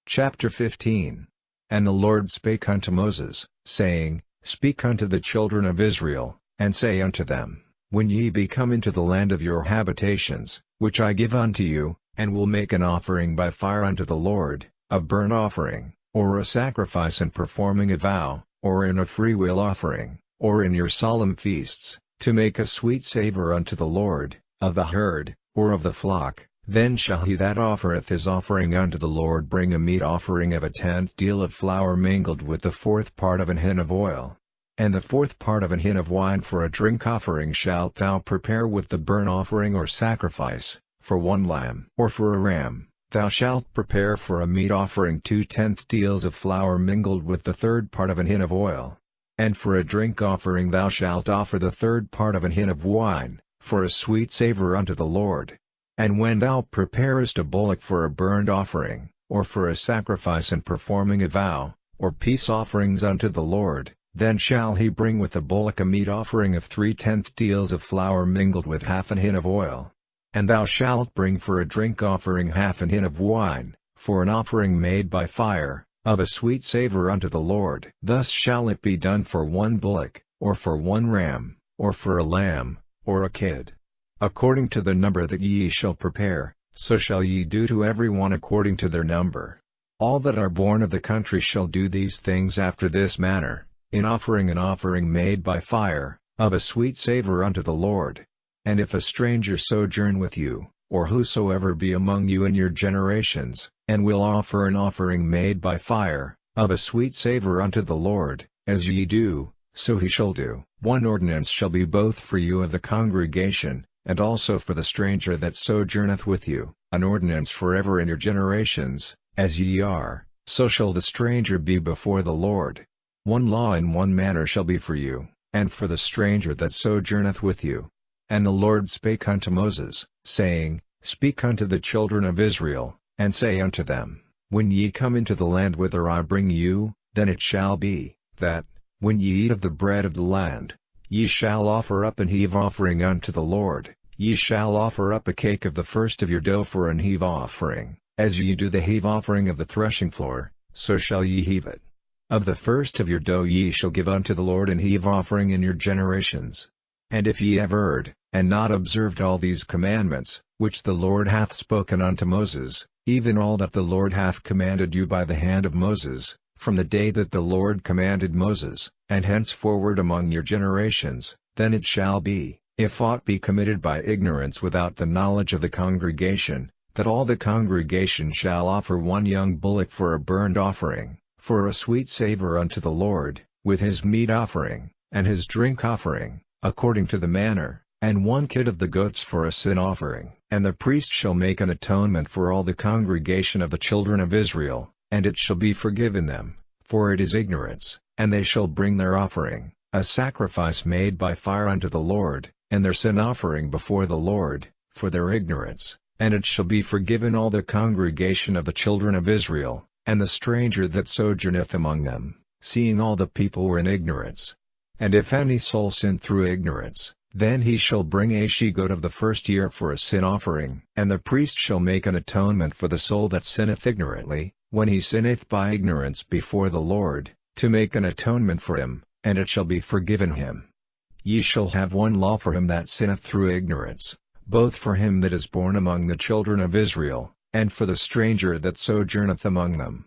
Chapter 15. And the Lord spake unto Moses, saying, Speak unto the children of Israel, and say unto them, When ye be come into the land of your habitations, which I give unto you, and will make an offering by fire unto the Lord, a burnt offering, or a sacrifice in performing a vow, or in a freewill offering, or in your solemn feasts, to make a sweet savour unto the Lord, of the herd, or of the flock, then shall he that offereth his offering unto the Lord bring a meat offering of a 10th deal of flour mingled with the 4th part of an hin of oil. And the 4th part of an hin of wine for a drink offering shalt thou prepare with the burnt offering or sacrifice, for 1 lamb. Or for a ram, thou shalt prepare for a meat offering 2/10 deals of flour mingled with the 3rd part of an hin of oil. And for a drink offering thou shalt offer the 3rd part of an hin of wine, for a sweet savour unto the Lord. And when thou preparest a bullock for a burnt offering, or for a sacrifice in performing a vow, or peace offerings unto the Lord, then shall he bring with the bullock a meat offering of 3/10 deals of flour mingled with half an hin of oil. And thou shalt bring for a drink offering half an hin of wine, for an offering made by fire, of a sweet savour unto the Lord. Thus shall it be done for 1 bullock, or for 1 ram, or for a lamb, or a kid. According to the number that ye shall prepare, so shall ye do to every one according to their number. All that are born of the country shall do these things after this manner, in offering an offering made by fire, of a sweet savour unto the Lord. And if a stranger sojourn with you, or whosoever be among you in your generations, and will offer an offering made by fire, of a sweet savour unto the Lord, as ye do, so he shall do. 1 ordinance shall be both for you of the congregation, and also for the stranger that sojourneth with you, an ordinance forever in your generations, as ye are, so shall the stranger be before the Lord. 1 law in 1 manner shall be for you, and for the stranger that sojourneth with you. And the Lord spake unto Moses, saying, Speak unto the children of Israel, and say unto them, When ye come into the land whither I bring you, then it shall be, that, when ye eat of the bread of the land, ye shall offer up an heave offering unto the Lord. Ye shall offer up a cake of the first of your dough for an heave offering, as ye do the heave offering of the threshing floor, so shall ye heave it. Of the first of your dough ye shall give unto the Lord an heave offering in your generations. And if ye have erred, and not observed all these commandments, which the Lord hath spoken unto Moses, even all that the Lord hath commanded you by the hand of Moses, from the day that the Lord commanded Moses, and henceforward among your generations, then it shall be, if aught be committed by ignorance without the knowledge of the congregation, that all the congregation shall offer 1 young bullock for a burnt offering, for a sweet savour unto the Lord, with his meat offering, and his drink offering, according to the manner, and 1 kid of the goats for a sin offering. And the priest shall make an atonement for all the congregation of the children of Israel, and it shall be forgiven them, for it is ignorance, and they shall bring their offering, a sacrifice made by fire unto the Lord, and their sin offering before the Lord, for their ignorance, and it shall be forgiven all the congregation of the children of Israel, and the stranger that sojourneth among them, seeing all the people were in ignorance. And if any soul sin through ignorance, Then he shall bring a she-goat of the first year for a sin offering. And the priest shall make an atonement for the soul that sinneth ignorantly, when he sinneth by ignorance before the Lord, to make an atonement for him, and it shall be forgiven him. Ye shall have one law for him that sinneth through ignorance, both for him that is born among the children of Israel, and for the stranger that sojourneth among them.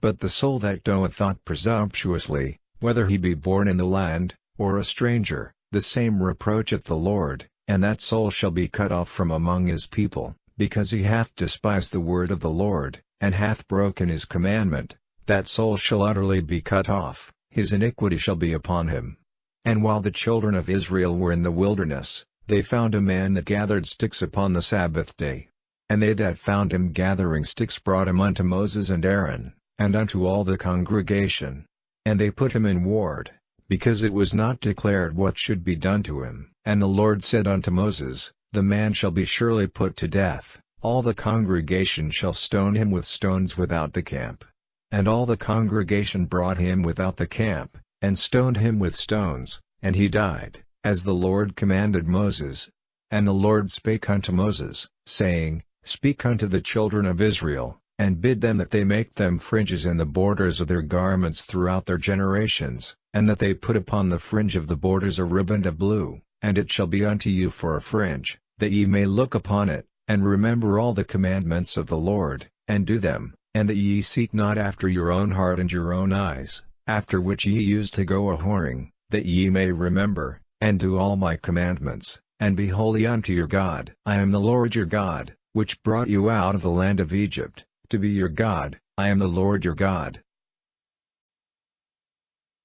But the soul that doeth aught presumptuously, whether he be born in the land, or a stranger, the same reproacheth the Lord, and that soul shall be cut off from among his people, because he hath despised the word of the Lord, and hath broken his commandment. That soul shall utterly be cut off, his iniquity shall be upon him. And while the children of Israel were in the wilderness, they found a man that gathered sticks upon the Sabbath day. And they that found him gathering sticks brought him unto Moses and Aaron, and unto all the congregation. And they put him in ward, because it was not declared what should be done to him. And the Lord said unto Moses, The man shall be surely put to death, all the congregation shall stone him with stones without the camp. And all the congregation brought him without the camp, and stoned him with stones, and he died, as the Lord commanded Moses. And the Lord spake unto Moses, saying, Speak unto the children of Israel, and bid them that they make them fringes in the borders of their garments throughout their generations, and that they put upon the fringe of the borders a riband of blue, and it shall be unto you for a fringe, that ye may look upon it, and remember all the commandments of the Lord, and do them, and that ye seek not after your own heart and your own eyes, after which ye used to go a-whoring, that ye may remember, and do all my commandments, and be holy unto your God. I am the Lord your God, which brought you out of the land of Egypt, to be your God. I am the Lord your God.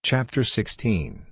Chapter 16.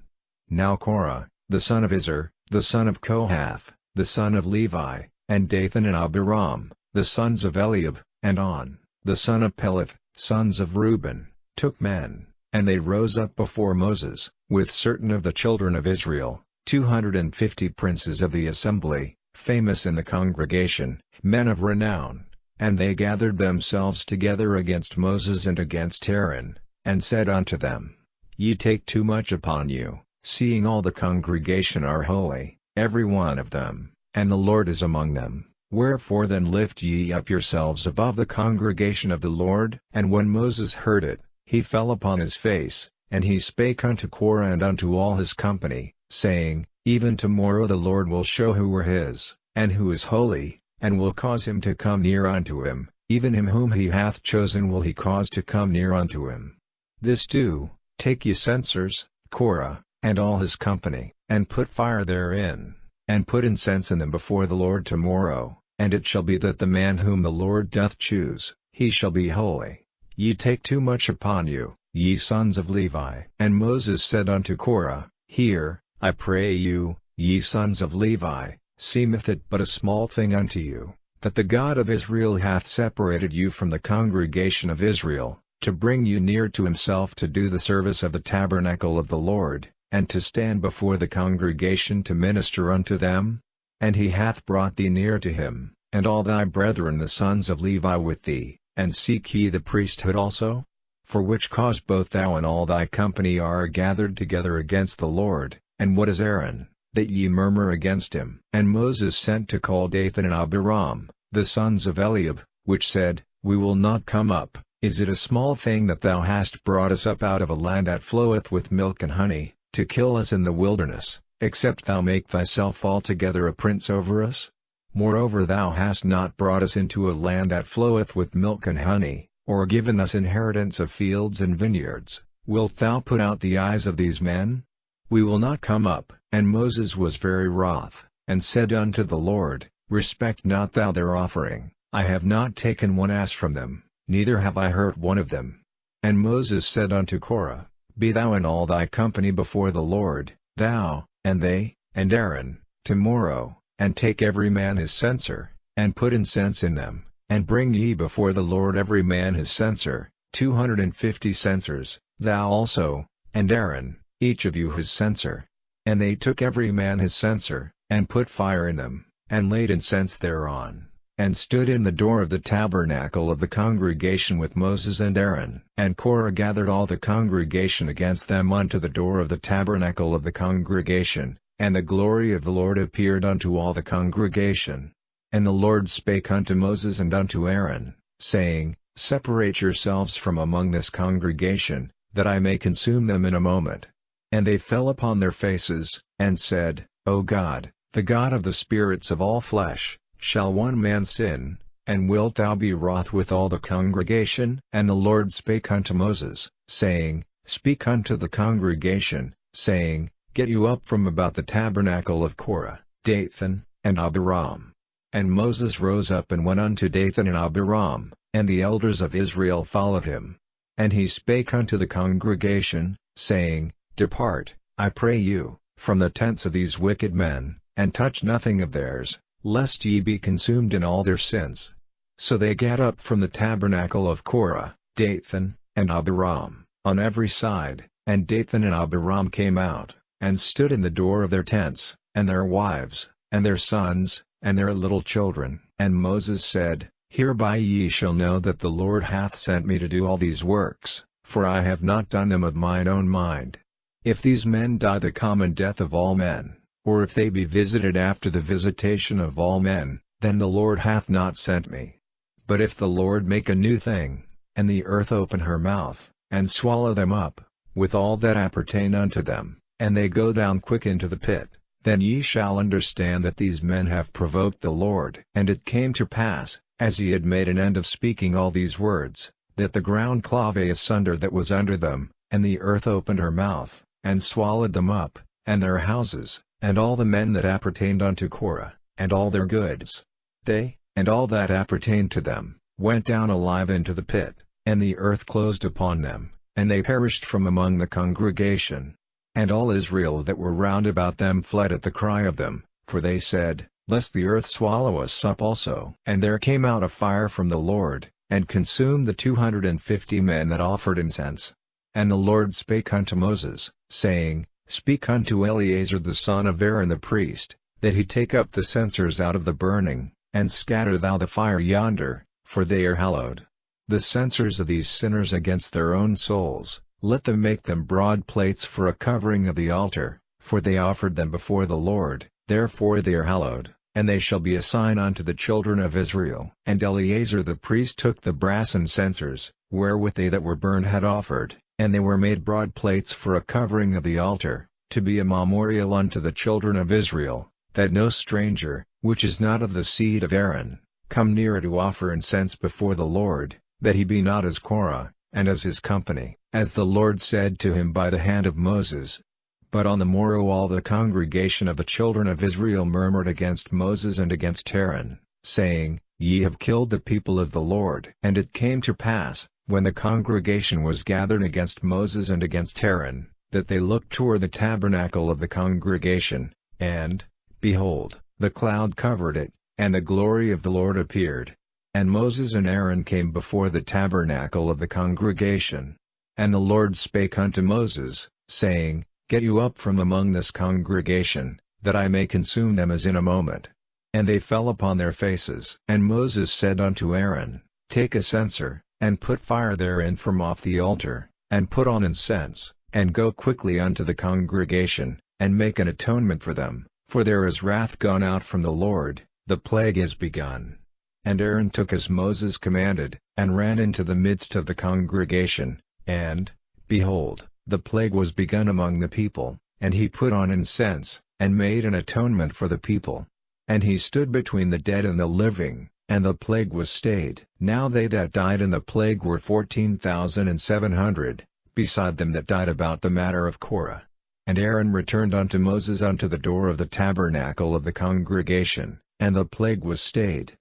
Now Korah, the son of Izhar, the son of Kohath, the son of Levi, and Dathan and Abiram, the sons of Eliab, and On, the son of Peleth, sons of Reuben, took men, and they rose up before Moses, with certain of the children of Israel, 250 princes of the assembly, famous in the congregation, men of renown. And they gathered themselves together against Moses and against Aaron, and said unto them, Ye take too much upon you, seeing all the congregation are holy, every one of them, and the Lord is among them. Wherefore then lift ye up yourselves above the congregation of the Lord. And when Moses heard it, he fell upon his face, and he spake unto Korah and unto all his company, saying, Even tomorrow the Lord will show who are his, and who is holy, and will cause him to come near unto him, even him whom he hath chosen will he cause to come near unto him. This do, take ye censers, Korah, and all his company, and put fire therein, and put incense in them before the Lord tomorrow, and it shall be that the man whom the Lord doth choose, he shall be holy. Ye take too much upon you, ye sons of Levi. And Moses said unto Korah, Hear, I pray you, ye sons of Levi, seemeth it but a small thing unto you, that the God of Israel hath separated you from the congregation of Israel, to bring you near to himself to do the service of the tabernacle of the Lord, and to stand before the congregation to minister unto them? And he hath brought thee near to him, and all thy brethren the sons of Levi with thee, and seek ye the priesthood also? For which cause both thou and all thy company are gathered together against the Lord. And what is Aaron, that ye murmur against him? And Moses sent to call Dathan and Abiram, the sons of Eliab, which said, We will not come up. Is it a small thing that thou hast brought us up out of a land that floweth with milk and honey, to kill us in the wilderness, except thou make thyself altogether a prince over us? Moreover thou hast not brought us into a land that floweth with milk and honey, or given us inheritance of fields and vineyards. Wilt thou put out the eyes of these men? We will not come up. And Moses was very wroth, and said unto the Lord, Respect not thou their offering. I have not taken one ass from them, neither have I hurt one of them. And Moses said unto Korah, Be thou and all thy company before the Lord, thou, and they, and Aaron, tomorrow, and take every man his censer, and put incense in them, and bring ye before the Lord every man his censer, 250 censers, thou also, and Aaron, each of you his censer. And they took every man his censer, and put fire in them, and laid incense thereon, and stood in the door of the tabernacle of the congregation with Moses and Aaron. And Korah gathered all the congregation against them unto the door of the tabernacle of the congregation, And the glory of the Lord appeared unto all the congregation. And the Lord spake unto Moses and unto Aaron, saying, Separate yourselves from among this congregation, that I may consume them in a moment. And they fell upon their faces, and said, O God, the God of the spirits of all flesh, shall one man sin, and wilt thou be wroth with all the congregation? And the Lord spake unto Moses, saying, Speak unto the congregation, saying, Get you up from about the tabernacle of Korah, Dathan, and Abiram. And Moses rose up and went unto Dathan and Abiram, and the elders of Israel followed him. And he spake unto the congregation, saying, Depart, I pray you, from the tents of these wicked men, and touch nothing of theirs, lest ye be consumed in all their sins. So they gat up from the tabernacle of Korah, Dathan, and Abiram, on every side, and Dathan and Abiram came out, and stood in the door of their tents, and their wives, and their sons, and their little children. And Moses said, Hereby ye shall know that the Lord hath sent me to do all these works, for I have not done them of mine own mind. If these men die the common death of all men, or if they be visited after the visitation of all men, then the Lord hath not sent me. But if the Lord make a new thing, and the earth open her mouth, and swallow them up, with all that appertain unto them, and they go down quick into the pit, then ye shall understand that these men have provoked the Lord. And it came to pass, as he had made an end of speaking all these words, that the ground clave asunder that was under them, and the earth opened her mouth, and swallowed them up, and their houses, and all the men that appertained unto Korah, and all their goods. They, and all that appertained to them, went down alive into the pit, and the earth closed upon them, and they perished from among the congregation. And all Israel that were round about them fled at the cry of them, for they said, Lest the earth swallow us up also. And there came out a fire from the Lord, and consumed the 250 men that offered incense. And the Lord spake unto Moses, saying, Speak unto Eleazar the son of Aaron the priest, that he take up the censers out of the burning, and scatter thou the fire yonder, for they are hallowed. The censers of these sinners against their own souls, let them make them broad plates for a covering of the altar, for they offered them before the Lord, therefore they are hallowed, and they shall be a sign unto the children of Israel. And Eleazar the priest took the brassen censers, wherewith they that were burned had offered, and they were made broad plates for a covering of the altar, to be a memorial unto the children of Israel, that no stranger, which is not of the seed of Aaron, come near to offer incense before the Lord, that he be not as Korah, and as his company, as the Lord said to him by the hand of Moses. But on the morrow all the congregation of the children of Israel murmured against Moses and against Aaron, saying, Ye have killed the people of the Lord. And it came to pass, when the congregation was gathered against Moses and against Aaron, that they looked toward the tabernacle of the congregation, and, behold, the cloud covered it, and the glory of the Lord appeared. And Moses and Aaron came before the tabernacle of the congregation. And the Lord spake unto Moses, saying, Get you up from among this congregation, that I may consume them as in a moment. And they fell upon their faces. And Moses said unto Aaron, Take a censer, and put fire therein from off the altar, and put on incense, and go quickly unto the congregation, and make an atonement for them, for there is wrath gone out from the Lord, the plague is begun. And Aaron took as Moses commanded, and ran into the midst of the congregation, and, behold, the plague was begun among the people, and he put on incense, and made an atonement for the people. And he stood between the dead and the living, and the plague was stayed. Now they that died in the plague were 14,700, beside them that died about the matter of Korah. And Aaron returned unto Moses unto the door of the tabernacle of the congregation, and the plague was stayed.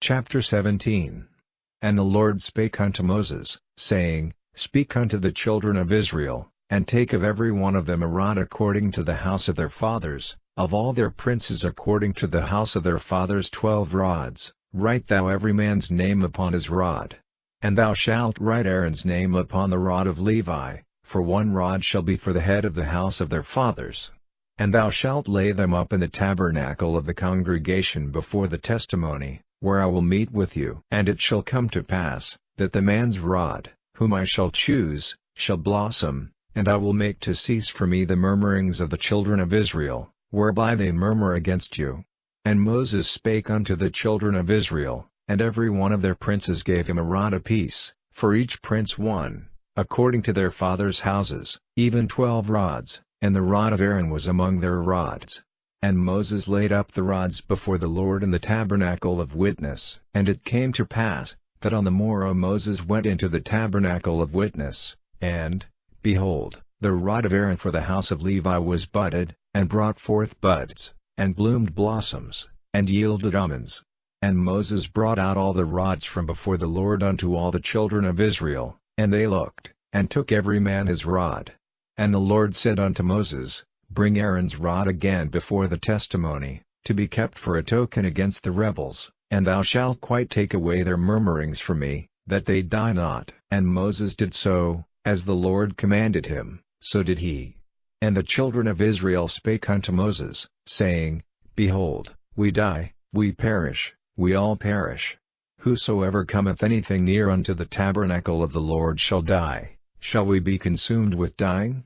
Chapter 17. And the Lord spake unto Moses, saying, Speak unto the children of Israel, and take of every one of them a rod according to the house of their fathers, of all their princes according to the house of their fathers 12 rods, write thou every man's name upon his rod. And thou shalt write Aaron's name upon the rod of Levi, for 1 rod shall be for the head of the house of their fathers. And thou shalt lay them up in the tabernacle of the congregation before the testimony, where I will meet with you. And it shall come to pass, that the man's rod, whom I shall choose, shall blossom, and I will make to cease for me the murmurings of the children of Israel, whereby they murmur against you. And Moses spake unto the children of Israel, and every one of their princes gave him a rod apiece, for each prince one, according to their fathers' houses, even 12 rods, and the rod of Aaron was among their rods. And Moses laid up the rods before the Lord in the tabernacle of witness. And it came to pass, that on the morrow Moses went into the tabernacle of witness, and, behold, the rod of Aaron for the house of Levi was budded, and brought forth buds, and bloomed blossoms, and yielded almonds. And Moses brought out all the rods from before the Lord unto all the children of Israel, and they looked, and took every man his rod. And the Lord said unto Moses, Bring Aaron's rod again before the testimony, to be kept for a token against the rebels, and thou shalt quite take away their murmurings from me, that they die not. And Moses did so, as the Lord commanded him, so did he. And the children of Israel spake unto Moses, saying, Behold, we die, we perish, we all perish. Whosoever cometh anything near unto the tabernacle of the Lord shall die. Shall we be consumed with dying?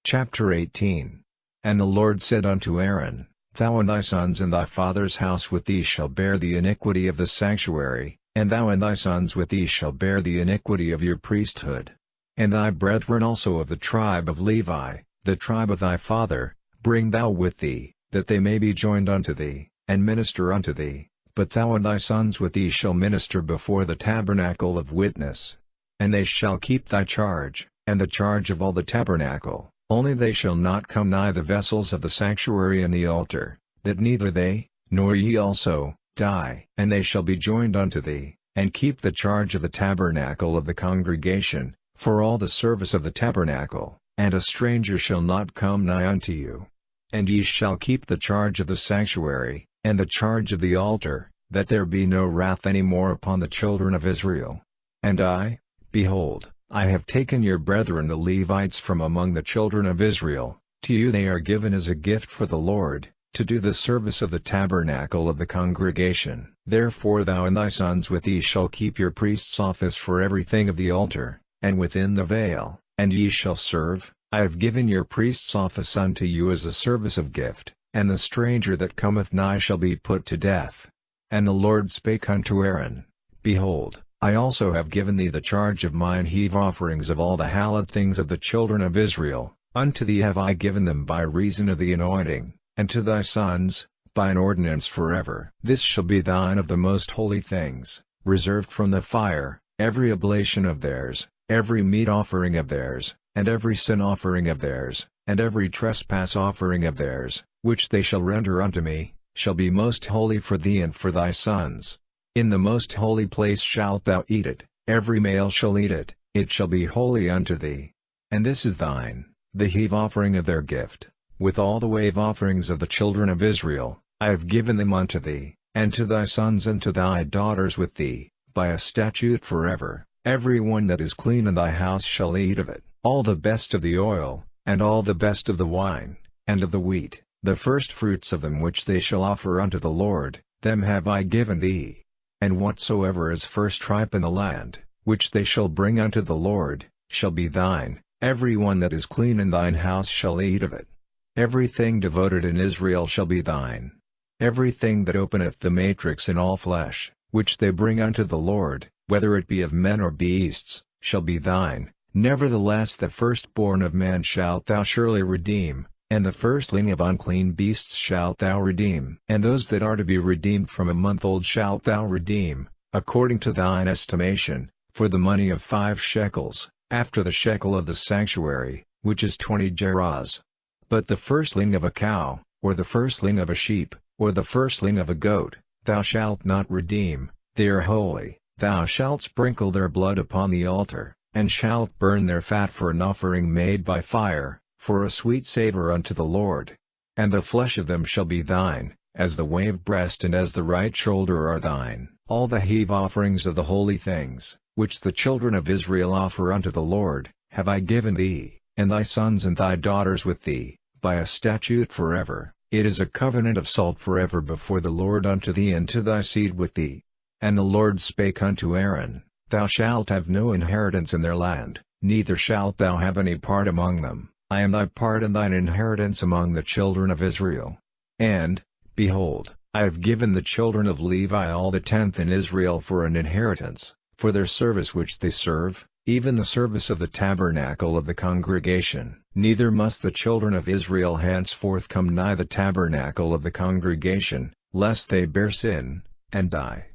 Chapter 18. And the Lord said unto Aaron, Thou and thy sons and thy father's house with thee shall bear the iniquity of the sanctuary, and thou and thy sons with thee shall bear the iniquity of your priesthood. And thy brethren also of the tribe of Levi, the tribe of thy father, bring thou with thee, that they may be joined unto thee, and minister unto thee, but thou and thy sons with thee shall minister before the tabernacle of witness. And they shall keep thy charge, and the charge of all the tabernacle, only they shall not come nigh the vessels of the sanctuary and the altar, that neither they, nor ye also, die. And they shall be joined unto thee, and keep the charge of the tabernacle of the congregation, for all the service of the tabernacle, and a stranger shall not come nigh unto you. And ye shall keep the charge of the sanctuary, and the charge of the altar, that there be no wrath any more upon the children of Israel. And I, behold, I have taken your brethren the Levites from among the children of Israel, to you they are given as a gift for the Lord, to do the service of the tabernacle of the congregation. Therefore thou and thy sons with thee shall keep your priest's office for everything of the altar, and within the veil, and ye shall serve. I have given your priest's office unto you as a service of gift, and the stranger that cometh nigh shall be put to death. And the Lord spake unto Aaron, Behold, I also have given thee the charge of mine heave offerings of all the hallowed things of the children of Israel, unto thee have I given them by reason of the anointing, and to thy sons, by an ordinance forever. This shall be thine of the most holy things, reserved from the fire, every oblation of theirs, every meat offering of theirs, and every sin offering of theirs, and every trespass offering of theirs, which they shall render unto me, shall be most holy for thee and for thy sons. In the most holy place shalt thou eat it, every male shall eat it, it shall be holy unto thee. And this is thine, the heave offering of their gift, with all the wave offerings of the children of Israel, I have given them unto thee, and to thy sons and to thy daughters with thee, by a statute forever. Every one that is clean in thy house shall eat of it, all the best of the oil, and all the best of the wine, and of the wheat, the first fruits of them which they shall offer unto the Lord, them have I given thee. And whatsoever is first ripe in the land, which they shall bring unto the Lord, shall be thine. Every one that is clean in thine house shall eat of it. Everything devoted in Israel shall be thine. Everything that openeth the matrix in all flesh, which they bring unto the Lord, whether it be of men or beasts, shall be thine. Nevertheless the firstborn of man shalt thou surely redeem, and the firstling of unclean beasts shalt thou redeem. And those that are to be redeemed from a month old shalt thou redeem, according to thine estimation, for the money of 5 shekels, after the shekel of the sanctuary, which is 20 gerahs. But the firstling of a cow, or the firstling of a sheep, or the firstling of a goat, thou shalt not redeem, they are holy. Thou shalt sprinkle their blood upon the altar, and shalt burn their fat for an offering made by fire, for a sweet savor unto the Lord. And the flesh of them shall be thine, as the wave breast and as the right shoulder are thine. All the heave offerings of the holy things, which the children of Israel offer unto the Lord, have I given thee, and thy sons and thy daughters with thee, by a statute forever. It is a covenant of salt forever before the Lord unto thee and to thy seed with thee. And the Lord spake unto Aaron, Thou shalt have no inheritance in their land, neither shalt thou have any part among them. I am thy part and thine inheritance among the children of Israel. And, behold, I have given the children of Levi all the tenth in Israel for an inheritance, for their service which they serve, even the service of the tabernacle of the congregation. Neither must the children of Israel henceforth come nigh the tabernacle of the congregation, lest they bear sin, and die.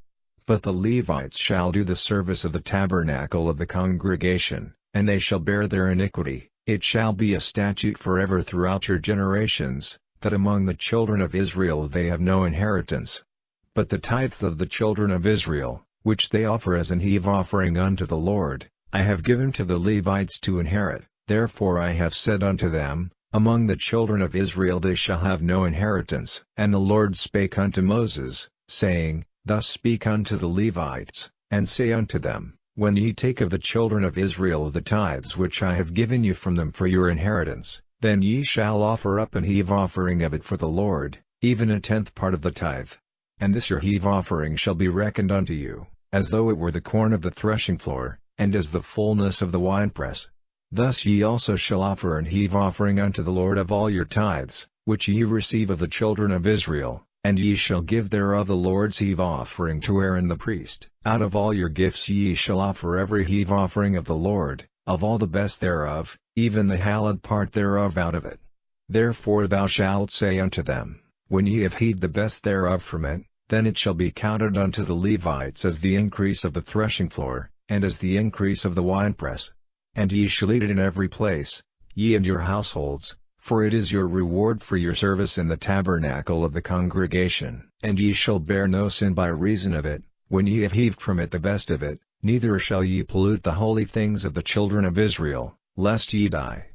But the Levites shall do the service of the tabernacle of the congregation, and they shall bear their iniquity. It shall be a statute forever throughout your generations, that among the children of Israel they have no inheritance. But the tithes of the children of Israel, which they offer as an heave offering unto the Lord, I have given to the Levites to inherit. Therefore I have said unto them, among the children of Israel they shall have no inheritance. And the Lord spake unto Moses, saying, Thus speak unto the Levites, and say unto them, When ye take of the children of Israel the tithes which I have given you from them for your inheritance, then ye shall offer up an heave offering of it for the Lord, even a tenth part of the tithe. And this your heave offering shall be reckoned unto you, as though it were the corn of the threshing floor, and as the fullness of the winepress. Thus ye also shall offer an heave offering unto the Lord of all your tithes, which ye receive of the children of Israel, and ye shall give thereof the Lord's heave offering to Aaron the priest. Out of all your gifts ye shall offer every heave offering of the Lord, of all the best thereof, even the hallowed part thereof out of it. Therefore thou shalt say unto them, When ye have heaved the best thereof from it, then it shall be counted unto the Levites as the increase of the threshing floor, and as the increase of the winepress. And ye shall eat it in every place, ye and your households, for it is your reward for your service in the tabernacle of the congregation. And ye shall bear no sin by reason of it, when ye have heaved from it the best of it, neither shall ye pollute the holy things of the children of Israel, lest ye die.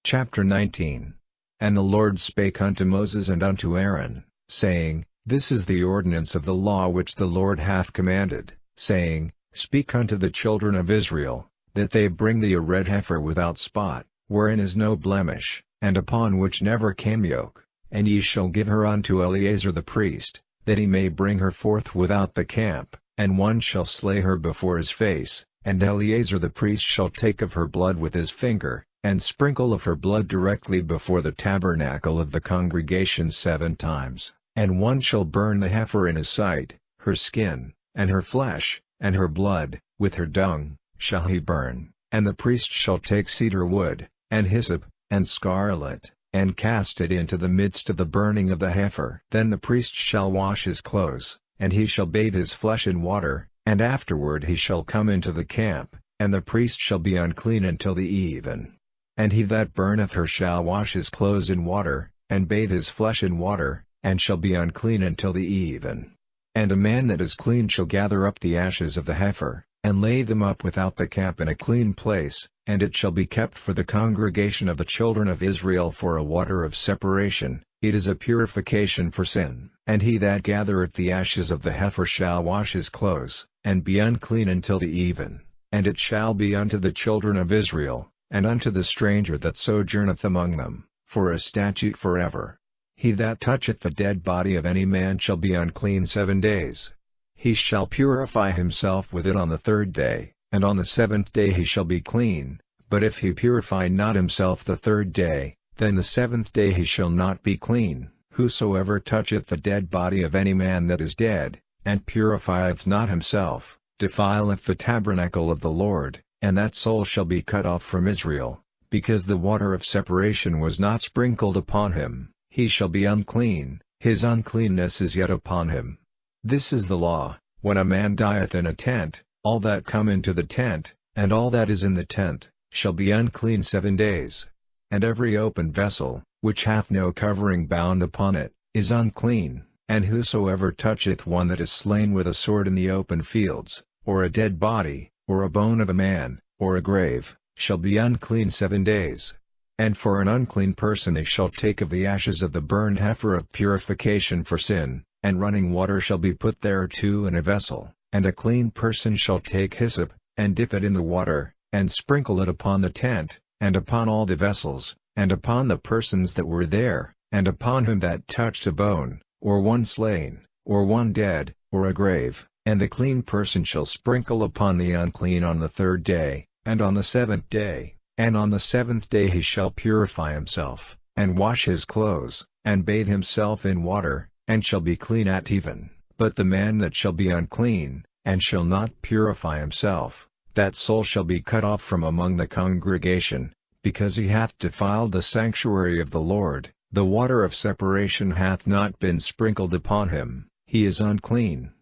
Chapter 19. And the Lord spake unto Moses and unto Aaron, saying, This is the ordinance of the law which the Lord hath commanded, saying, Speak unto the children of Israel, that they bring thee a red heifer without spot, wherein is no blemish, and upon which never came yoke, and ye shall give her unto Eleazar the priest, that he may bring her forth without the camp, and one shall slay her before his face, and Eleazar the priest shall take of her blood with his finger, and sprinkle of her blood directly before the tabernacle of the congregation 7 times, and one shall burn the heifer in his sight, her skin, and her flesh, and her blood, with her dung, shall he burn. And the priest shall take cedar wood, and hyssop, and scarlet, and cast it into the midst of the burning of the heifer. Then the priest shall wash his clothes, and he shall bathe his flesh in water, and afterward he shall come into the camp, and the priest shall be unclean until the even. And he that burneth her shall wash his clothes in water, and bathe his flesh in water, and shall be unclean until the even. And a man that is clean shall gather up the ashes of the heifer, and lay them up without the camp in a clean place, and it shall be kept for the congregation of the children of Israel for a water of separation, it is a purification for sin. And he that gathereth the ashes of the heifer shall wash his clothes, and be unclean until the even. And it shall be unto the children of Israel, and unto the stranger that sojourneth among them, for a statute forever. He that toucheth the dead body of any man shall be unclean 7 days. He shall purify himself with it on the 3rd day, and on the 7th day he shall be clean. But if he purify not himself the 3rd day, then the 7th day he shall not be clean. Whosoever toucheth the dead body of any man that is dead, and purifieth not himself, defileth the tabernacle of the Lord, and that soul shall be cut off from Israel, because the water of separation was not sprinkled upon him. He shall be unclean, his uncleanness is yet upon him. This is the law, when a man dieth in a tent, all that come into the tent, and all that is in the tent, shall be unclean 7 days. And every open vessel, which hath no covering bound upon it, is unclean. And whosoever toucheth one that is slain with a sword in the open fields, or a dead body, or a bone of a man, or a grave, shall be unclean 7 days. And for an unclean person they shall take of the ashes of the burned heifer of purification for sin, and running water shall be put thereto in a vessel, and a clean person shall take hyssop, and dip it in the water, and sprinkle it upon the tent, and upon all the vessels, and upon the persons that were there, and upon him that touched a bone, or one slain, or one dead, or a grave, And the clean person shall sprinkle upon the unclean on the 3rd day, and on the 7th day, and on the 7th day he shall purify himself, and wash his clothes, and bathe himself in water, and shall be clean at even. But the man that shall be unclean, and shall not purify himself, that soul shall be cut off from among the congregation, because he hath defiled the sanctuary of the Lord, the water of separation hath not been sprinkled upon him, he is unclean.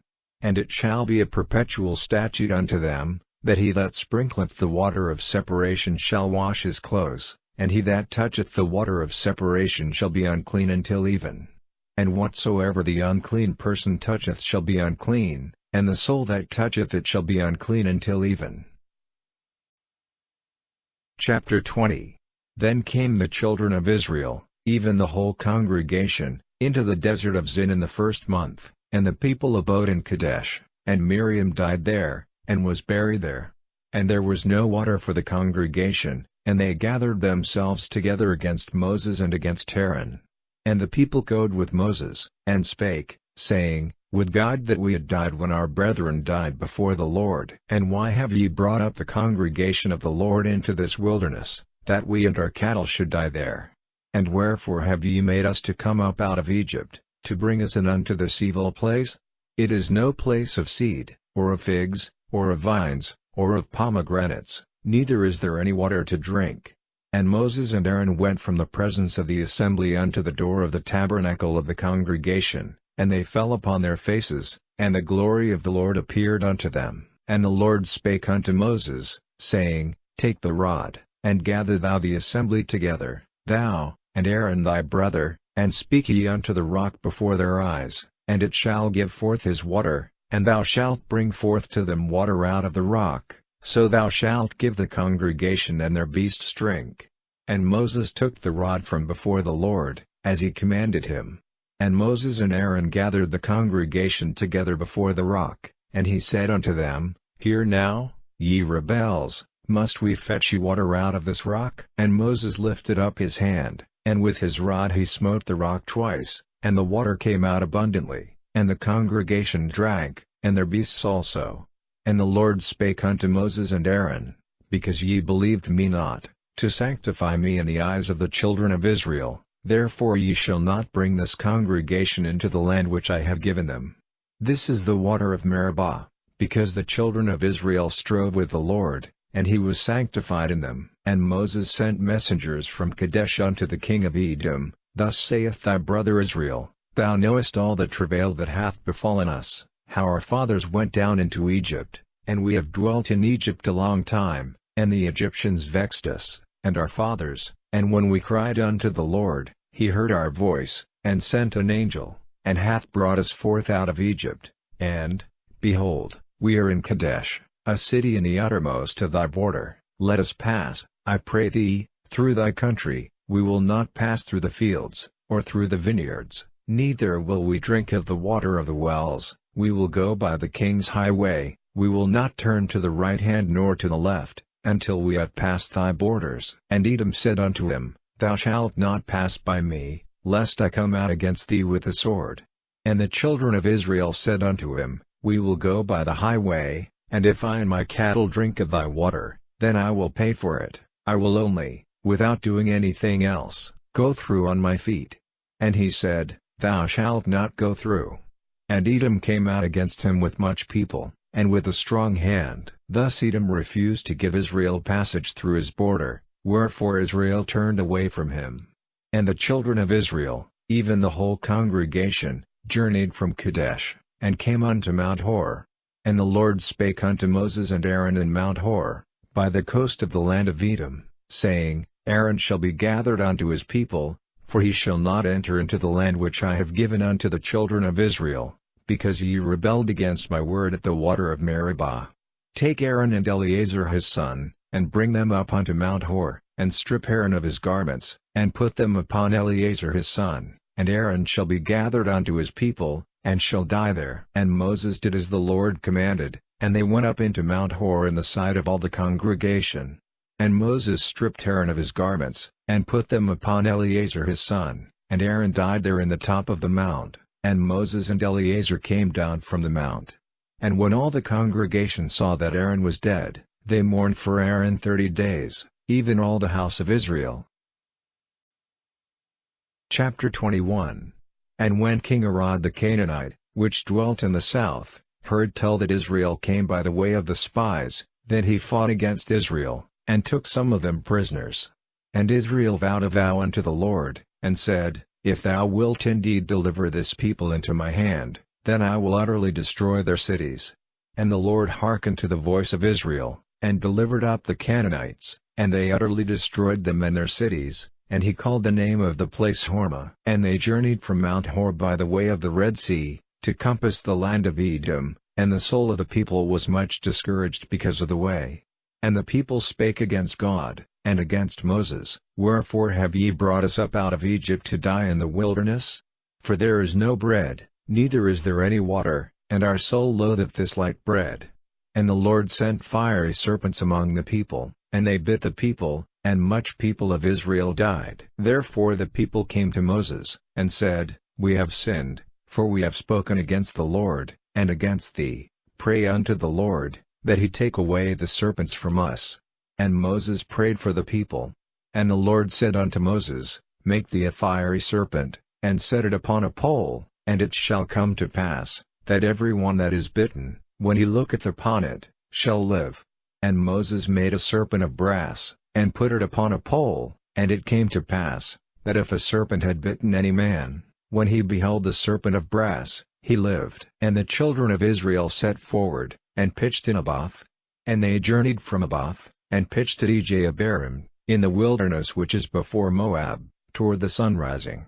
And it shall be a perpetual statute unto them, that he that sprinkleth the water of separation shall wash his clothes, and he that toucheth the water of separation shall be unclean until even. And whatsoever the unclean person toucheth shall be unclean, and the soul that toucheth it shall be unclean until even. Chapter 20. Then came the children of Israel, even the whole congregation, into the desert of Zin in the 1st month, and the people abode in Kadesh, and Miriam died there, and was buried there. And there was no water for the congregation, and they gathered themselves together against Moses and against Aaron. And the people goad with Moses, and spake, saying, Would God that we had died when our brethren died before the Lord. And why have ye brought up the congregation of the Lord into this wilderness, that we and our cattle should die there? And wherefore have ye made us to come up out of Egypt, to bring us in unto this evil place? It is no place of seed, or of figs, or of vines, or of pomegranates, neither is there any water to drink. And Moses and Aaron went from the presence of the assembly unto the door of the tabernacle of the congregation, and they fell upon their faces, and the glory of the Lord appeared unto them. And the Lord spake unto Moses, saying, Take the rod, and gather thou the assembly together, thou, and Aaron thy brother, and speak ye unto the rock before their eyes, and it shall give forth his water, and thou shalt bring forth to them water out of the rock, so thou shalt give the congregation and their beasts drink. And Moses took the rod from before the Lord, as he commanded him. And Moses and Aaron gathered the congregation together before the rock, and he said unto them, Hear now, ye rebels, must we fetch you water out of this rock? And Moses lifted up his hand, and with his rod he smote the rock twice, and the water came out abundantly, and the congregation drank, and their beasts also. And the Lord spake unto Moses and Aaron, Because ye believed me not, to sanctify me in the eyes of the children of Israel, therefore ye shall not bring this congregation into the land which I have given them. This is the water of Meribah, because the children of Israel strove with the Lord, and he was sanctified in them. And Moses sent messengers from Kadesh unto the king of Edom, Thus saith thy brother Israel, Thou knowest all the travail that hath befallen us, how our fathers went down into Egypt, and we have dwelt in Egypt a long time, and the Egyptians vexed us, and our fathers, and when we cried unto the Lord, he heard our voice, and sent an angel, and hath brought us forth out of Egypt, and, behold, we are in Kadesh, a city in the uttermost of thy border. Let us pass, I pray thee, through thy country. We will not pass through the fields, or through the vineyards, neither will we drink of the water of the wells. We will go by the king's highway, we will not turn to the right hand nor to the left, until we have passed thy borders. And Edom said unto him, Thou shalt not pass by me, lest I come out against thee with the sword. And the children of Israel said unto him, We will go by the highway, and if I and my cattle drink of thy water, then I will pay for it. I will only, without doing anything else, go through on my feet. And he said, Thou shalt not go through. And Edom came out against him with much people, and with a strong hand. Thus Edom refused to give Israel passage through his border, wherefore Israel turned away from him. And the children of Israel, even the whole congregation, journeyed from Kadesh, and came unto Mount Hor. And the Lord spake unto Moses and Aaron in Mount Hor, by the coast of the land of Edom, saying, Aaron shall be gathered unto his people, for he shall not enter into the land which I have given unto the children of Israel, because ye rebelled against my word at the water of Meribah. Take Aaron and Eleazar his son, and bring them up unto Mount Hor, and strip Aaron of his garments, and put them upon Eleazar his son, and Aaron shall be gathered unto his people, and shall die there. And Moses did as the Lord commanded, and they went up into Mount Hor in the sight of all the congregation. And Moses stripped Aaron of his garments, and put them upon Eleazar his son, and Aaron died there in the top of the mount, and Moses and Eleazar came down from the mount. And when all the congregation saw that Aaron was dead, they mourned for Aaron 30 days, even all the house of Israel. Chapter 21. And when King Arad the Canaanite, which dwelt in the south, heard tell that Israel came by the way of the spies, then he fought against Israel, and took some of them prisoners. And Israel vowed a vow unto the Lord, and said, If thou wilt indeed deliver this people into my hand, then I will utterly destroy their cities. And the Lord hearkened to the voice of Israel, and delivered up the Canaanites, and they utterly destroyed them and their cities, and he called the name of the place Hormah. And they journeyed from Mount Hor by the way of the Red Sea, to compass the land of Edom, and the soul of the people was much discouraged because of the way. And the people spake against God, and against Moses, Wherefore have ye brought us up out of Egypt to die in the wilderness? For there is no bread, neither is there any water, and our soul loatheth this light bread. And the Lord sent fiery serpents among the people, and they bit the people, and much people of Israel died. Therefore the people came to Moses, and said, We have sinned, for we have spoken against the Lord, and against thee. Pray unto the Lord, that he take away the serpents from us. And Moses prayed for the people. And the Lord said unto Moses, Make thee a fiery serpent, and set it upon a pole, and it shall come to pass, that every one that is bitten, when he looketh upon it, shall live. And Moses made a serpent of brass, and put it upon a pole, and it came to pass, that if a serpent had bitten any man, when he beheld the serpent of brass, he lived. And the children of Israel set forward, and pitched in Abath. And they journeyed from Abath, and pitched at Ejabarim, in the wilderness which is before Moab, toward the sunrising.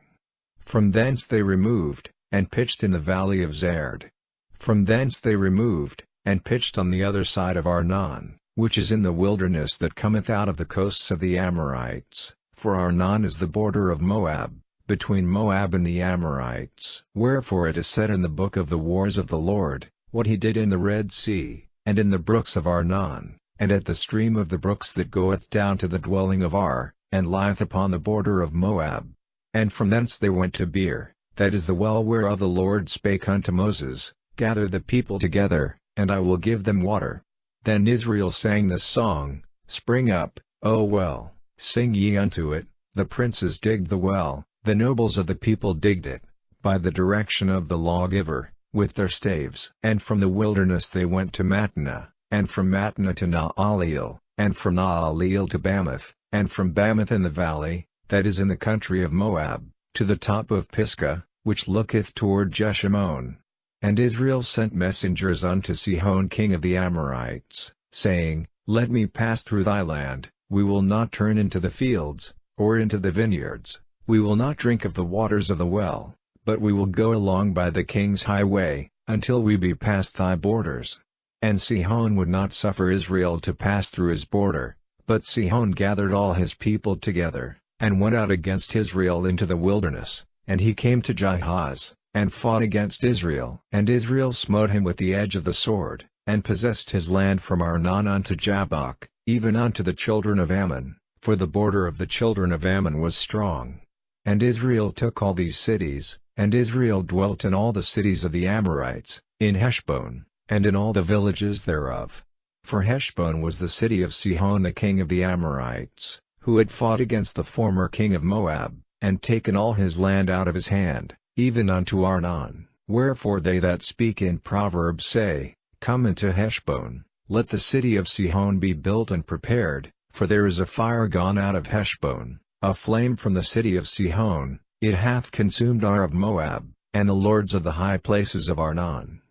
From thence they removed, and pitched in the valley of Zard. From thence they removed, and pitched on the other side of Arnon, which is in the wilderness that cometh out of the coasts of the Amorites, for Arnon is the border of Moab, between Moab and the Amorites. Wherefore it is said in the book of the wars of the Lord, what he did in the Red Sea, and in the brooks of Arnon, and at the stream of the brooks that goeth down to the dwelling of Ar, and lieth upon the border of Moab. And from thence they went to Beer, that is the well whereof the Lord spake unto Moses, Gather the people together, and I will give them water. Then Israel sang this song, Spring up, O well, sing ye unto it, the princes digged the well, the nobles of the people digged it, by the direction of the lawgiver, with their staves. And from the wilderness they went to Mattanah, and from Mattanah to Naaleel, and from Naaleel to Bamoth, and from Bamoth in the valley, that is in the country of Moab, to the top of Pisgah, which looketh toward Jeshimon. And Israel sent messengers unto Sihon king of the Amorites, saying, Let me pass through thy land, we will not turn into the fields, or into the vineyards, we will not drink of the waters of the well, but we will go along by the king's highway, until we be past thy borders. And Sihon would not suffer Israel to pass through his border, but Sihon gathered all his people together, and went out against Israel into the wilderness, and he came to Jahaz, and fought against Israel. And Israel smote him with the edge of the sword, and possessed his land from Arnon unto Jabbok, even unto the children of Ammon, for the border of the children of Ammon was strong. And Israel took all these cities, and Israel dwelt in all the cities of the Amorites, in Heshbon, and in all the villages thereof. For Heshbon was the city of Sihon the king of the Amorites, who had fought against the former king of Moab, and taken all his land out of his hand, even unto Arnon. Wherefore they that speak in Proverbs say, Come into Heshbon, let the city of Sihon be built and prepared, for there is a fire gone out of Heshbon, a flame from the city of Sihon, it hath consumed Ar of Moab, and the lords of the high places of Arnon.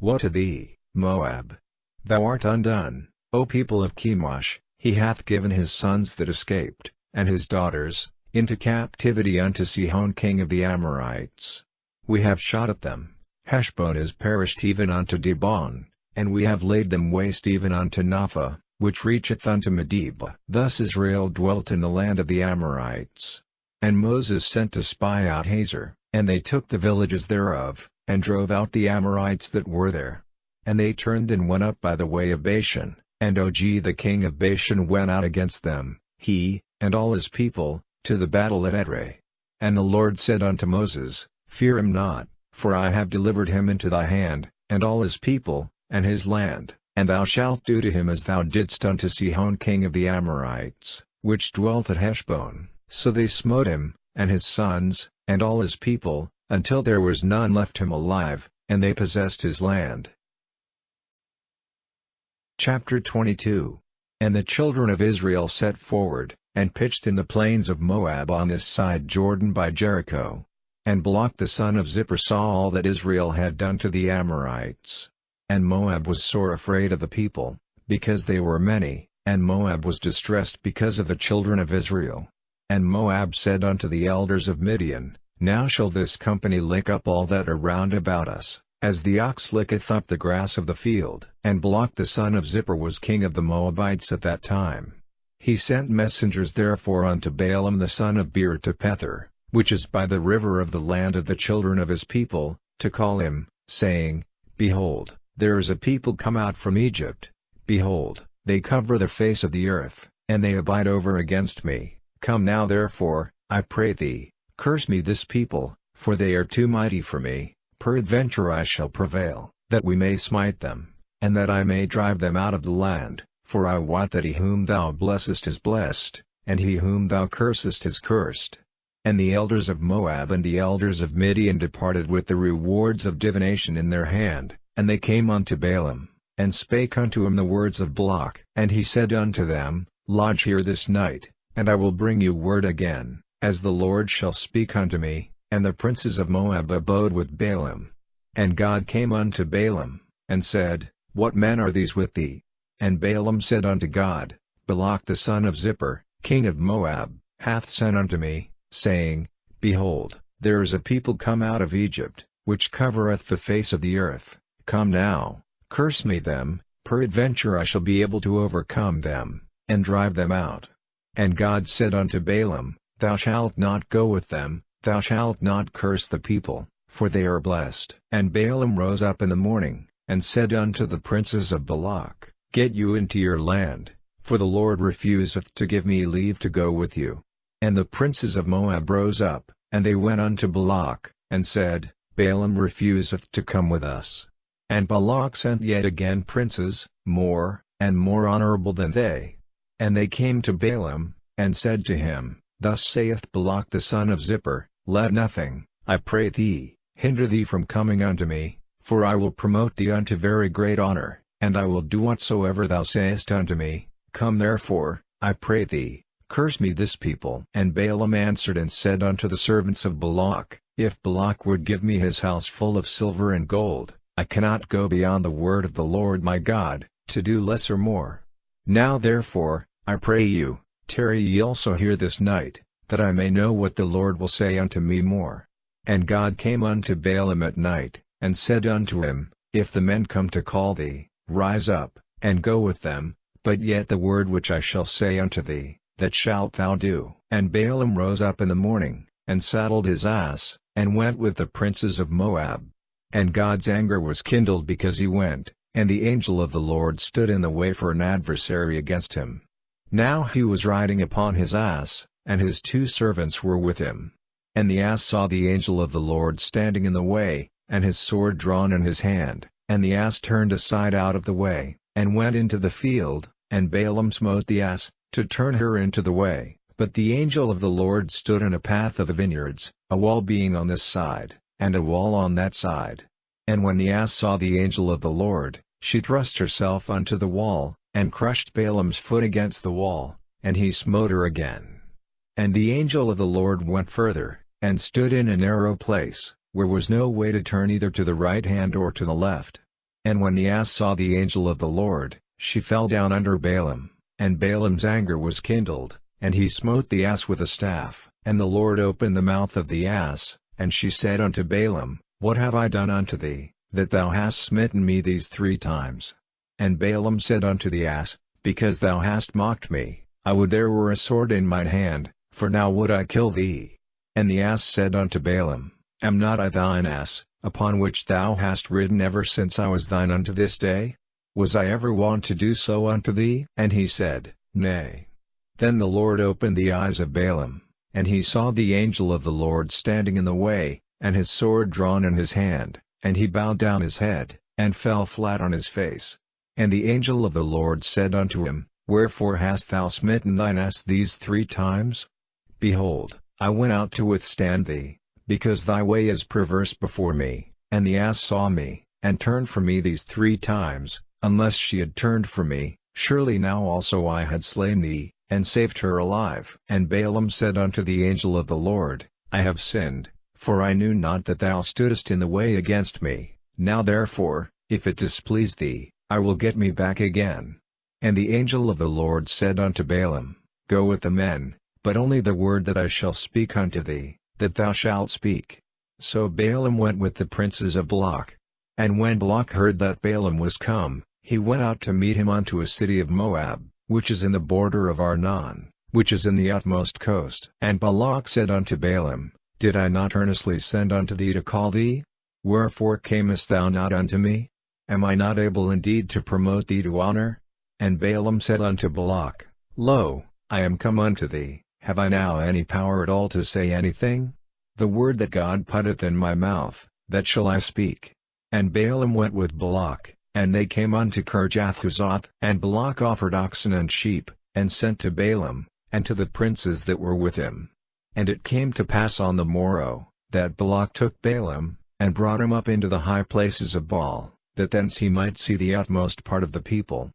Woe to thee, Moab! Thou art undone, O people of Chemosh, he hath given his sons that escaped, and his daughters, into captivity unto Sihon king of the Amorites. We have shot at them, Heshbon is perished even unto Dibon, and we have laid them waste even unto Napha, which reacheth unto Medeba. Thus Israel dwelt in the land of the Amorites. And Moses sent to spy out Hazor, and they took the villages thereof, and drove out the Amorites that were there. And they turned and went up by the way of Bashan, and Og the king of Bashan went out against them, he, and all his people, to the battle at Edrei. And the Lord said unto Moses, Fear him not, for I have delivered him into thy hand, and all his people, and his land, and thou shalt do to him as thou didst unto Sihon king of the Amorites, which dwelt at Heshbon. So they smote him, and his sons, and all his people, until there was none left him alive, and they possessed his land. Chapter 22. And the children of Israel set forward, and pitched in the plains of Moab on this side Jordan by Jericho. And Balak the son of Zippor saw all that Israel had done to the Amorites. And Moab was sore afraid of the people, because they were many, and Moab was distressed because of the children of Israel. And Moab said unto the elders of Midian, Now shall this company lick up all that are round about us, as the ox licketh up the grass of the field. And Balak the son of Zippor was king of the Moabites at that time. He sent messengers therefore unto Balaam the son of Beor to Pethor, which is by the river of the land of the children of his people, to call him, saying, Behold, there is a people come out from Egypt. Behold, they cover the face of the earth, and they abide over against me. Come now therefore, I pray thee, curse me this people, for they are too mighty for me. Peradventure I shall prevail, that we may smite them, and that I may drive them out of the land, for I wot that he whom thou blessest is blessed, and he whom thou cursest is cursed. And the elders of Moab and the elders of Midian departed with the rewards of divination in their hand, and they came unto Balaam, and spake unto him the words of Balak. And he said unto them, Lodge here this night, and I will bring you word again, as the Lord shall speak unto me. And the princes of Moab abode with Balaam. And God came unto Balaam, and said, What men are these with thee? And Balaam said unto God, Balak the son of Zippor, king of Moab, hath sent unto me, saying, Behold, there is a people come out of Egypt, which covereth the face of the earth. Come now, curse me them, peradventure I shall be able to overcome them, and drive them out. And God said unto Balaam, Thou shalt not go with them, thou shalt not curse the people, for they are blessed. And Balaam rose up in the morning, and said unto the princes of Balak, Get you into your land, for the Lord refuseth to give me leave to go with you. And the princes of Moab rose up, and they went unto Balak, and said, Balaam refuseth to come with us. And Balak sent yet again princes, more, and more honorable than they. And they came to Balaam, and said to him, Thus saith Balak the son of Zippor, Let nothing, I pray thee, hinder thee from coming unto me, for I will promote thee unto very great honor, and I will do whatsoever thou sayest unto me. Come therefore, I pray thee, curse me this people. And Balaam answered and said unto the servants of Balak, If Balak would give me his house full of silver and gold, I cannot go beyond the word of the Lord my God, to do less or more. Now therefore, I pray you, tarry ye also here this night, that I may know what the Lord will say unto me more. And God came unto Balaam at night, and said unto him, If the men come to call thee, rise up, and go with them, but yet the word which I shall say unto thee, that shalt thou do. And Balaam rose up in the morning, and saddled his ass, and went with the princes of Moab. And God's anger was kindled because he went, and the angel of the Lord stood in the way for an adversary against him. Now he was riding upon his ass, and his 2 servants were with him. And the ass saw the angel of the Lord standing in the way, and his sword drawn in his hand, and the ass turned aside out of the way, and went into the field, and Balaam smote the ass, to turn her into the way. But the angel of the Lord stood in a path of the vineyards, a wall being on this side, and a wall on that side. And when the ass saw the angel of the Lord, she thrust herself unto the wall, and crushed Balaam's foot against the wall, and he smote her again. And the angel of the Lord went further, and stood in a narrow place, where was no way to turn either to the right hand or to the left. And when the ass saw the angel of the Lord, she fell down under Balaam, and Balaam's anger was kindled, and he smote the ass with a staff. And the Lord opened the mouth of the ass, and she said unto Balaam, What have I done unto thee, that thou hast smitten me these 3 times? And Balaam said unto the ass, Because thou hast mocked me, I would there were a sword in mine hand, for now would I kill thee. And the ass said unto Balaam, Am not I thine ass, upon which thou hast ridden ever since I was thine unto this day? Was I ever wont to do so unto thee? And he said, Nay. Then the Lord opened the eyes of Balaam, and he saw the angel of the Lord standing in the way, and his sword drawn in his hand, and he bowed down his head, and fell flat on his face. And the angel of the Lord said unto him, Wherefore hast thou smitten thine ass these 3 times? Behold, I went out to withstand thee, because thy way is perverse before me, and the ass saw me, and turned from me these 3 times, unless she had turned from me, surely now also I had slain thee, and saved her alive. And Balaam said unto the angel of the Lord, I have sinned, for I knew not that thou stoodest in the way against me. Now therefore, if it displease thee, I will get me back again. And the angel of the Lord said unto Balaam, Go with the men, but only the word that I shall speak unto thee, that thou shalt speak. So Balaam went with the princes of Balak. And when Balak heard that Balaam was come, he went out to meet him unto a city of Moab, which is in the border of Arnon, which is in the utmost coast. And Balak said unto Balaam, Did I not earnestly send unto thee to call thee? Wherefore camest thou not unto me? Am I not able indeed to promote thee to honor? And Balaam said unto Balak, Lo, I am come unto thee, have I now any power at all to say anything? The word that God putteth in my mouth, that shall I speak. And Balaam went with Balak, and they came unto Kirjath-Huzoth. And Balak offered oxen and sheep, and sent to Balaam, and to the princes that were with him. And it came to pass on the morrow, that Balak took Balaam, and brought him up into the high places of Baal, that thence he might see the utmost part of the people.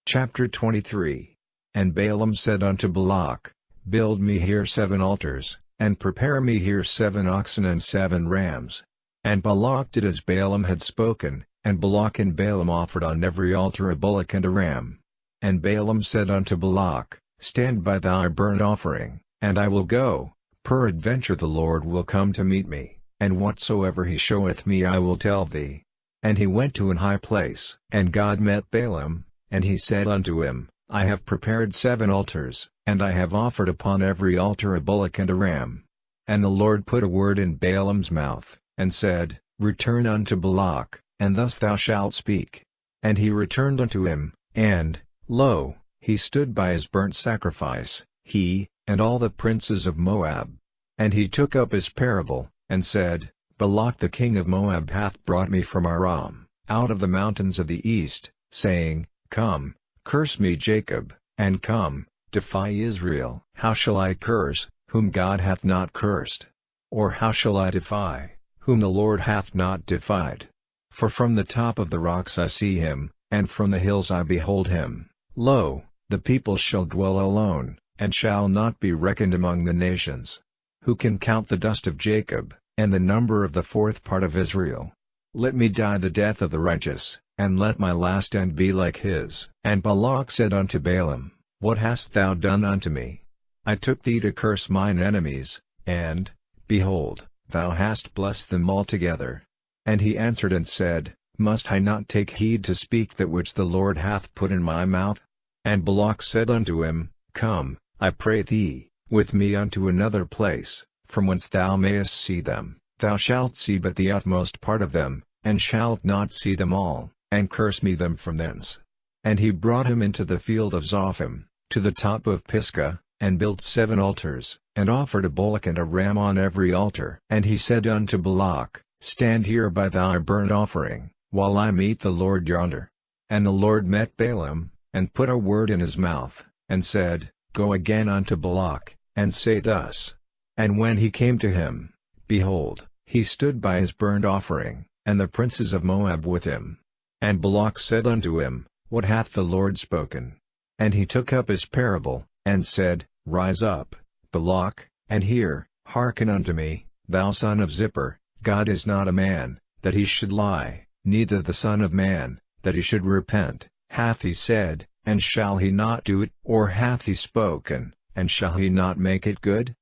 Chapter 23. And Balaam said unto Balak, Build me here 7 altars, and prepare me here 7 oxen and 7 rams. And Balak did as Balaam had spoken, and Balak and Balaam offered on every altar a bullock and a ram. And Balaam said unto Balak, Stand by thy burnt offering, and I will go, peradventure the Lord will come to meet me, and whatsoever he showeth me I will tell thee. And he went to an high place. And God met Balaam, and he said unto him, I have prepared 7 altars, and I have offered upon every altar a bullock and a ram. And the Lord put a word in Balaam's mouth, and said, Return unto Balak, and thus thou shalt speak. And he returned unto him, and, lo, he stood by his burnt sacrifice, he, and all the princes of Moab. And he took up his parable, and said, Balak the king of Moab hath brought me from Aram, out of the mountains of the east, saying, Come, curse me Jacob, and come, defy Israel. How shall I curse, whom God hath not cursed? Or how shall I defy, whom the Lord hath not defied? For from the top of the rocks I see him, and from the hills I behold him. Lo, the people shall dwell alone, and shall not be reckoned among the nations. Who can count the dust of Jacob, and the number of the 4th part of Israel? Let me die the death of the righteous, and let my last end be like his. And Balak said unto Balaam, What hast thou done unto me? I took thee to curse mine enemies, and, behold, thou hast blessed them altogether. And he answered and said, Must I not take heed to speak that which the Lord hath put in my mouth? And Balak said unto him, Come, I pray thee, with me unto another place, from whence thou mayest see them. Thou shalt see but the utmost part of them, and shalt not see them all, and curse me them from thence. And he brought him into the field of Zophim, to the top of Pisgah, and built 7 altars, and offered a bullock and a ram on every altar. And he said unto Balak, Stand here by thy burnt offering, while I meet the Lord yonder. And the Lord met Balaam, and put a word in his mouth, and said, Go again unto Balak, and say thus. And when he came to him, behold, he stood by his burnt offering, and the princes of Moab with him. And Balak said unto him, What hath the Lord spoken? And he took up his parable, and said, Rise up, Balak, and hear, hearken unto me, thou son of Zippor. God is not a man, that he should lie, neither the son of man, that he should repent. Hath he said, and shall he not do it? Or hath he spoken, and shall he not make it good?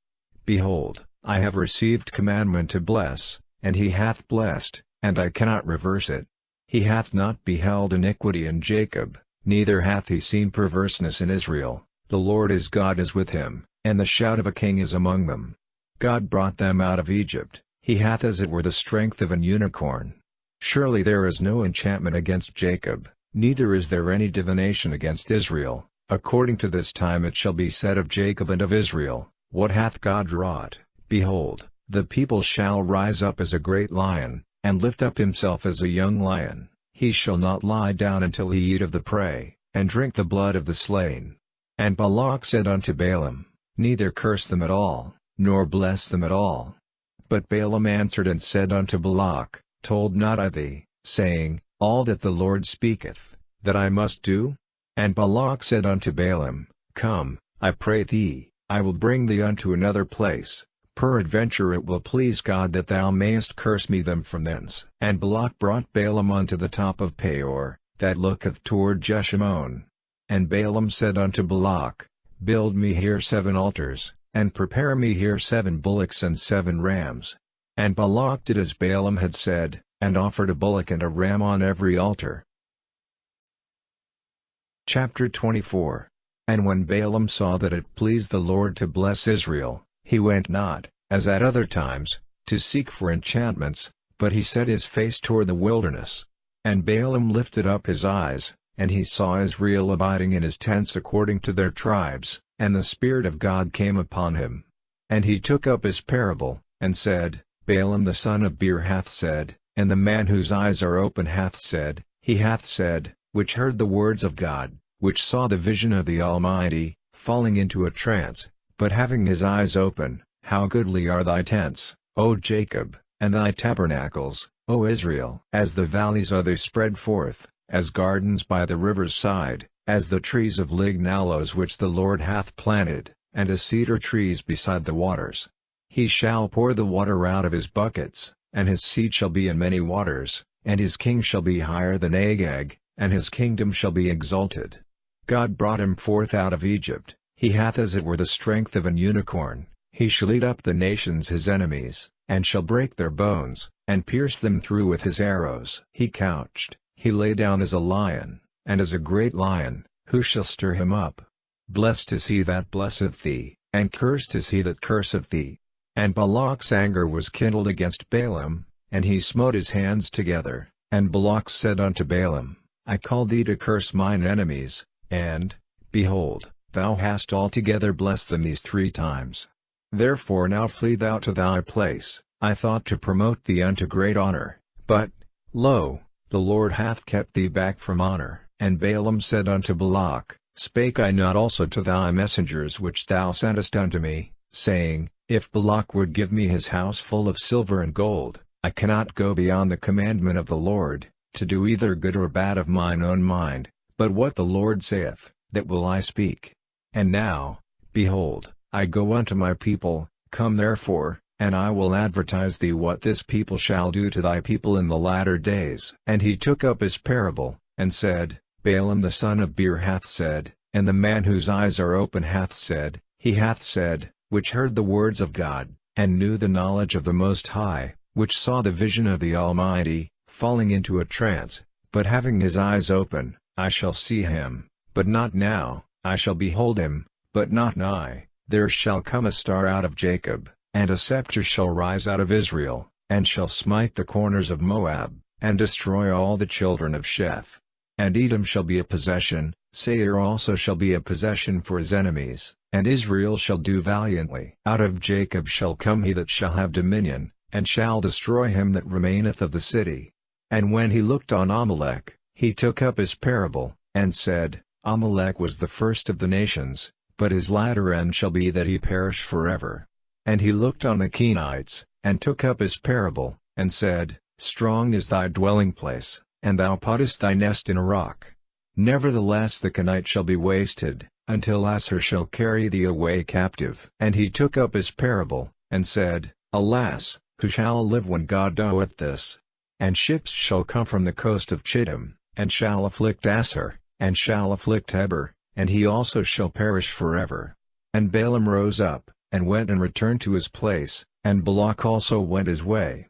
Behold, I have received commandment to bless, and he hath blessed, and I cannot reverse it. He hath not beheld iniquity in Jacob, neither hath he seen perverseness in Israel. The Lord his God is with him, and the shout of a king is among them. God brought them out of Egypt, he hath as it were the strength of an unicorn. Surely there is no enchantment against Jacob, neither is there any divination against Israel. According to this time it shall be said of Jacob and of Israel, What hath God wrought? Behold, the people shall rise up as a great lion, and lift up himself as a young lion, he shall not lie down until he eat of the prey, and drink the blood of the slain. And Balak said unto Balaam, Neither curse them at all, nor bless them at all. But Balaam answered and said unto Balak, Told not I thee, saying, All that the Lord speaketh, that I must do? And Balak said unto Balaam, Come, I pray thee, I will bring thee unto another place, peradventure it will please God that thou mayest curse me them from thence. And Balak brought Balaam unto the top of Peor, that looketh toward Jeshimon. And Balaam said unto Balak, Build me here 7 altars, and prepare me here 7 bullocks and 7 rams. And Balak did as Balaam had said, and offered a bullock and a ram on every altar. Chapter 24. And when Balaam saw that it pleased the Lord to bless Israel, he went not, as at other times, to seek for enchantments, but he set his face toward the wilderness. And Balaam lifted up his eyes, and he saw Israel abiding in his tents according to their tribes, and the Spirit of God came upon him. And he took up his parable, and said, Balaam the son of Beor hath said, and the man whose eyes are open hath said, he hath said, which heard the words of God, which saw the vision of the Almighty, falling into a trance, but having his eyes open, How goodly are thy tents, O Jacob, and thy tabernacles, O Israel! As the valleys are they spread forth, as gardens by the river's side, as the trees of lignaloes which the Lord hath planted, and as cedar trees beside the waters. He shall pour the water out of his buckets, and his seat shall be in many waters, and his king shall be higher than Agag, and his kingdom shall be exalted. God brought him forth out of Egypt, he hath as it were the strength of an unicorn, he shall eat up the nations his enemies, and shall break their bones, and pierce them through with his arrows. He couched, he lay down as a lion, and as a great lion, who shall stir him up? Blessed is he that blesseth thee, and cursed is he that curseth thee. And Balak's anger was kindled against Balaam, and he smote his hands together, and Balak said unto Balaam, I call thee to curse mine enemies, and, behold, thou hast altogether blessed them these 3 times. Therefore now flee thou to thy place, I thought to promote thee unto great honor, but, lo, the Lord hath kept thee back from honor. And Balaam said unto Balak, Spake I not also to thy messengers which thou sentest unto me, saying, If Balak would give me his house full of silver and gold, I cannot go beyond the commandment of the Lord, to do either good or bad of mine own mind, but what the Lord saith, that will I speak. And now, behold, I go unto my people, come therefore, and I will advertise thee what this people shall do to thy people in the latter days. And he took up his parable, and said, Balaam the son of Beor hath said, and the man whose eyes are open hath said, he hath said, which heard the words of God, and knew the knowledge of the Most High, which saw the vision of the Almighty, falling into a trance, but having his eyes open, I shall see him, but not now, I shall behold him, but not nigh. There shall come a star out of Jacob, and a scepter shall rise out of Israel, and shall smite the corners of Moab, and destroy all the children of Sheth. And Edom shall be a possession, Seir also shall be a possession for his enemies, and Israel shall do valiantly. Out of Jacob shall come he that shall have dominion, and shall destroy him that remaineth of the city. And when he looked on Amalek, he took up his parable, and said, Amalek was the first of the nations, but his latter end shall be that he perish forever. And he looked on the Kenites, and took up his parable, and said, Strong is thy dwelling place, and thou puttest thy nest in a rock. Nevertheless the Kenite shall be wasted, until Assur shall carry thee away captive. And he took up his parable, and said, Alas, who shall live when God doeth this? And ships shall come from the coast of Chittim, and shall afflict Assur, and shall afflict Eber, and he also shall perish forever. And Balaam rose up, and went and returned to his place, and Balak also went his way.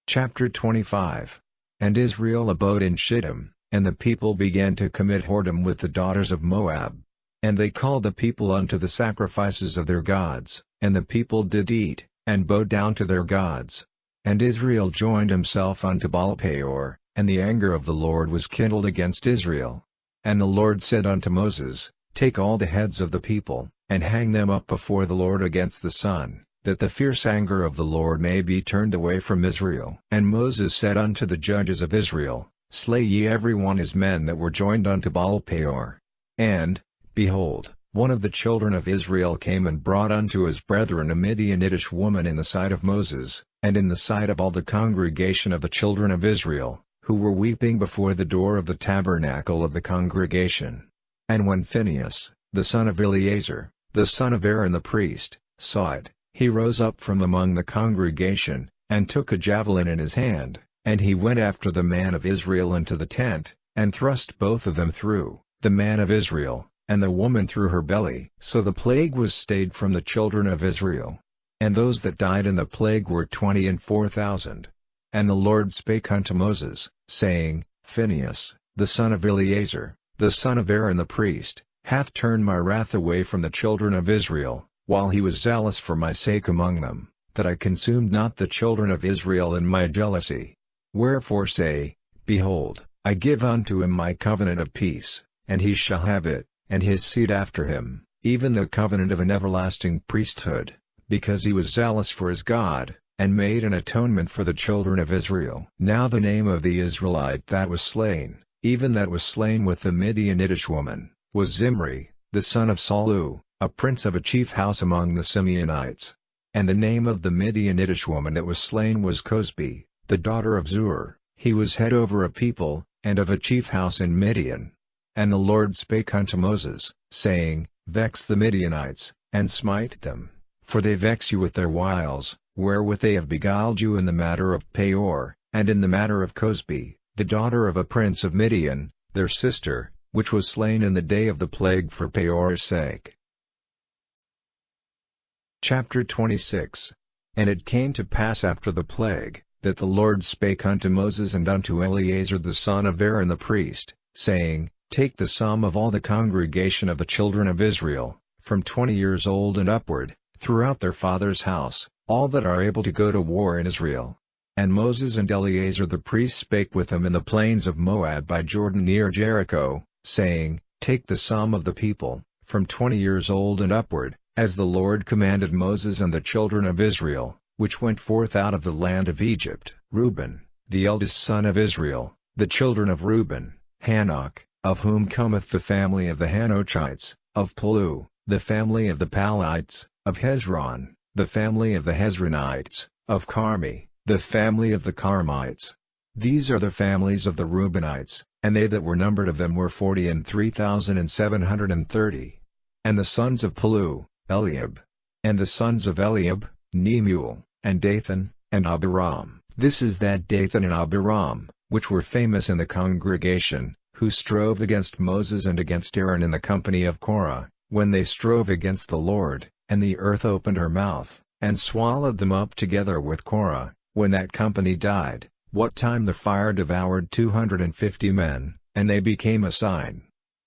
Chapter 25. And Israel abode in Shittim, and the people began to commit whoredom with the daughters of Moab. And they called the people unto the sacrifices of their gods, and the people did eat, and bowed down to their gods. And Israel joined himself unto Baal-peor, and the anger of the Lord was kindled against Israel. And the Lord said unto Moses, Take all the heads of the people, and hang them up before the Lord against the sun, that the fierce anger of the Lord may be turned away from Israel. And Moses said unto the judges of Israel, Slay ye every one his men that were joined unto Baal-peor. And, behold, one of the children of Israel came and brought unto his brethren a Midianitish woman in the sight of Moses, and in the sight of all the congregation of the children of Israel, who were weeping before the door of the tabernacle of the congregation. And when Phinehas, the son of Eleazar, the son of Aaron the priest, saw it, he rose up from among the congregation, and took a javelin in his hand, and he went after the man of Israel into the tent, and thrust both of them through, the man of Israel, and the woman through her belly. So the plague was stayed from the children of Israel. And those that died in the plague were 24,000. And the Lord spake unto Moses, saying, Phinehas, the son of Eleazar, the son of Aaron the priest, hath turned my wrath away from the children of Israel, while he was zealous for my sake among them, that I consumed not the children of Israel in my jealousy. Wherefore say, Behold, I give unto him my covenant of peace, and he shall have it, and his seed after him, even the covenant of an everlasting priesthood, because he was zealous for his God, and made an atonement for the children of Israel. Now the name of the Israelite that was slain, even that was slain with the Midianitish woman, was Zimri, the son of Salu, a prince of a chief house among the Simeonites. And the name of the Midianitish woman that was slain was Cosbi, the daughter of Zur. He was head over a people, and of a chief house in Midian. And the Lord spake unto Moses, saying, Vex the Midianites, and smite them, for they vex you with their wiles, wherewith they have beguiled you in the matter of Peor, and in the matter of Cosbi, the daughter of a prince of Midian, their sister, which was slain in the day of the plague for Peor's sake. Chapter 26. And it came to pass after the plague, that the Lord spake unto Moses and unto Eleazar the son of Aaron the priest, saying, Take the sum of all the congregation of the children of Israel, from 20 years old and upward, throughout their father's house, all that are able to go to war in Israel. And Moses and Eleazar the priest spake with him in the plains of Moab by Jordan near Jericho, saying, Take the sum of the people, from 20 years old and upward, as the Lord commanded Moses and the children of Israel, which went forth out of the land of Egypt. Reuben, the eldest son of Israel, the children of Reuben, Hanok, of whom cometh the family of the Hanochites, of Palu, the family of the Palites, of Hezron, the family of the Hezronites, of Carmi, the family of the Carmites. These are the families of the Reubenites, and they that were numbered of them were 43,730. And the sons of Palu, Eliab. And the sons of Eliab, Nemuel, and Dathan, and Abiram. This is that Dathan and Abiram, which were famous in the congregation, who strove against Moses and against Aaron in the company of Korah, when they strove against the Lord, and the earth opened her mouth, and swallowed them up together with Korah, when that company died, what time the fire devoured 250 men, and they became a sign.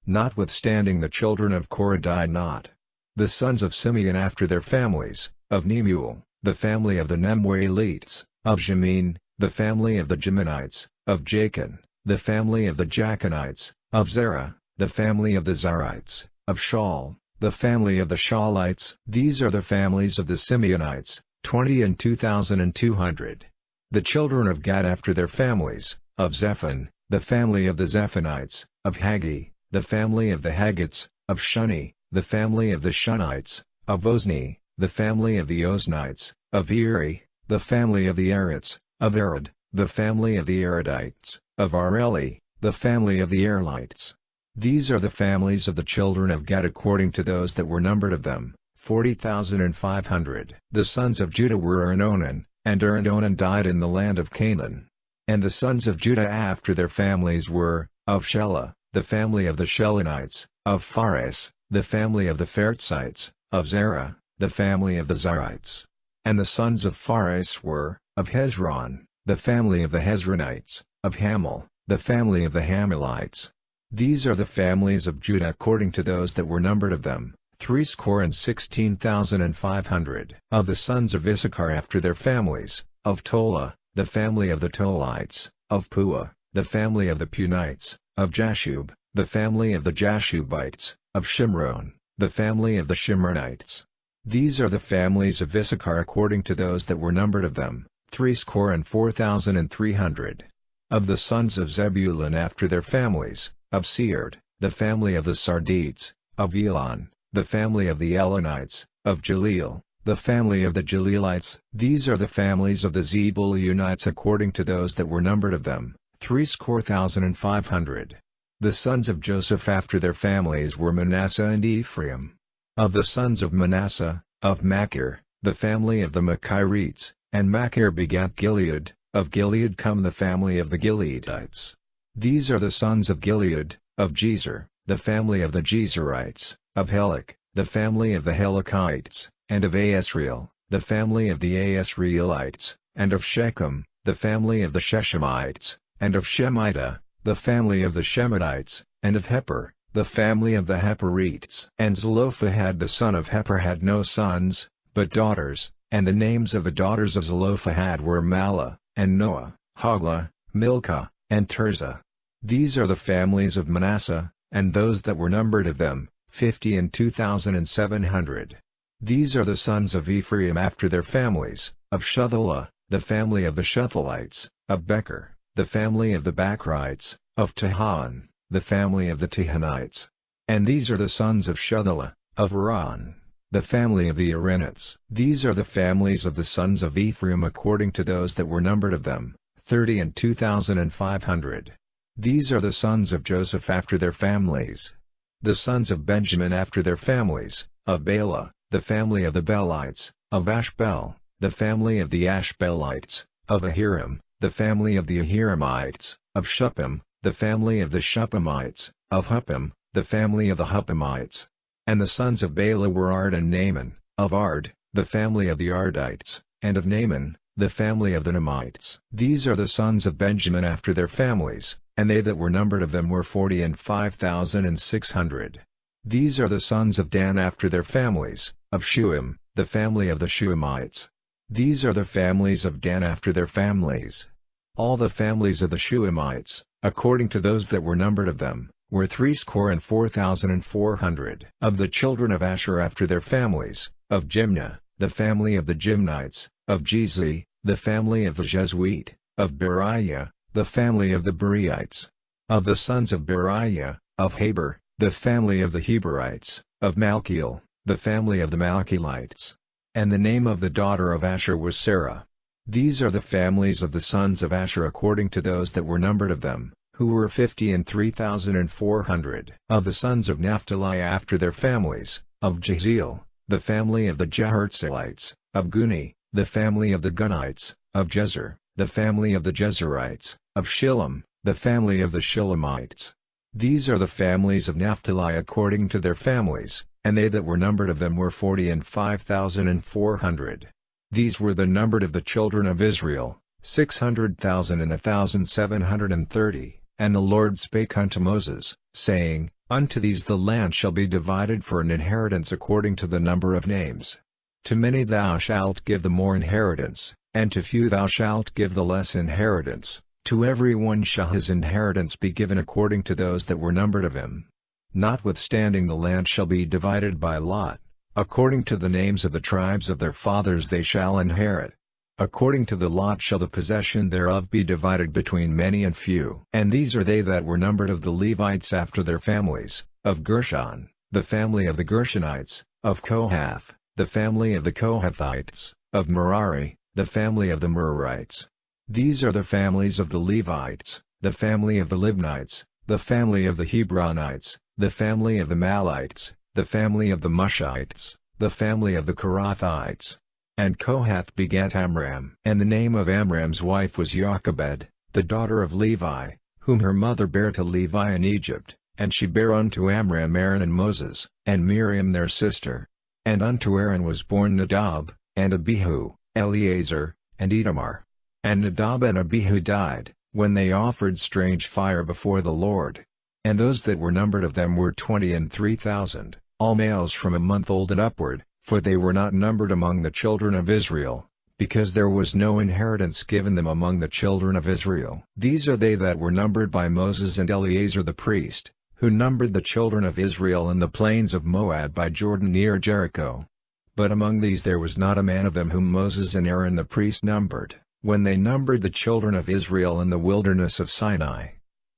Notwithstanding the children of Korah died not. The sons of Simeon after their families, of Nemuel, the family of the Nemuelites, of Jamin, the family of the Jaminites, of Jachin, the family of the Jachinites, of Zerah, the family of the Zarites, of Shaul, the family of the Shaulites. These are the families of the Simeonites, 20,200. The children of Gad after their families, of Zephon, the family of the Zephonites, of Haggi, the family of the Haggites, of Shuni, the family of the Shunites, of Ozni, the family of the Oznites, of Eri, the family of the Erites, of Arad, the family of the Aradites, of Areli, the family of the Arelites. These are the families of the children of Gad according to those that were numbered of them, 40,500. The sons of Judah were Er and Onan, and Er and Onan died in the land of Canaan. And the sons of Judah after their families were, of Shelah, the family of the Shelonites, of Phares, the family of the Pharzites, of Zerah, the family of the Zarites. And the sons of Phares were, of Hezron, the family of the Hezronites, of Hamel, the family of the Hamelites. These are the families of Judah according to those that were numbered of them, 16,500. Of the sons of Issachar after their families, of Tola, the family of the Tolites, of Puah, the family of the Punites, of Jashub, the family of the Jashubites, of Shimron, the family of the Shimronites. These are the families of Issachar according to those that were numbered of them, 64,300. Of the sons of Zebulun after their families, of Seard, the family of the Sardites, of Elon, the family of the Elonites, of Jaleel, the family of the Jaleelites. These are the families of the Zebulunites according to those that were numbered of them, 64,500. The sons of Joseph after their families were Manasseh and Ephraim. Of the sons of Manasseh, of Machir, the family of the Machirites, and Machir begat Gilead, of Gilead come the family of the Gileadites. These are the sons of Gilead, of Jezer, the family of the Jezerites, of Helek, the family of the Helekites, and of Asriel, the family of the Asrielites, and of Shechem, the family of the Shechemites, and of Shemida, the family of the Shemitites, and of Heper, the family of the Heperites. And Zelophehad the son of Heper had no sons, but daughters, and the names of the daughters of Zelophehad were Mahlah, and Noah, Hoglah, Milcah, and Tirzah. These are the families of Manasseh, and those that were numbered of them, 52,700. These are the sons of Ephraim after their families, of Shuthelah, the family of the Shuthelites, of Becher, the family of the Bachrites, of Tahan, the family of the Tahanites. And these are the sons of Shuthelah, of Aran, the family of the Aranites. These are the families of the sons of Ephraim according to those that were numbered of them, 32,500. These are the sons of Joseph after their families. The sons of Benjamin after their families, of Bela, the family of the Belites, of Ashbel, the family of the Ashbelites, of Ahiram, the family of the Ahiramites, of Shuppim, the family of the Shuppimites, of Huppim, the family of the Huppimites. And the sons of Bela were Ard and Naaman, of Ard, the family of the Ardites, and of Naaman, the family of the Naamites. These are the sons of Benjamin after their families, and they that were numbered of them were 45,600. These are the sons of Dan after their families, of Shuim, the family of the Shuimites. These are the families of Dan after their families. All the families of the Shuimites, according to those that were numbered of them, were 64,400. Of the children of Asher after their families, of Jimnah, the family of the Jimnites, of Jezi, the family of the Jesuite, of Beriah, the family of the Beriites. Of the sons of Beriah, of Heber, the family of the Heberites, of Malchiel, the family of the Malchielites. And the name of the daughter of Asher was Sarah. These are the families of the sons of Asher according to those that were numbered of them, who were 53,400. Of the sons of Naphtali after their families, of Jeziel, the family of the Jehartzelites, of Guni, the family of the Gunites, of Jezer, the family of the Jezerites, of Shillem, the family of the Shillemites. These are the families of Naphtali according to their families, and they that were numbered of them were 45,400. These were the numbered of the children of Israel, 600,000 and 1,730. And the Lord spake unto Moses, saying, Unto these the land shall be divided for an inheritance according to the number of names. To many thou shalt give the more inheritance, and to few thou shalt give the less inheritance. To every one shall his inheritance be given according to those that were numbered of him. Notwithstanding the land shall be divided by lot, according to the names of the tribes of their fathers they shall inherit. According to the lot shall the possession thereof be divided between many and few. And these are they that were numbered of the Levites after their families, of Gershon, the family of the Gershonites, of Kohath, the family of the Kohathites, of Merari, the family of the Merarites. These are the families of the Levites, the family of the Libnites, the family of the Hebronites, the family of the Malites, the family of the Mushites, the family of the Korathites. And Kohath begat Amram. And the name of Amram's wife was Jochebed, the daughter of Levi, whom her mother bare to Levi in Egypt, and she bare unto Amram Aaron and Moses, and Miriam their sister. And unto Aaron was born Nadab, and Abihu, Eleazar, and Itamar. And Nadab and Abihu died, when they offered strange fire before the Lord. And those that were numbered of them were 23,000, all males from a month old and upward, for they were not numbered among the children of Israel, because there was no inheritance given them among the children of Israel. These are they that were numbered by Moses and Eleazar the priest, who numbered the children of Israel in the plains of Moab by Jordan near Jericho. But among these there was not a man of them whom Moses and Aaron the priest numbered, when they numbered the children of Israel in the wilderness of Sinai.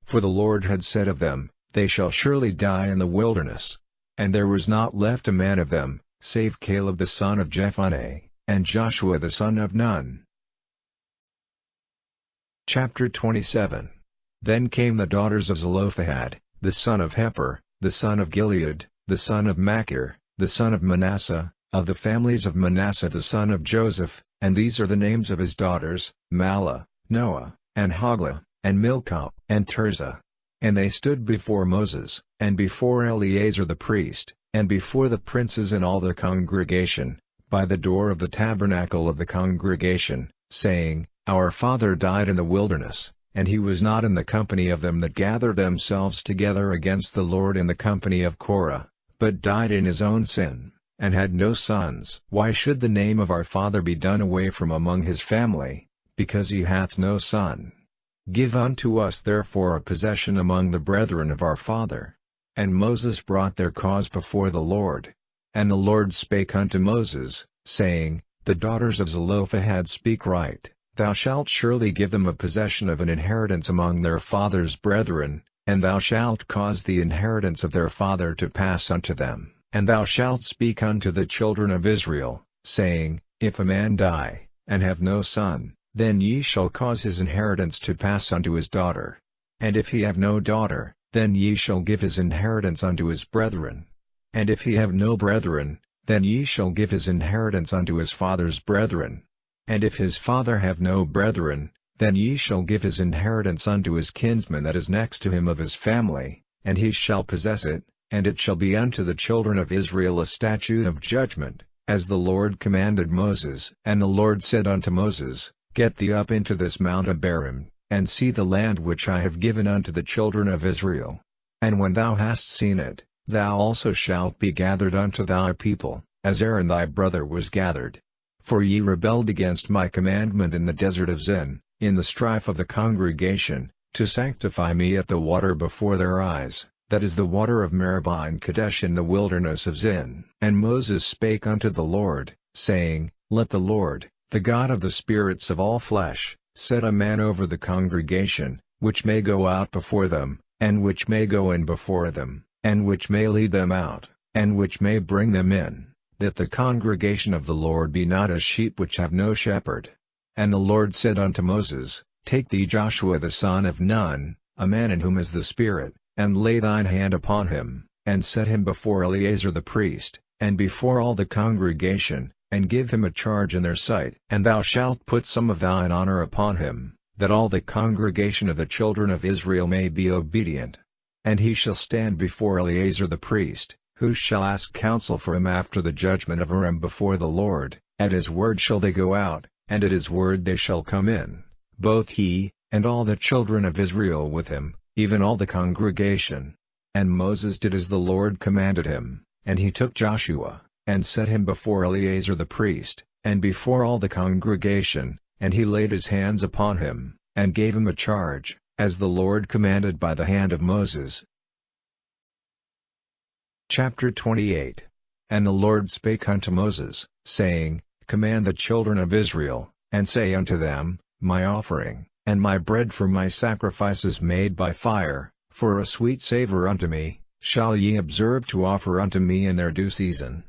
For the Lord had said of them, They shall surely die in the wilderness. And there was not left a man of them, save Caleb the son of Jephunneh, and Joshua the son of Nun. Chapter 27. Then came the daughters of Zelophehad, the son of Hepher, the son of Gilead, the son of Machir, the son of Manasseh, of the families of Manasseh the son of Joseph, and these are the names of his daughters, Mahlah, Noah, and Hoglah, and Milcah, and Tirzah. And they stood before Moses, and before Eleazar the priest, and before the princes and all the congregation, by the door of the tabernacle of the congregation, saying, Our father died in the wilderness, and he was not in the company of them that gathered themselves together against the Lord in the company of Korah, but died in his own sin, and had no sons. Why should the name of our father be done away from among his family, because he hath no son? Give unto us therefore a possession among the brethren of our father. And Moses brought their cause before the Lord. And the Lord spake unto Moses, saying, The daughters of Zelophehad speak right. Thou shalt surely give them a possession of an inheritance among their father's brethren, and thou shalt cause the inheritance of their father to pass unto them. And thou shalt speak unto the children of Israel, saying, If a man die, and have no son, then ye shall cause his inheritance to pass unto his daughter. And if he have no daughter, then ye shall give his inheritance unto his brethren. And if he have no brethren, then ye shall give his inheritance unto his father's brethren. And if his father have no brethren, then ye shall give his inheritance unto his kinsman that is next to him of his family, and he shall possess it, and it shall be unto the children of Israel a statute of judgment, as the Lord commanded Moses. And the Lord said unto Moses, Get thee up into this mount Abarim, and see the land which I have given unto the children of Israel. And when thou hast seen it, thou also shalt be gathered unto thy people, as Aaron thy brother was gathered. For ye rebelled against my commandment in the desert of Zin, in the strife of the congregation, to sanctify me at the water before their eyes, that is the water of Meribah and Kadesh in the wilderness of Zin. And Moses spake unto the Lord, saying, Let the Lord, the God of the spirits of all flesh, set a man over the congregation, which may go out before them, and which may go in before them, and which may lead them out, and which may bring them in, that the congregation of the Lord be not as sheep which have no shepherd. And the Lord said unto Moses, Take thee Joshua the son of Nun, a man in whom is the Spirit, and lay thine hand upon him, and set him before Eleazar the priest, and before all the congregation, and give him a charge in their sight. And thou shalt put some of thine honor upon him, that all the congregation of the children of Israel may be obedient. And he shall stand before Eleazar the priest, who shall ask counsel for him after the judgment of Urim before the Lord. At his word shall they go out, and at his word they shall come in, both he, and all the children of Israel with him, even all the congregation. And Moses did as the Lord commanded him, and he took Joshua, and set him before Eleazar the priest, and before all the congregation, and he laid his hands upon him, and gave him a charge, as the Lord commanded by the hand of Moses. Chapter 28. And the Lord spake unto Moses, saying, Command the children of Israel, and say unto them, My offering, and my bread for my sacrifices made by fire, for a sweet savour unto me, shall ye observe to offer unto me in their due season.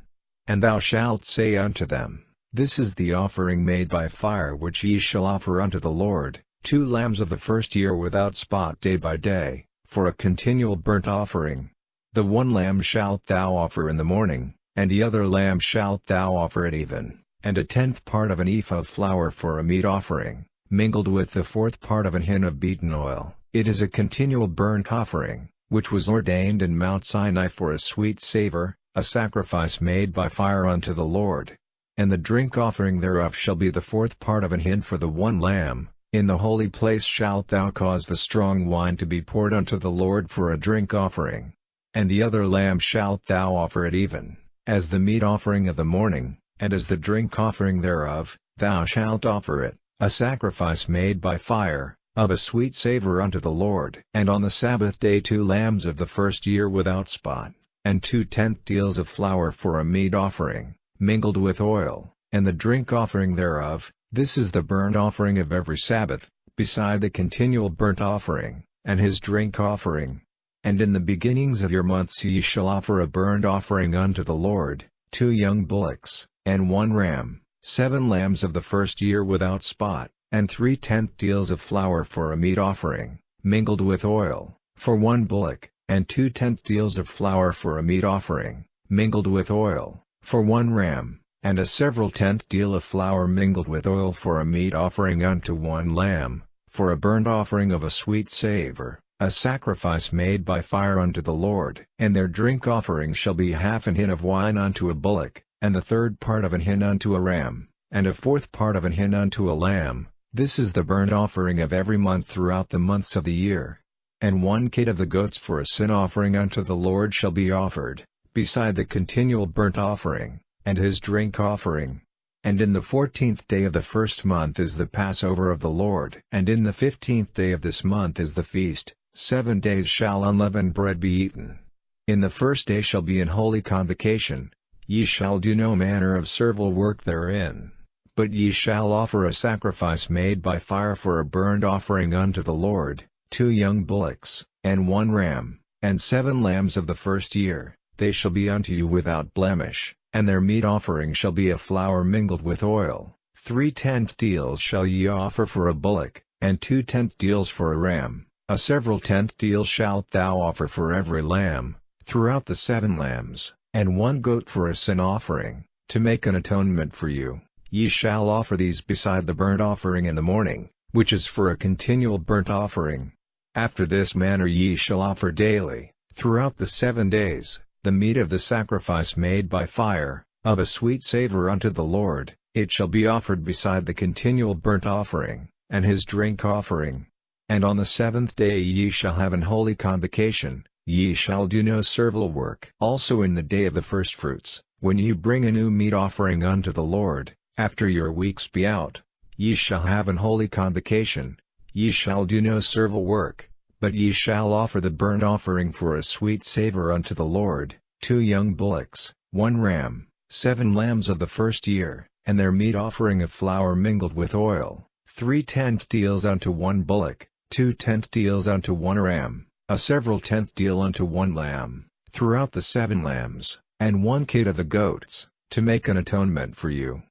And thou shalt say unto them, This is the offering made by fire which ye shall offer unto the Lord, 2 lambs of the first year without spot day by day, for a continual burnt offering. The one lamb shalt thou offer in the morning, and the other lamb shalt thou offer at even, and 1/10 part of an ephah of flour for a meat offering, mingled with the 1/4 part of an hin of beaten oil. It is a continual burnt offering, which was ordained in Mount Sinai for a sweet savour, a sacrifice made by fire unto the Lord. And the drink offering thereof shall be the 1/4 part of an hin for the one lamb. In the holy place shalt thou cause the strong wine to be poured unto the Lord for a drink offering. And the other lamb shalt thou offer at even, as the meat offering of the morning, and as the drink offering thereof, thou shalt offer it, a sacrifice made by fire, of a sweet savour unto the Lord. And on the Sabbath day 2 lambs of the first year without spot, and 2/10 deals of flour for a meat offering, mingled with oil, and the drink offering thereof. This is the burnt offering of every Sabbath, beside the continual burnt offering, and his drink offering. And in the beginnings of your months ye shall offer a burnt offering unto the Lord, 2 young bullocks, and 1 ram, 7 lambs of the first year without spot, and 3/10 deals of flour for a meat offering, mingled with oil, for 1 bullock, and 2/10 deals of flour for a meat offering, mingled with oil, for 1 ram, and a several tenth deal of flour mingled with oil for a meat offering unto 1 lamb, for a burnt offering of a sweet savour, a sacrifice made by fire unto the Lord. And their drink offering shall be half an hin of wine unto a bullock, and the 1/3 part of an hin unto a ram, and a 1/4 part of an hin unto a lamb. This is the burnt offering of every month throughout the months of the year. And 1 kid of the goats for a sin offering unto the Lord shall be offered, beside the continual burnt offering, and his drink offering. And in the 14th day of the first month is the Passover of the Lord. And in the 15th day of this month is the feast. 7 days shall unleavened bread be eaten. In the first day shall be an holy convocation. Ye shall do no manner of servile work therein, but ye shall offer a sacrifice made by fire for a burnt offering unto the Lord, 2 young bullocks, and 1 ram, and 7 lambs of the first year. They shall be unto you without blemish. And their meat offering shall be a flour mingled with oil. 3/10 deals shall ye offer for a bullock, and 2/10 deals for a ram. A several tenth deal shalt thou offer for every lamb, throughout the 7 lambs, and 1 goat for a sin offering, to make an atonement for you. Ye shall offer these beside the burnt offering in the morning, which is for a continual burnt offering. After this manner ye shall offer daily, throughout the 7 days, the meat of the sacrifice made by fire, of a sweet savour unto the Lord. It shall be offered beside the continual burnt offering, and his drink offering. And on the 7th day ye shall have an holy convocation. Ye shall do no servile work. Also in the day of the firstfruits, when ye bring a new meat offering unto the Lord, after your weeks be out, ye shall have an holy convocation. Ye shall do no servile work, but ye shall offer the burnt offering for a sweet savour unto the Lord, 2 young bullocks, 1 ram, 7 lambs of the first year, and their meat offering of flour mingled with oil, 3/10 deals unto 1 bullock, 2/10 deals unto 1 ram, a several tenth deal unto 1 lamb, throughout the 7 lambs, and 1 kid of the goats, to make an atonement for you.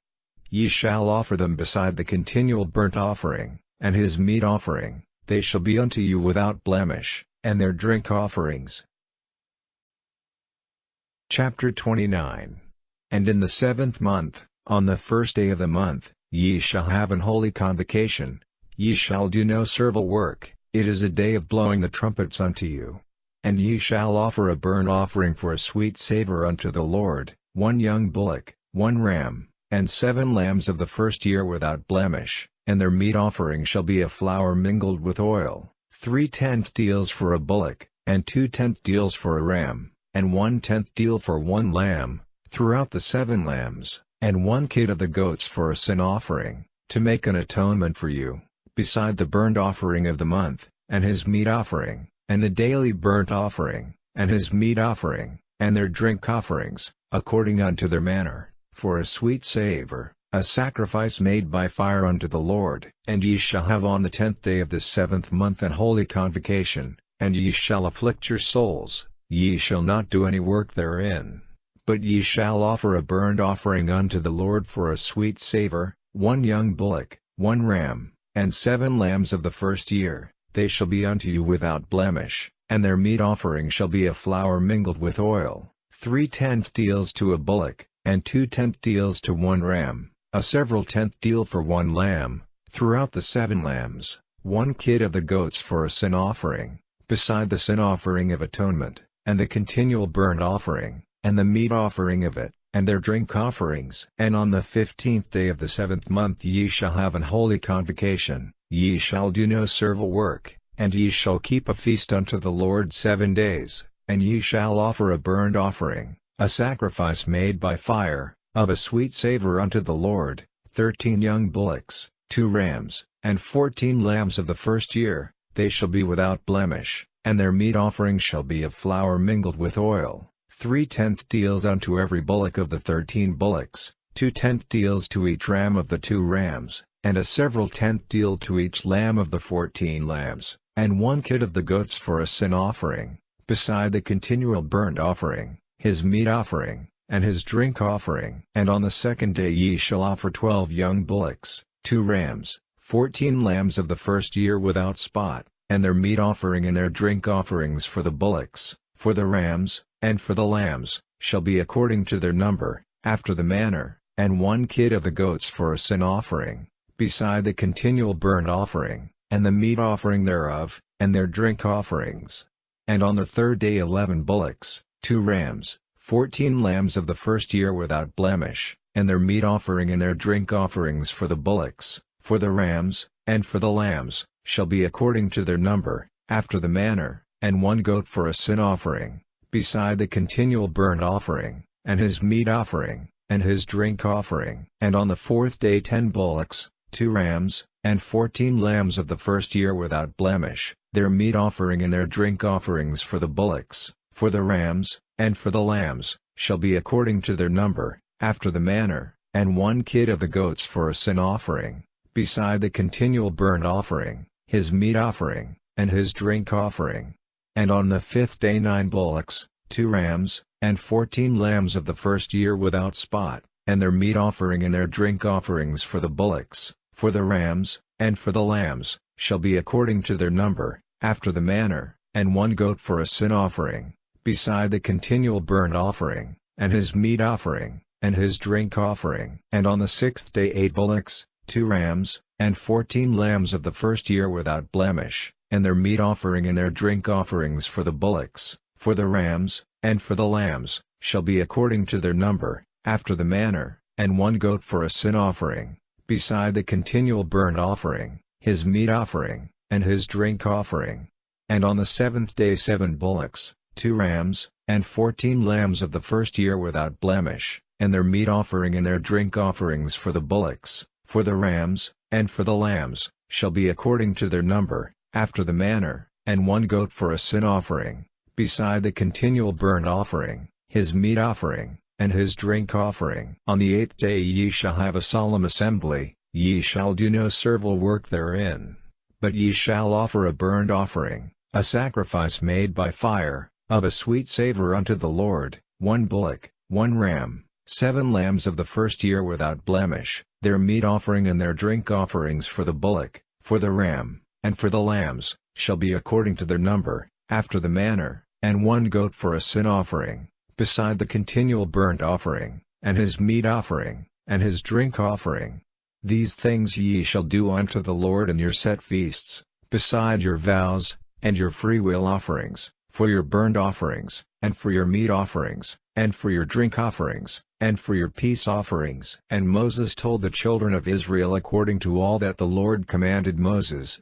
Ye shall offer them beside the continual burnt offering, and his meat offering. They shall be unto you without blemish, and their drink offerings. Chapter 29. And in the 7th month, on the 1st day of the month, ye shall have an holy convocation. Ye shall do no servile work. It is a day of blowing the trumpets unto you. And ye shall offer a burnt offering for a sweet savour unto the Lord, 1 young bullock, 1 ram, and 7 lambs of the first year without blemish. And their meat offering shall be a flour mingled with oil, 3/10 deals for a bullock, and 2/10 deals for a ram, and 1/10 deal for 1 lamb, throughout the 7 lambs, and 1 kid of the goats for a sin offering, to make an atonement for you, beside the burnt offering of the month, and his meat offering, and the daily burnt offering, and his meat offering, and their drink offerings, according unto their manner, for a sweet savour, a sacrifice made by fire unto the Lord. And ye shall have on the 10th day of this 7th month an holy convocation, and ye shall afflict your souls. Ye shall not do any work therein, but ye shall offer a burnt offering unto the Lord for a sweet savour, 1 young bullock, 1 ram, and 7 lambs of the first year. They shall be unto you without blemish, and their meat offering shall be a flour mingled with oil, 3/10 deals to a bullock, and 2/10 deals to 1 ram, a several tenth deal for 1 lamb, throughout the 7 lambs, 1 kid of the goats for a sin offering, beside the sin offering of atonement, and the continual burnt offering, and the meat offering of it, and their drink offerings. And on the 15th day of the 7th month ye shall have an holy convocation. Ye shall do no servile work, and ye shall keep a feast unto the Lord 7 days, and ye shall offer a burnt offering, a sacrifice made by fire, of a sweet savour unto the Lord, 13 young bullocks, 2 rams, and 14 lambs of the first year. They shall be without blemish, and their meat offering shall be of flour mingled with oil, 3/10 deals unto every bullock of the 13 bullocks, 2/10 deals to each ram of the 2 rams, and a several tenth deal to each lamb of the 14 lambs, and 1 kid of the goats for a sin offering, beside the continual burnt offering, his meat offering, and his drink offering. And on the 2nd day ye shall offer 12 young bullocks, 2 rams, 14 lambs of the 1st year without spot, and their meat offering and their drink offerings for the bullocks, for the rams, and for the lambs, shall be according to their number, after the manner, and 1 kid of the goats for a sin offering, beside the continual burnt offering, and the meat offering thereof, and their drink offerings. And on the 3rd day 11 bullocks, 2 rams, 14 lambs of the 1st year without blemish, and their meat offering and their drink offerings for the bullocks, for the rams, and for the lambs, shall be according to their number, after the manner, and 1 goat for a sin offering, beside the continual burnt offering, and his meat offering, and his drink offering. And on the 4th day 10 bullocks, 2 rams, and 14 lambs of the 1st year without blemish, their meat offering and their drink offerings for the bullocks, for the rams, and for the lambs, shall be according to their number, after the manner, and 1 kid of the goats for a sin offering, beside the continual burnt offering, his meat offering, and his drink offering. And on the 5th day 9 bullocks, 2 rams, and 14 lambs of the 1st year without spot, and their meat offering and their drink offerings for the bullocks, for the rams, and for the lambs, shall be according to their number, after the manner, and 1 goat for a sin offering, beside the continual burnt offering, and his meat offering, and his drink offering. And on the 6th day 8 bullocks, 2 rams, and 14 lambs of the 1st year without blemish, and their meat offering and their drink offerings for the bullocks, for the rams, and for the lambs, shall be according to their number, after the manner, and 1 goat for a sin offering, beside the continual burnt offering, his meat offering, and his drink offering. And on the 7th day 7 bullocks, 2 rams, and 14 lambs of the 1st year without blemish, and their meat offering and their drink offerings for the bullocks, for the rams, and for the lambs, shall be according to their number, after the manner, and 1 goat for a sin offering, beside the continual burnt offering, his meat offering, and his drink offering. On the 8th day ye shall have a solemn assembly, ye shall do no servile work therein, but ye shall offer a burnt offering, a sacrifice made by fire, of a sweet savour unto the Lord, 1 bullock, 1 ram, 7 lambs of the 1st year without blemish, their meat offering and their drink offerings for the bullock, for the ram, and for the lambs, shall be according to their number, after the manner, and 1 goat for a sin offering, beside the continual burnt offering, and his meat offering, and his drink offering. These things ye shall do unto the Lord in your set feasts, beside your vows, and your freewill offerings, for your burnt offerings, and for your meat offerings, and for your drink offerings, and for your peace offerings. And Moses told the children of Israel according to all that the Lord commanded Moses.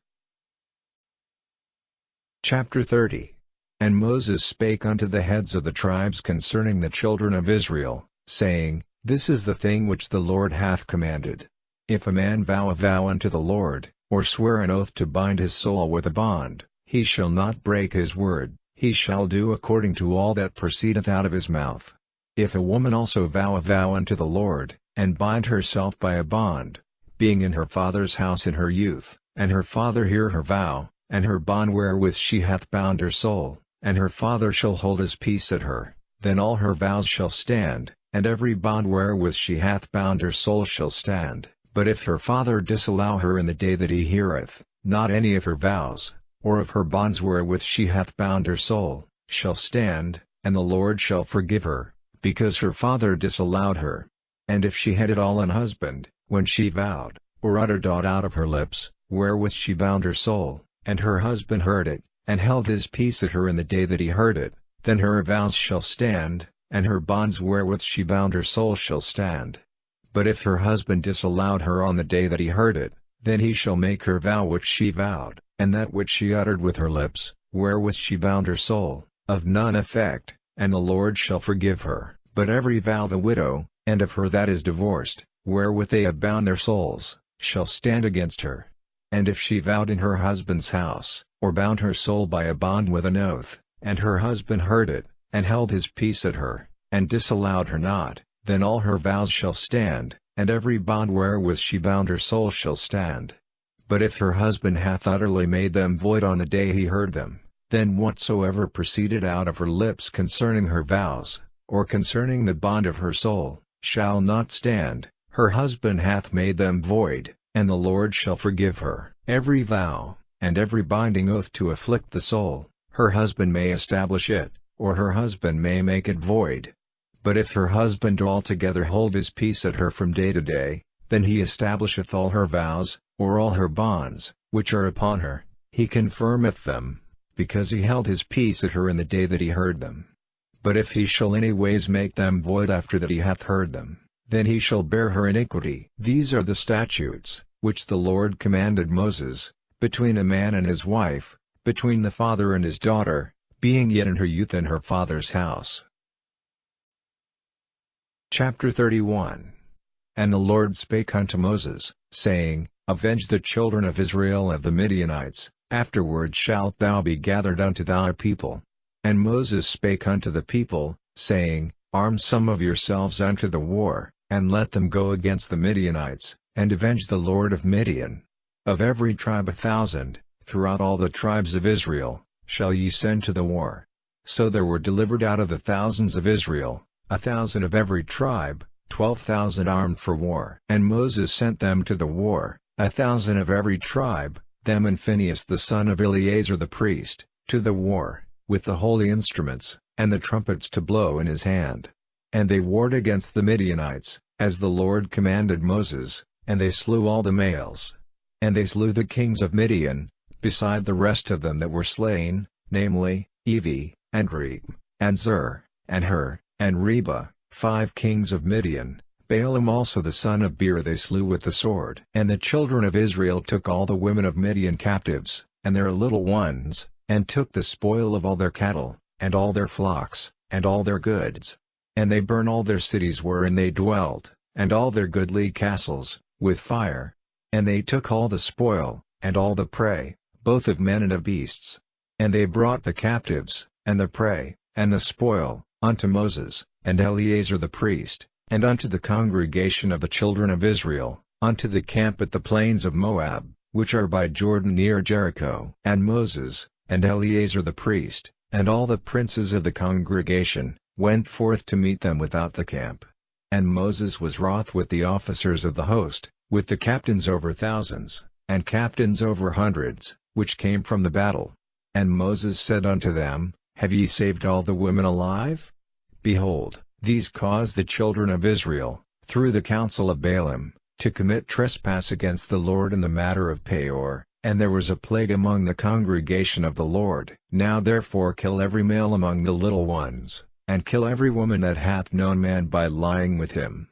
Chapter 30. And Moses spake unto the heads of the tribes concerning the children of Israel, saying, This is the thing which the Lord hath commanded. If a man vow a vow unto the Lord, or swear an oath to bind his soul with a bond, he shall not break his word, he shall do according to all that proceedeth out of his mouth. If a woman also vow a vow unto the Lord, and bind herself by a bond, being in her father's house in her youth, and her father hear her vow, and her bond wherewith she hath bound her soul, and her father shall hold his peace at her, then all her vows shall stand, and every bond wherewith she hath bound her soul shall stand. But if her father disallow her in the day that he heareth, not any of her vows, or of her bonds wherewith she hath bound her soul, shall stand, and the Lord shall forgive her, because her father disallowed her. And if she had it all an husband, when she vowed, or uttered aught out of her lips, wherewith she bound her soul, and her husband heard it, and held his peace at her in the day that he heard it, then her vows shall stand, and her bonds wherewith she bound her soul shall stand. But if her husband disallowed her on the day that he heard it, then he shall make her vow which she vowed, and that which she uttered with her lips, wherewith she bound her soul, of none effect, and the Lord shall forgive her. But every vow of a widow, and of her that is divorced, wherewith they have bound their souls, shall stand against her. And if she vowed in her husband's house, or bound her soul by a bond with an oath, and her husband heard it, and held his peace at her, and disallowed her not, then all her vows shall stand, and every bond wherewith she bound her soul shall stand. But if her husband hath utterly made them void on the day he heard them, then whatsoever proceeded out of her lips concerning her vows, or concerning the bond of her soul, shall not stand, her husband hath made them void, and the Lord shall forgive her. Every vow, and every binding oath to afflict the soul, her husband may establish it, or her husband may make it void. But if her husband altogether hold his peace at her from day to day, then he establisheth all her vows, or all her bonds, which are upon her, he confirmeth them, because he held his peace at her in the day that he heard them. But if he shall any ways make them void after that he hath heard them, then he shall bear her iniquity. These are the statutes, which the Lord commanded Moses, between a man and his wife, between the father and his daughter, being yet in her youth in her father's house. Chapter 31. And the Lord spake unto Moses, saying, Avenge the children of Israel of the Midianites, afterward shalt thou be gathered unto thy people. And Moses spake unto the people, saying, Arm some of yourselves unto the war, and let them go against the Midianites, and avenge the Lord of Midian. Of every tribe 1,000, throughout all the tribes of Israel, shall ye send to the war. So there were delivered out of the thousands of Israel, 1,000 of every tribe, 12,000 armed for war. And Moses sent them to the war, 1,000 of every tribe, them and Phinehas the son of Eleazar the priest, to the war, with the holy instruments, and the trumpets to blow in his hand. And they warred against the Midianites, as the Lord commanded Moses, and they slew all the males. And they slew the kings of Midian, beside the rest of them that were slain, namely, Evi, and Reem, and Zur, and Hur, and Reba, 5 kings of Midian. Balaam also the son of Beer they slew with the sword. And the children of Israel took all the women of Midian captives, and their little ones, and took the spoil of all their cattle, and all their flocks, and all their goods. And they burn all their cities wherein they dwelt, and all their goodly castles, with fire. And they took all the spoil, and all the prey, both of men and of beasts. And they brought the captives, and the prey, and the spoil, unto Moses, and Eleazar the priest, and unto the congregation of the children of Israel, unto the camp at the plains of Moab, which are by Jordan near Jericho. And Moses, and Eleazar the priest, and all the princes of the congregation, went forth to meet them without the camp. And Moses was wroth with the officers of the host, with the captains over thousands, and captains over hundreds, which came from the battle. And Moses said unto them, Have ye saved all the women alive? Behold, these caused the children of Israel, through the counsel of Balaam, to commit trespass against the Lord in the matter of Peor, and there was a plague among the congregation of the Lord. Now therefore kill every male among the little ones, and kill every woman that hath known man by lying with him.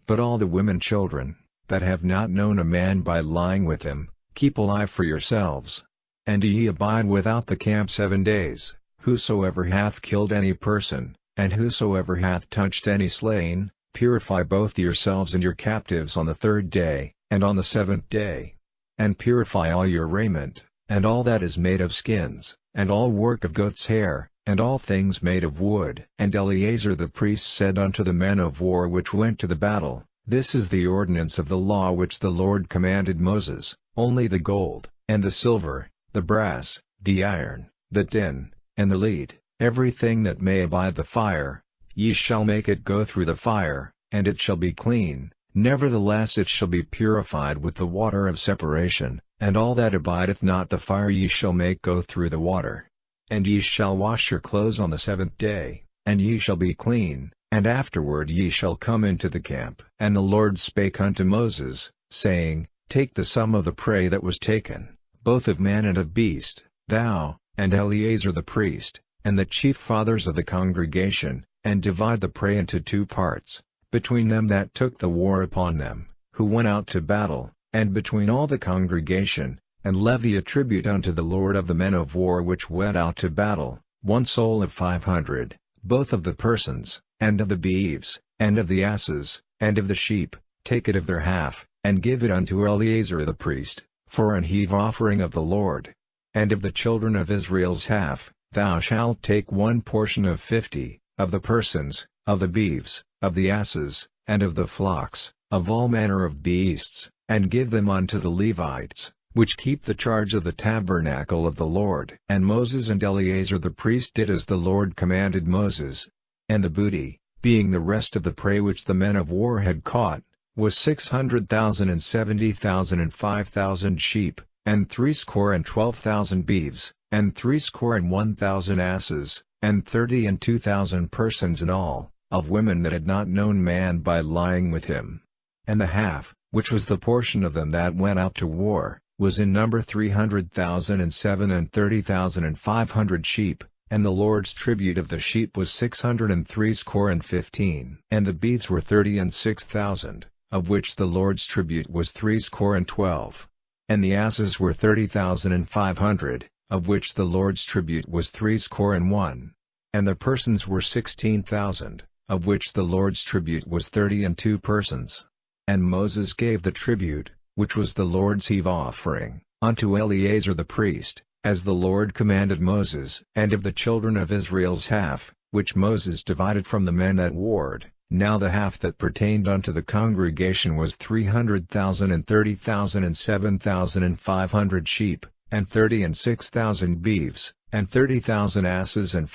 But all the women children, that have not known a man by lying with him, keep alive for yourselves. And ye abide without the camp 7 days, whosoever hath killed any person, and whosoever hath touched any slain, purify both yourselves and your captives on the 3rd day, and on the 7th day. And purify all your raiment, and all that is made of skins, and all work of goat's hair, and all things made of wood. And Eleazar the priest said unto the men of war which went to the battle, This is the ordinance of the law which the Lord commanded Moses, only the gold, and the silver, the brass, the iron, the tin, and the lead, everything that may abide the fire, ye shall make it go through the fire, and it shall be clean, nevertheless it shall be purified with the water of separation, and all that abideth not the fire ye shall make go through the water. And ye shall wash your clothes on the 7th day, and ye shall be clean, and afterward ye shall come into the camp. And the Lord spake unto Moses, saying, Take the sum of the prey that was taken, both of man and of beast, thou, and Eleazar the priest, and the chief fathers of the congregation, and divide the prey into 2 parts, between them that took the war upon them, who went out to battle, and between all the congregation, and levy a tribute unto the Lord of the men of war which went out to battle, 1 soul of 500, both of the persons, and of the beeves, and of the asses, and of the sheep, take it of their half, and give it unto Eleazar the priest, for an heave offering of the Lord. And of the children of Israel's half, thou shalt take one portion of 50, of the persons, of the beeves, of the asses, and of the flocks, of all manner of beasts, and give them unto the Levites, which keep the charge of the tabernacle of the Lord. And Moses and Eleazar the priest did as the Lord commanded Moses. And the booty, being the rest of the prey which the men of war had caught, was 600,000 and 70,000 and 5,000 sheep, and 62,000 beeves, and 61,000 asses, and 32,000 persons in all, of women that had not known man by lying with him. And the half, which was the portion of them that went out to war, was in number 300,000 and 37,000 and 500 sheep, and the Lord's tribute of the sheep was 615. And the beeves were 36,000, of which the Lord's tribute was 12. And the asses were 30,500, of which the Lord's tribute was 1. And the persons were 16,000, of which the Lord's tribute was 32 persons. And Moses gave the tribute, which was the Lord's heave offering, unto Eleazar the priest, as the Lord commanded Moses. And of the children of Israel's half, which Moses divided from the men that warred, now the half that pertained unto the congregation was 300,000 and 30,000 and 7,500 sheep, and 36,000 beeves, and 30,000 asses and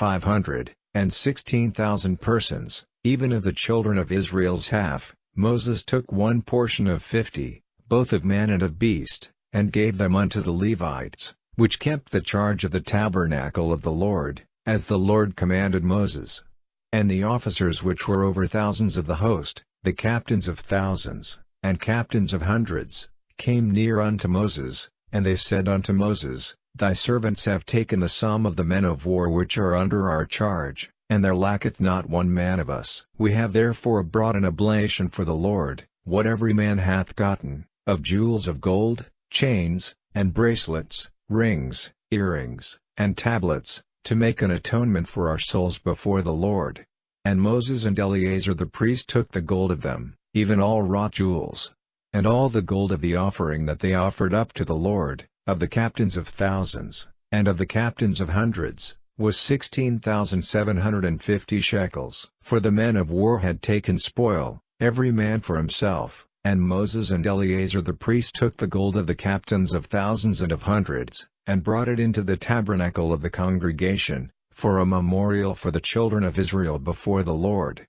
16,000 persons. Even of the children of Israel's half, Moses took one portion of 50, both of man and of beast, and gave them unto the Levites, which kept the charge of the tabernacle of the Lord, as the Lord commanded Moses. And the officers which were over thousands of the host, the captains of thousands, and captains of hundreds, came near unto Moses, and they said unto Moses, Thy servants have taken the sum of the men of war which are under our charge, and there lacketh not one man of us. We have therefore brought an oblation for the Lord, what every man hath gotten, of jewels of gold, chains, and bracelets, rings, earrings, and tablets, to make an atonement for our souls before the Lord. And Moses and Eleazar the priest took the gold of them, even all wrought jewels. And all the gold of the offering that they offered up to the Lord, of the captains of thousands, and of the captains of hundreds, was 16,750 shekels. For the men of war had taken spoil, every man for himself, and Moses and Eleazar the priest took the gold of the captains of thousands and of hundreds, and brought it into the tabernacle of the congregation, for a memorial for the children of Israel before the Lord.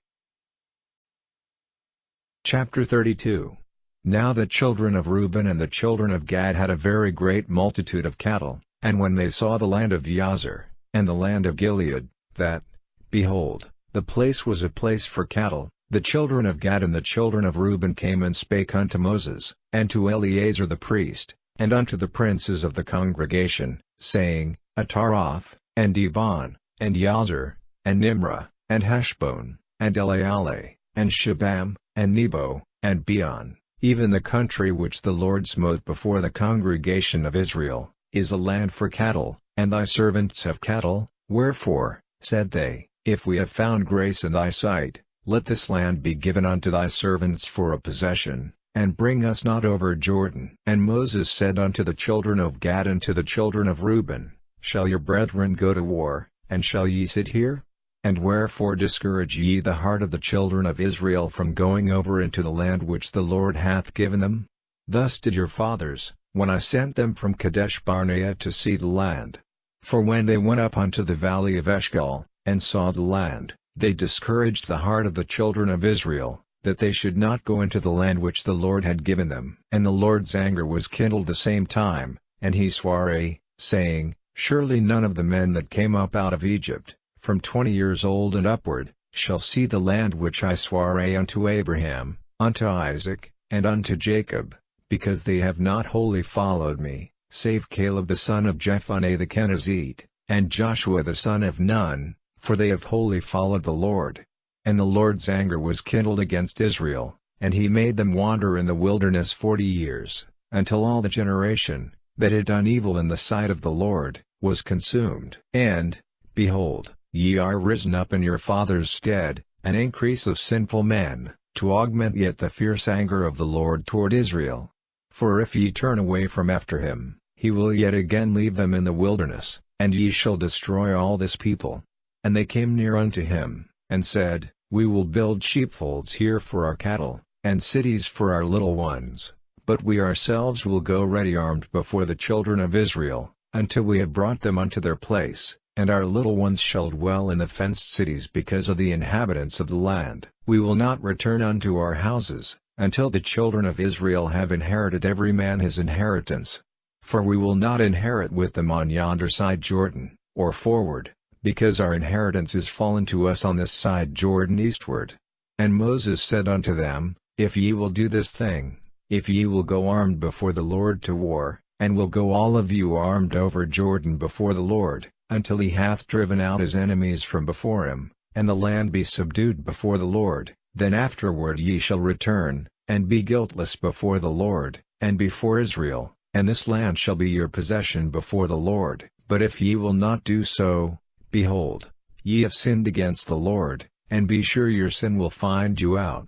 Chapter 32. Now the children of Reuben and the children of Gad had a very great multitude of cattle, and when they saw the land of Jazer, and the land of Gilead, that, behold, the place was a place for cattle, the children of Gad and the children of Reuben came and spake unto Moses, and to Eleazar the priest, and unto the princes of the congregation, saying, Ataroth, and Dibon, and Jazer, and Nimrah, and Heshbon, and Eleale, and Shebam, and Nebo, and Beon, even the country which the Lord smote before the congregation of Israel, is a land for cattle, and thy servants have cattle. Wherefore, said they, if we have found grace in thy sight, let this land be given unto thy servants for a possession, and bring us not over Jordan. And Moses said unto the children of Gad and to the children of Reuben, Shall your brethren go to war, and shall ye sit here? And wherefore discourage ye the heart of the children of Israel from going over into the land which the Lord hath given them? Thus did your fathers, when I sent them from Kadesh Barnea to see the land. For when they went up unto the valley of Eshcol, and saw the land, they discouraged the heart of the children of Israel, that they should not go into the land which the Lord had given them. And the Lord's anger was kindled the same time, and he sware, saying, Surely none of the men that came up out of Egypt, from 20 years old and upward, shall see the land which I sware unto Abraham, unto Isaac, and unto Jacob, because they have not wholly followed me, save Caleb the son of Jephunneh the Kenizzite, and Joshua the son of Nun, for they have wholly followed the Lord. And the Lord's anger was kindled against Israel, and he made them wander in the wilderness 40 years, until all the generation, that had done evil in the sight of the Lord, was consumed. And, behold, ye are risen up in your father's stead, an increase of sinful men, to augment yet the fierce anger of the Lord toward Israel. For if ye turn away from after him, he will yet again leave them in the wilderness, and ye shall destroy all this people. And they came near unto him, and said, We will build sheepfolds here for our cattle, and cities for our little ones, but we ourselves will go ready armed before the children of Israel, until we have brought them unto their place, and our little ones shall dwell in the fenced cities because of the inhabitants of the land. We will not return unto our houses, until the children of Israel have inherited every man his inheritance. For we will not inherit with them on yonder side Jordan, or forward, because our inheritance is fallen to us on this side Jordan eastward. And Moses said unto them, If ye will do this thing, if ye will go armed before the Lord to war, and will go all of you armed over Jordan before the Lord, until he hath driven out his enemies from before him, and the land be subdued before the Lord, then afterward ye shall return, and be guiltless before the Lord, and before Israel, and this land shall be your possession before the Lord. But if ye will not do so, behold, ye have sinned against the Lord, and be sure your sin will find you out.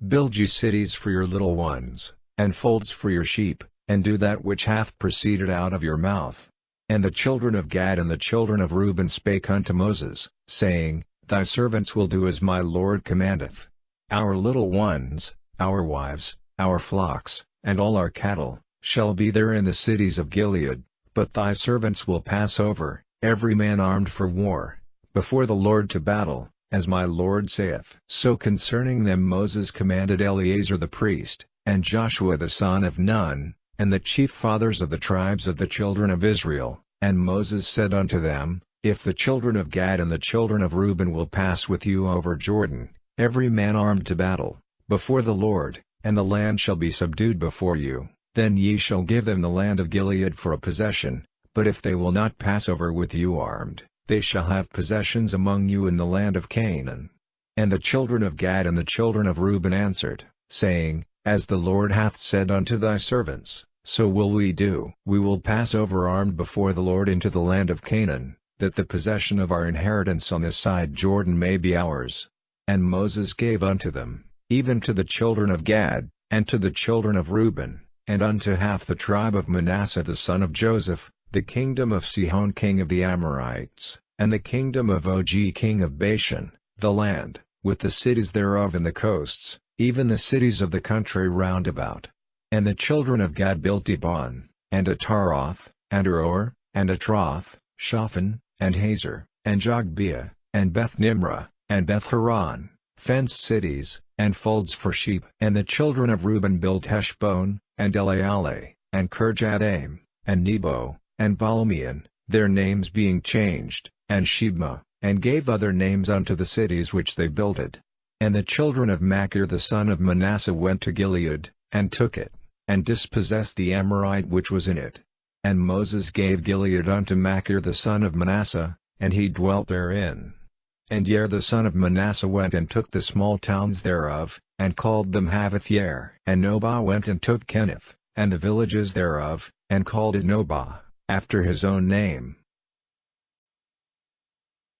Build ye cities for your little ones, and folds for your sheep, and do that which hath proceeded out of your mouth. And the children of Gad and the children of Reuben spake unto Moses, saying, Thy servants will do as my Lord commandeth. Our little ones, our wives, our flocks, and all our cattle, shall be there in the cities of Gilead, but thy servants will pass over, every man armed for war, before the Lord to battle, as my Lord saith. So concerning them Moses commanded Eleazar the priest, and Joshua the son of Nun, and the chief fathers of the tribes of the children of Israel. And Moses said unto them, If the children of Gad and the children of Reuben will pass with you over Jordan, every man armed to battle, before the Lord, and the land shall be subdued before you, then ye shall give them the land of Gilead for a possession. But if they will not pass over with you armed, they shall have possessions among you in the land of Canaan. And the children of Gad and the children of Reuben answered, saying, As the Lord hath said unto thy servants, so will we do. We will pass over armed before the Lord into the land of Canaan, that the possession of our inheritance on this side Jordan may be ours. And Moses gave unto them, even to the children of Gad, and to the children of Reuben, and unto half the tribe of Manasseh the son of Joseph, the kingdom of Sihon king of the Amorites, and the kingdom of Og king of Bashan, the land, with the cities thereof and the coasts, even the cities of the country round about. And the children of Gad built Dibon, and Ataroth, and Aroer, and Atroth, Shaphan, and Hazer, and Jogbeah, and Beth-Nimrah, and Beth-Horon, fenced cities, and folds for sheep. And the children of Reuben built Heshbon, and Elealeh, and Kirjathaim, and Nebo, and Baalmeon, their names being changed, and Shebma, and gave other names unto the cities which they builded. And the children of Machir the son of Manasseh went to Gilead, and took it, and dispossessed the Amorite which was in it. And Moses gave Gilead unto Machir the son of Manasseh, and he dwelt therein. And Yair the son of Manasseh went and took the small towns thereof, and called them Havoth-Yair. And Nobah went and took Kenath, and the villages thereof, and called it Nobah, after his own name.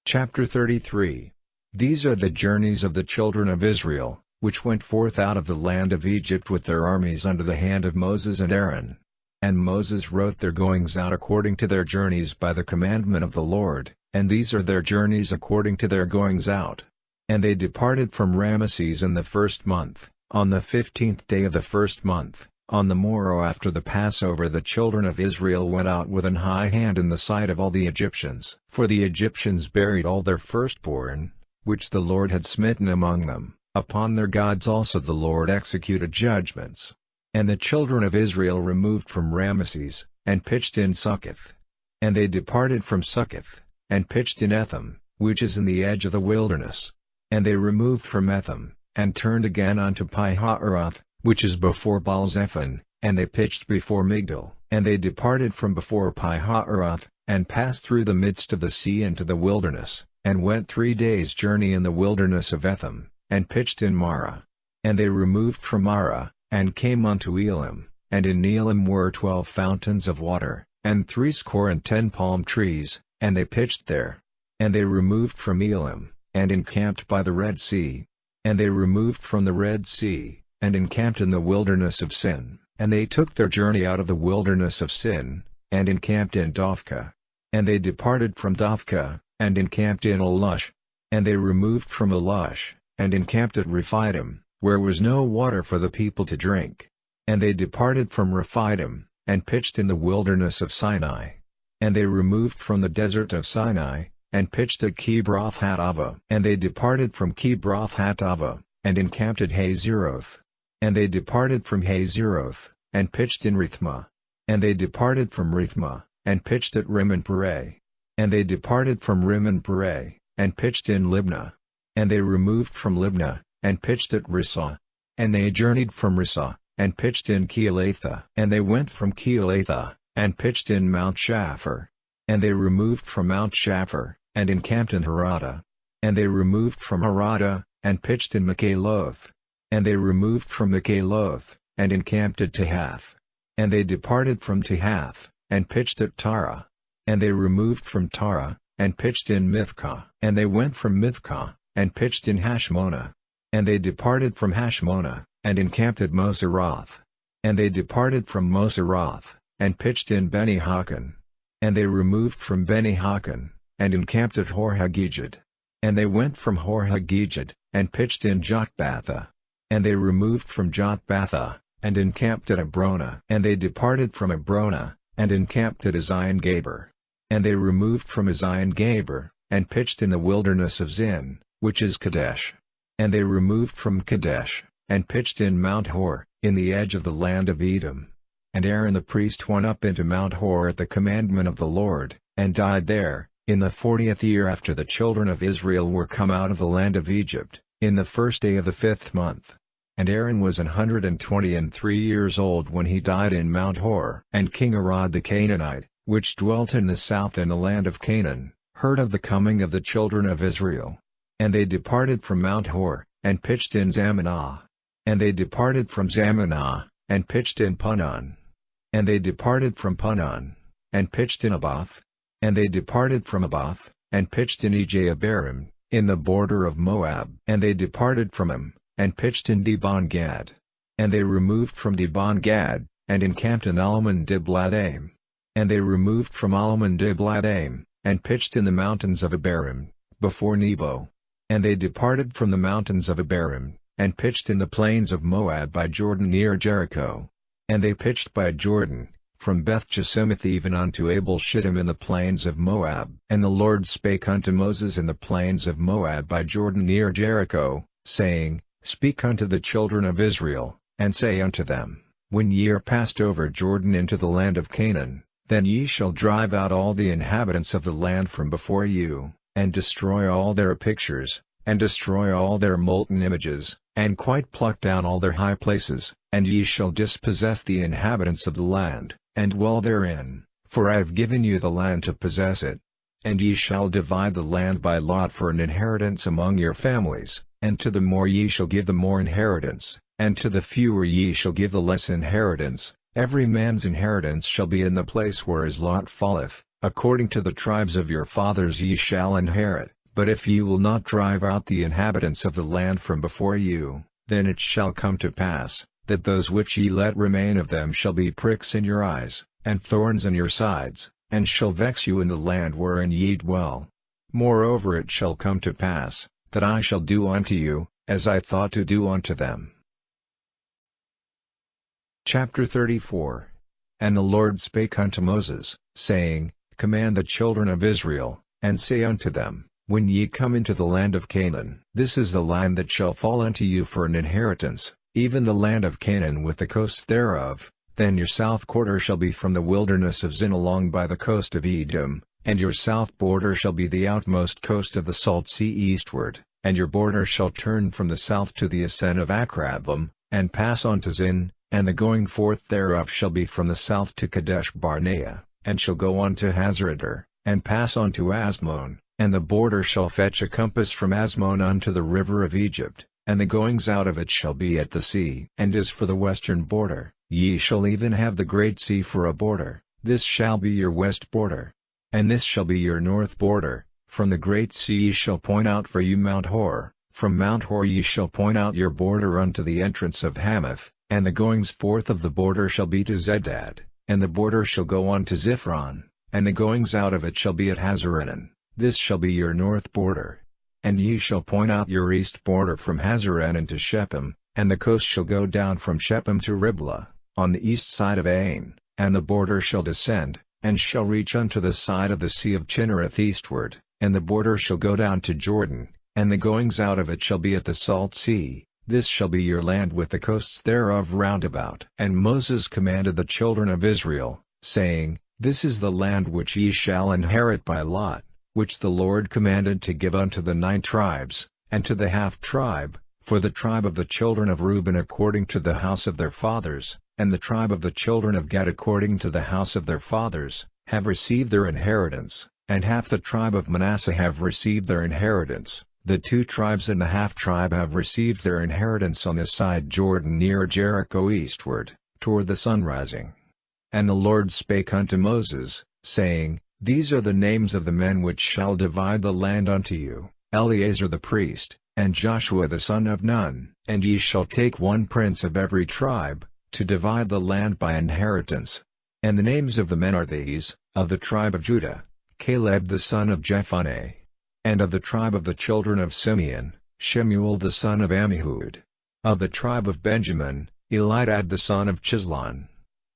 Chapter 33. These are the journeys of the children of Israel, which went forth out of the land of Egypt with their armies under the hand of Moses and Aaron. And Moses wrote their goings out according to their journeys by the commandment of the Lord, and these are their journeys according to their goings out. And they departed from Ramesses in the 1st month, on the 15th day of the 1st month. On the morrow after the Passover the children of Israel went out with an high hand in the sight of all the Egyptians. For the Egyptians buried all their firstborn, which the Lord had smitten among them. Upon their gods also the Lord executed judgments. And the children of Israel removed from Ramesses, and pitched in Succoth. And they departed from Succoth, and pitched in Etham, which is in the edge of the wilderness. And they removed from Etham, and turned again unto Pi-hahiroth, which is before Baal-zephon, and they pitched before Migdol. And they departed from before Pi-hahiroth, and passed through the midst of the sea into the wilderness, and went 3 days' journey in the wilderness of Etham, and pitched in Marah. And they removed from Marah, and came unto Elim, and in Elim were 12 fountains of water, and 70 palm trees, and they pitched there. And they removed from Elim, and encamped by the Red Sea. And they removed from the Red Sea, and encamped in the wilderness of Sin. And they took their journey out of the wilderness of Sin, and encamped in Dophkah. And they departed from Dophkah, and encamped in Alush. And they removed from Alush, and encamped at Rephidim, where was no water for the people to drink. And they departed from Rephidim, and pitched in the wilderness of Sinai. And they removed from the desert of Sinai, and pitched at Kibroth-Hattaavah. And they departed from Kibroth-Hattaavah, and encamped at Hazeroth. And they departed from Hazeroth, and pitched in Rithmah. And they departed from Rithmah, and pitched at Rimmon-Pereh. And they departed from Rimmon-Pereh, and pitched in Libnah. And they removed from Libnah, and pitched at Rissah. And they journeyed from Rissah, and pitched in Keilatha. And they went from Keilatha, and pitched in Mount Shapher. And they removed from Mount Shapher, and encamped in Harada. And they removed from Harada, and pitched in Makheloth. And they removed from Makheloth, and encamped at Tahath. And they departed from Tahath, and pitched at Tara. And they removed from Tara, and pitched in Mithkah. And they went from Mithkah, and pitched in Hashmonah. And they departed from Hashmonah, and encamped at Moseroth. And they departed from Moseroth, and pitched in Beni-Hakan. And they removed from Beni-Hakan, and encamped at Hor-Haggidgad. And they went from Hor-Haggidgad, and pitched in Jotbatha. And they removed from Jotbatha, and encamped at Abrona. And they departed from Abrona, and encamped at Ezion-Geber. And they removed from Ezion-Geber, and pitched in the wilderness of Zin, which is Kadesh. And they removed from Kadesh, and pitched in Mount Hor, in the edge of the land of Edom. And Aaron the priest went up into Mount Hor at the commandment of the Lord, and died there, in the 40th year after the children of Israel were come out of the land of Egypt, in the first day of the 5th month. And Aaron was 123 years old when he died in Mount Hor. And King Arad the Canaanite, which dwelt in the south in the land of Canaan, heard of the coming of the children of Israel. And they departed from Mount Hor, and pitched in Zamanah. And they departed from Zamanah, and pitched in Punon. And they departed from Punon, and pitched in Abath. And they departed from Abath, and pitched in Ejabarim, in the border of Moab. And they departed from him, and pitched in Dibon-Gad. And they removed from Dibon-Gad, and encamped in Almon-Diblathaim. And they removed from Almon-Diblathaim, and pitched in the mountains of Abarim, before Nebo. And they departed from the mountains of Abarim, and pitched in the plains of Moab by Jordan near Jericho. And they pitched by Jordan, from Beth-Jesimoth even unto Abel-Shittim in the plains of Moab. And the Lord spake unto Moses in the plains of Moab by Jordan near Jericho, saying, Speak unto the children of Israel, and say unto them, When ye are passed over Jordan into the land of Canaan, then ye shall drive out all the inhabitants of the land from before you, and destroy all their pictures, and destroy all their molten images, and quite pluck down all their high places, and ye shall dispossess the inhabitants of the land, and dwell therein, for I have given you the land to possess it. And ye shall divide the land by lot for an inheritance among your families, and to the more ye shall give the more inheritance, and to the fewer ye shall give the less inheritance. Every man's inheritance shall be in the place where his lot falleth, according to the tribes of your fathers ye shall inherit. But if ye will not drive out the inhabitants of the land from before you, then it shall come to pass, that those which ye let remain of them shall be pricks in your eyes, and thorns in your sides, and shall vex you in the land wherein ye dwell. Moreover it shall come to pass, that I shall do unto you, as I thought to do unto them. Chapter 34. And the Lord spake unto Moses, saying, Command the children of Israel, and say unto them, When ye come into the land of Canaan, this is the land that shall fall unto you for an inheritance, even the land of Canaan with the coasts thereof. Then your south quarter shall be from the wilderness of Zin along by the coast of Edom, and your south border shall be the outmost coast of the salt sea eastward, and your border shall turn from the south to the ascent of Akrabim, and pass on to Zin, and the going forth thereof shall be from the south to Kadesh Barnea, and shall go on to Hazarader, and pass on to Asmon, and the border shall fetch a compass from Asmon unto the river of Egypt, and the goings out of it shall be at the sea. And as for the western border, ye shall even have the great sea for a border, this shall be your west border. And this shall be your north border, from the great sea ye shall point out for you Mount Hor, from Mount Hor ye shall point out your border unto the entrance of Hamath, and the goings forth of the border shall be to Zedad, and the border shall go on to Ziphron, and the goings out of it shall be at Hazarenan. This shall be your north border. And ye shall point out your east border from Hazarenan to Shechem, and the coast shall go down from Shechem to Riblah, on the east side of Ain, and the border shall descend, and shall reach unto the side of the sea of Chinnereth eastward, and the border shall go down to Jordan, and the goings out of it shall be at the salt sea. This shall be your land with the coasts thereof round about. And Moses commanded the children of Israel, saying, This is the land which ye shall inherit by lot, which the Lord commanded to give unto the 9 tribes, and to the half tribe, for the tribe of the children of Reuben according to the house of their fathers, and the tribe of the children of Gad according to the house of their fathers, have received their inheritance, and half the tribe of Manasseh have received their inheritance. The 2 tribes and the half tribe have received their inheritance on this side Jordan near Jericho eastward, toward the sunrising. And the Lord spake unto Moses, saying, These are the names of the men which shall divide the land unto you, Eleazar the priest, and Joshua the son of Nun. And ye shall take 1 prince of every tribe, to divide the land by inheritance. And the names of the men are these: of the tribe of Judah, Caleb the son of Jephunneh. And of the tribe of the children of Simeon, Shemuel the son of Ammihud. Of the tribe of Benjamin, Elidad the son of Chislon.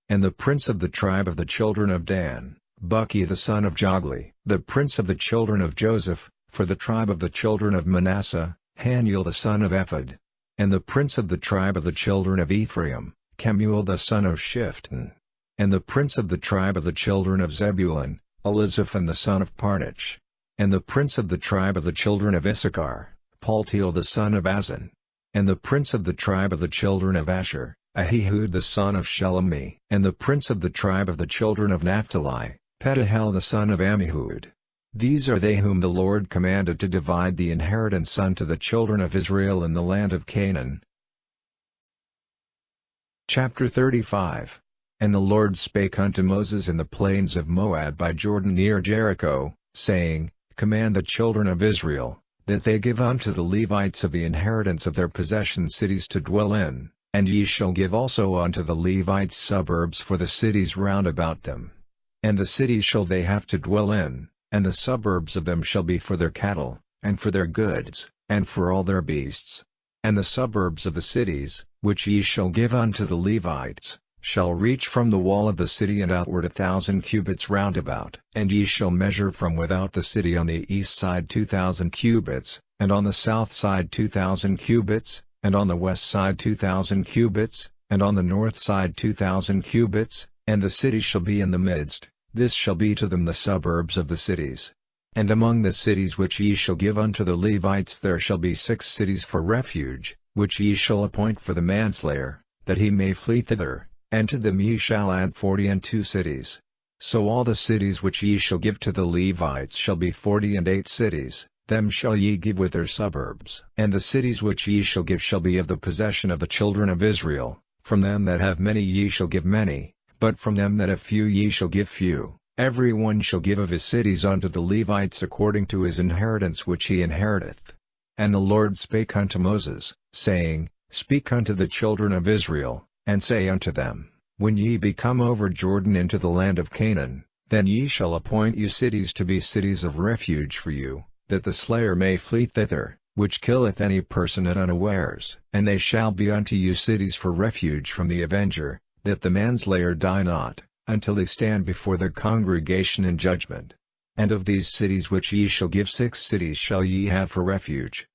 And the prince of the tribe of the children of Dan, Buki the son of Jogli. The prince of the children of Joseph, for the tribe of the children of Manasseh, Haniel the son of Ephod. And the prince of the tribe of the children of Ephraim, Kemuel the son of Shiftan. And the prince of the tribe of the children of Zebulun, Elizaphan the son of Parnach. And the prince of the tribe of the children of Issachar, Paltiel the son of Azan. And the prince of the tribe of the children of Asher, Ahihud the son of Shelemi. And the prince of the tribe of the children of Naphtali, Pedahel the son of Ammihud. These are they whom the Lord commanded to divide the inheritance unto the children of Israel in the land of Canaan. Chapter 35. And the Lord spake unto Moses in the plains of Moab by Jordan near Jericho, saying, Command the children of Israel, that they give unto the Levites of the inheritance of their possession cities to dwell in, and ye shall give also unto the Levites suburbs for the cities round about them. And the cities shall they have to dwell in, and the suburbs of them shall be for their cattle, and for their goods, and for all their beasts. And the suburbs of the cities, which ye shall give unto the Levites, shall reach from the wall of the city and outward 1,000 cubits round about. And ye shall measure from without the city on the east side 2,000 cubits, and on the south side 2,000 cubits, and on the west side 2,000 cubits, and on the north side 2,000 cubits, and the city shall be in the midst. This shall be to them the suburbs of the cities. And among the cities which ye shall give unto the Levites there shall be 6 cities for refuge, which ye shall appoint for the manslayer, that he may flee thither. And to them ye shall add 42 cities. So all the cities which ye shall give to the Levites shall be 48 cities, them shall ye give with their suburbs. And the cities which ye shall give shall be of the possession of the children of Israel. From them that have many ye shall give many, but from them that have few ye shall give few. Every one shall give of his cities unto the Levites according to his inheritance which he inheriteth. And the Lord spake unto Moses, saying, Speak unto the children of Israel, and say unto them, When ye be come over Jordan into the land of Canaan, then ye shall appoint you cities to be cities of refuge for you, that the slayer may flee thither, which killeth any person at unawares. And they shall be unto you cities for refuge from the avenger, that the manslayer die not, until he stand before the congregation in judgment. And of these cities which ye shall give 6 cities shall ye have for refuge.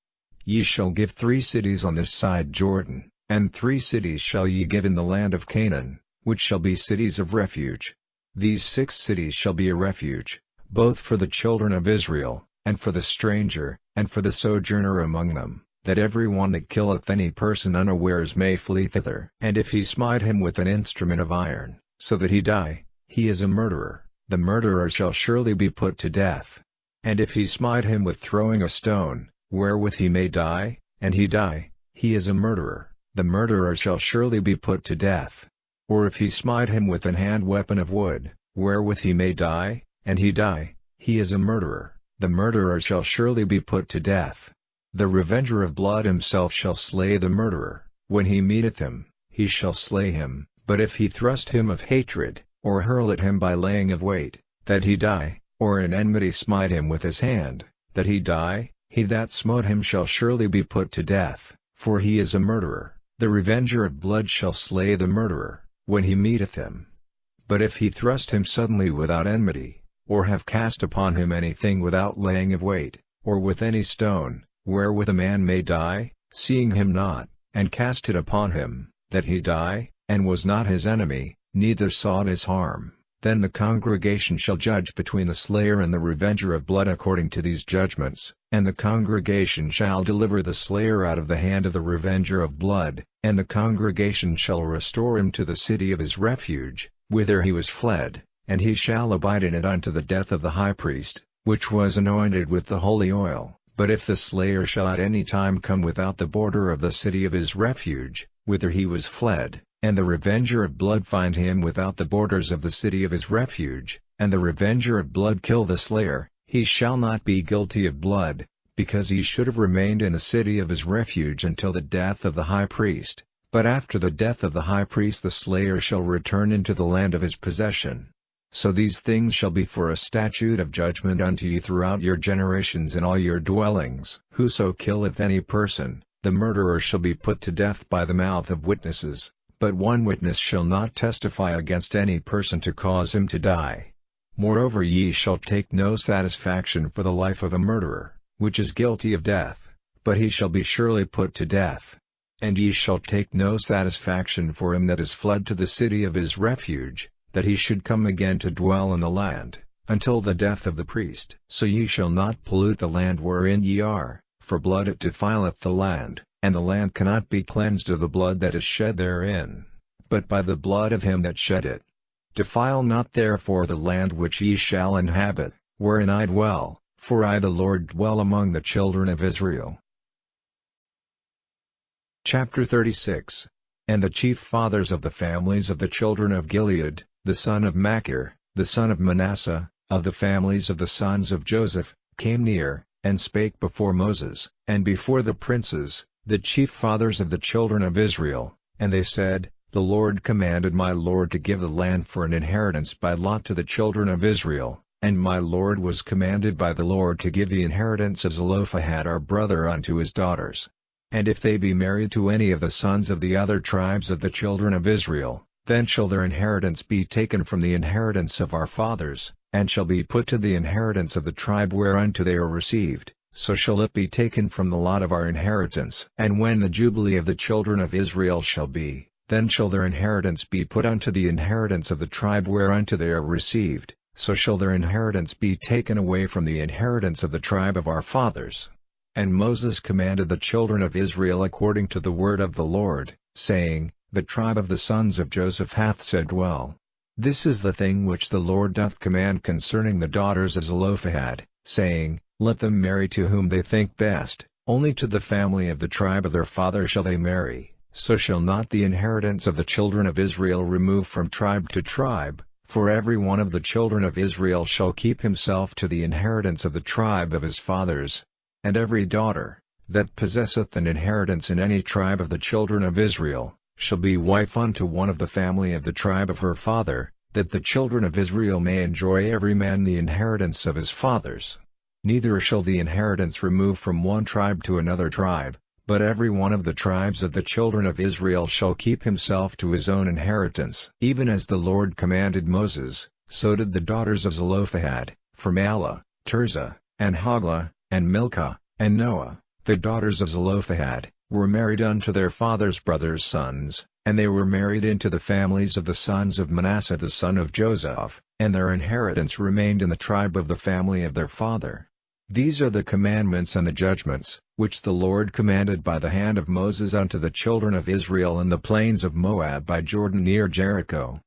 Ye shall give 3 cities on this side Jordan, and 3 cities shall ye give in the land of Canaan, which shall be cities of refuge. These 6 cities shall be a refuge, both for the children of Israel, and for the stranger, and for the sojourner among them, that every one that killeth any person unawares may flee thither. And if he smite him with an instrument of iron, so that he die, he is a murderer, the murderer shall surely be put to death. And if he smite him with throwing a stone, wherewith he may die, and he die, he is a murderer, the murderer shall surely be put to death. Or if he smite him with an hand weapon of wood, wherewith he may die, and he die, he is a murderer, the murderer shall surely be put to death. The revenger of blood himself shall slay the murderer, when he meeteth him, he shall slay him. But if he thrust him of hatred, or hurl at him by laying of weight, that he die, or in enmity smite him with his hand, that he die, he that smote him shall surely be put to death, for he is a murderer. The revenger of blood shall slay the murderer, when he meeteth him. But if he thrust him suddenly without enmity, or have cast upon him anything without laying of wait, or with any stone, wherewith a man may die, seeing him not, and cast it upon him, that he die, and was not his enemy, neither sought his harm, then the congregation shall judge between the slayer and the revenger of blood according to these judgments, and the congregation shall deliver the slayer out of the hand of the revenger of blood, and the congregation shall restore him to the city of his refuge, whither he was fled, and he shall abide in it unto the death of the high priest, which was anointed with the holy oil. But if the slayer shall at any time come without the border of the city of his refuge, whither he was fled, and the revenger of blood find him without the borders of the city of his refuge, and the revenger of blood kill the slayer, he shall not be guilty of blood, because he should have remained in the city of his refuge until the death of the high priest. But after the death of the high priest the slayer shall return into the land of his possession. So these things shall be for a statute of judgment unto you throughout your generations in all your dwellings. Whoso killeth any person, the murderer shall be put to death by the mouth of witnesses, but one witness shall not testify against any person to cause him to die. Moreover ye shall take no satisfaction for the life of a murderer, which is guilty of death, but he shall be surely put to death. And ye shall take no satisfaction for him that is fled to the city of his refuge, that he should come again to dwell in the land, until the death of the priest. So ye shall not pollute the land wherein ye are, for blood it defileth the land, and the land cannot be cleansed of the blood that is shed therein, but by the blood of him that shed it. Defile not therefore the land which ye shall inhabit, wherein I dwell, for I the Lord dwell among the children of Israel. Chapter 36. And the chief fathers of the families of the children of Gilead, the son of Machir, the son of Manasseh, of the families of the sons of Joseph, came near, and spake before Moses, and before the princes, the chief fathers of the children of Israel, and they said, The Lord commanded my Lord to give the land for an inheritance by lot to the children of Israel, and my Lord was commanded by the Lord to give the inheritance of Zelophehad our brother unto his daughters. And if they be married to any of the sons of the other tribes of the children of Israel, then shall their inheritance be taken from the inheritance of our fathers, and shall be put to the inheritance of the tribe whereunto they are received, so shall it be taken from the lot of our inheritance. And when the jubilee of the children of Israel shall be, then shall their inheritance be put unto the inheritance of the tribe whereunto they are received, so shall their inheritance be taken away from the inheritance of the tribe of our fathers. And Moses commanded the children of Israel according to the word of the Lord, saying, The tribe of the sons of Joseph hath said well. This is the thing which the Lord doth command concerning the daughters of Zelophehad, saying, Let them marry to whom they think best, only to the family of the tribe of their father shall they marry, so shall not the inheritance of the children of Israel remove from tribe to tribe, for every one of the children of Israel shall keep himself to the inheritance of the tribe of his fathers. And every daughter, that possesseth an inheritance in any tribe of the children of Israel, shall be wife unto one of the family of the tribe of her father, that the children of Israel may enjoy every man the inheritance of his fathers. Neither shall the inheritance remove from one tribe to another tribe, but every one of the tribes of the children of Israel shall keep himself to his own inheritance. Even as the Lord commanded Moses, so did the daughters of Zelophehad, for Mahlah, Tirzah, and Hoglah, and Milcah, and Noah, the daughters of Zelophehad, were married unto their father's brothers' sons, and they were married into the families of the sons of Manasseh the son of Joseph, and their inheritance remained in the tribe of the family of their father. These are the commandments and the judgments, which the Lord commanded by the hand of Moses unto the children of Israel in the plains of Moab by Jordan near Jericho,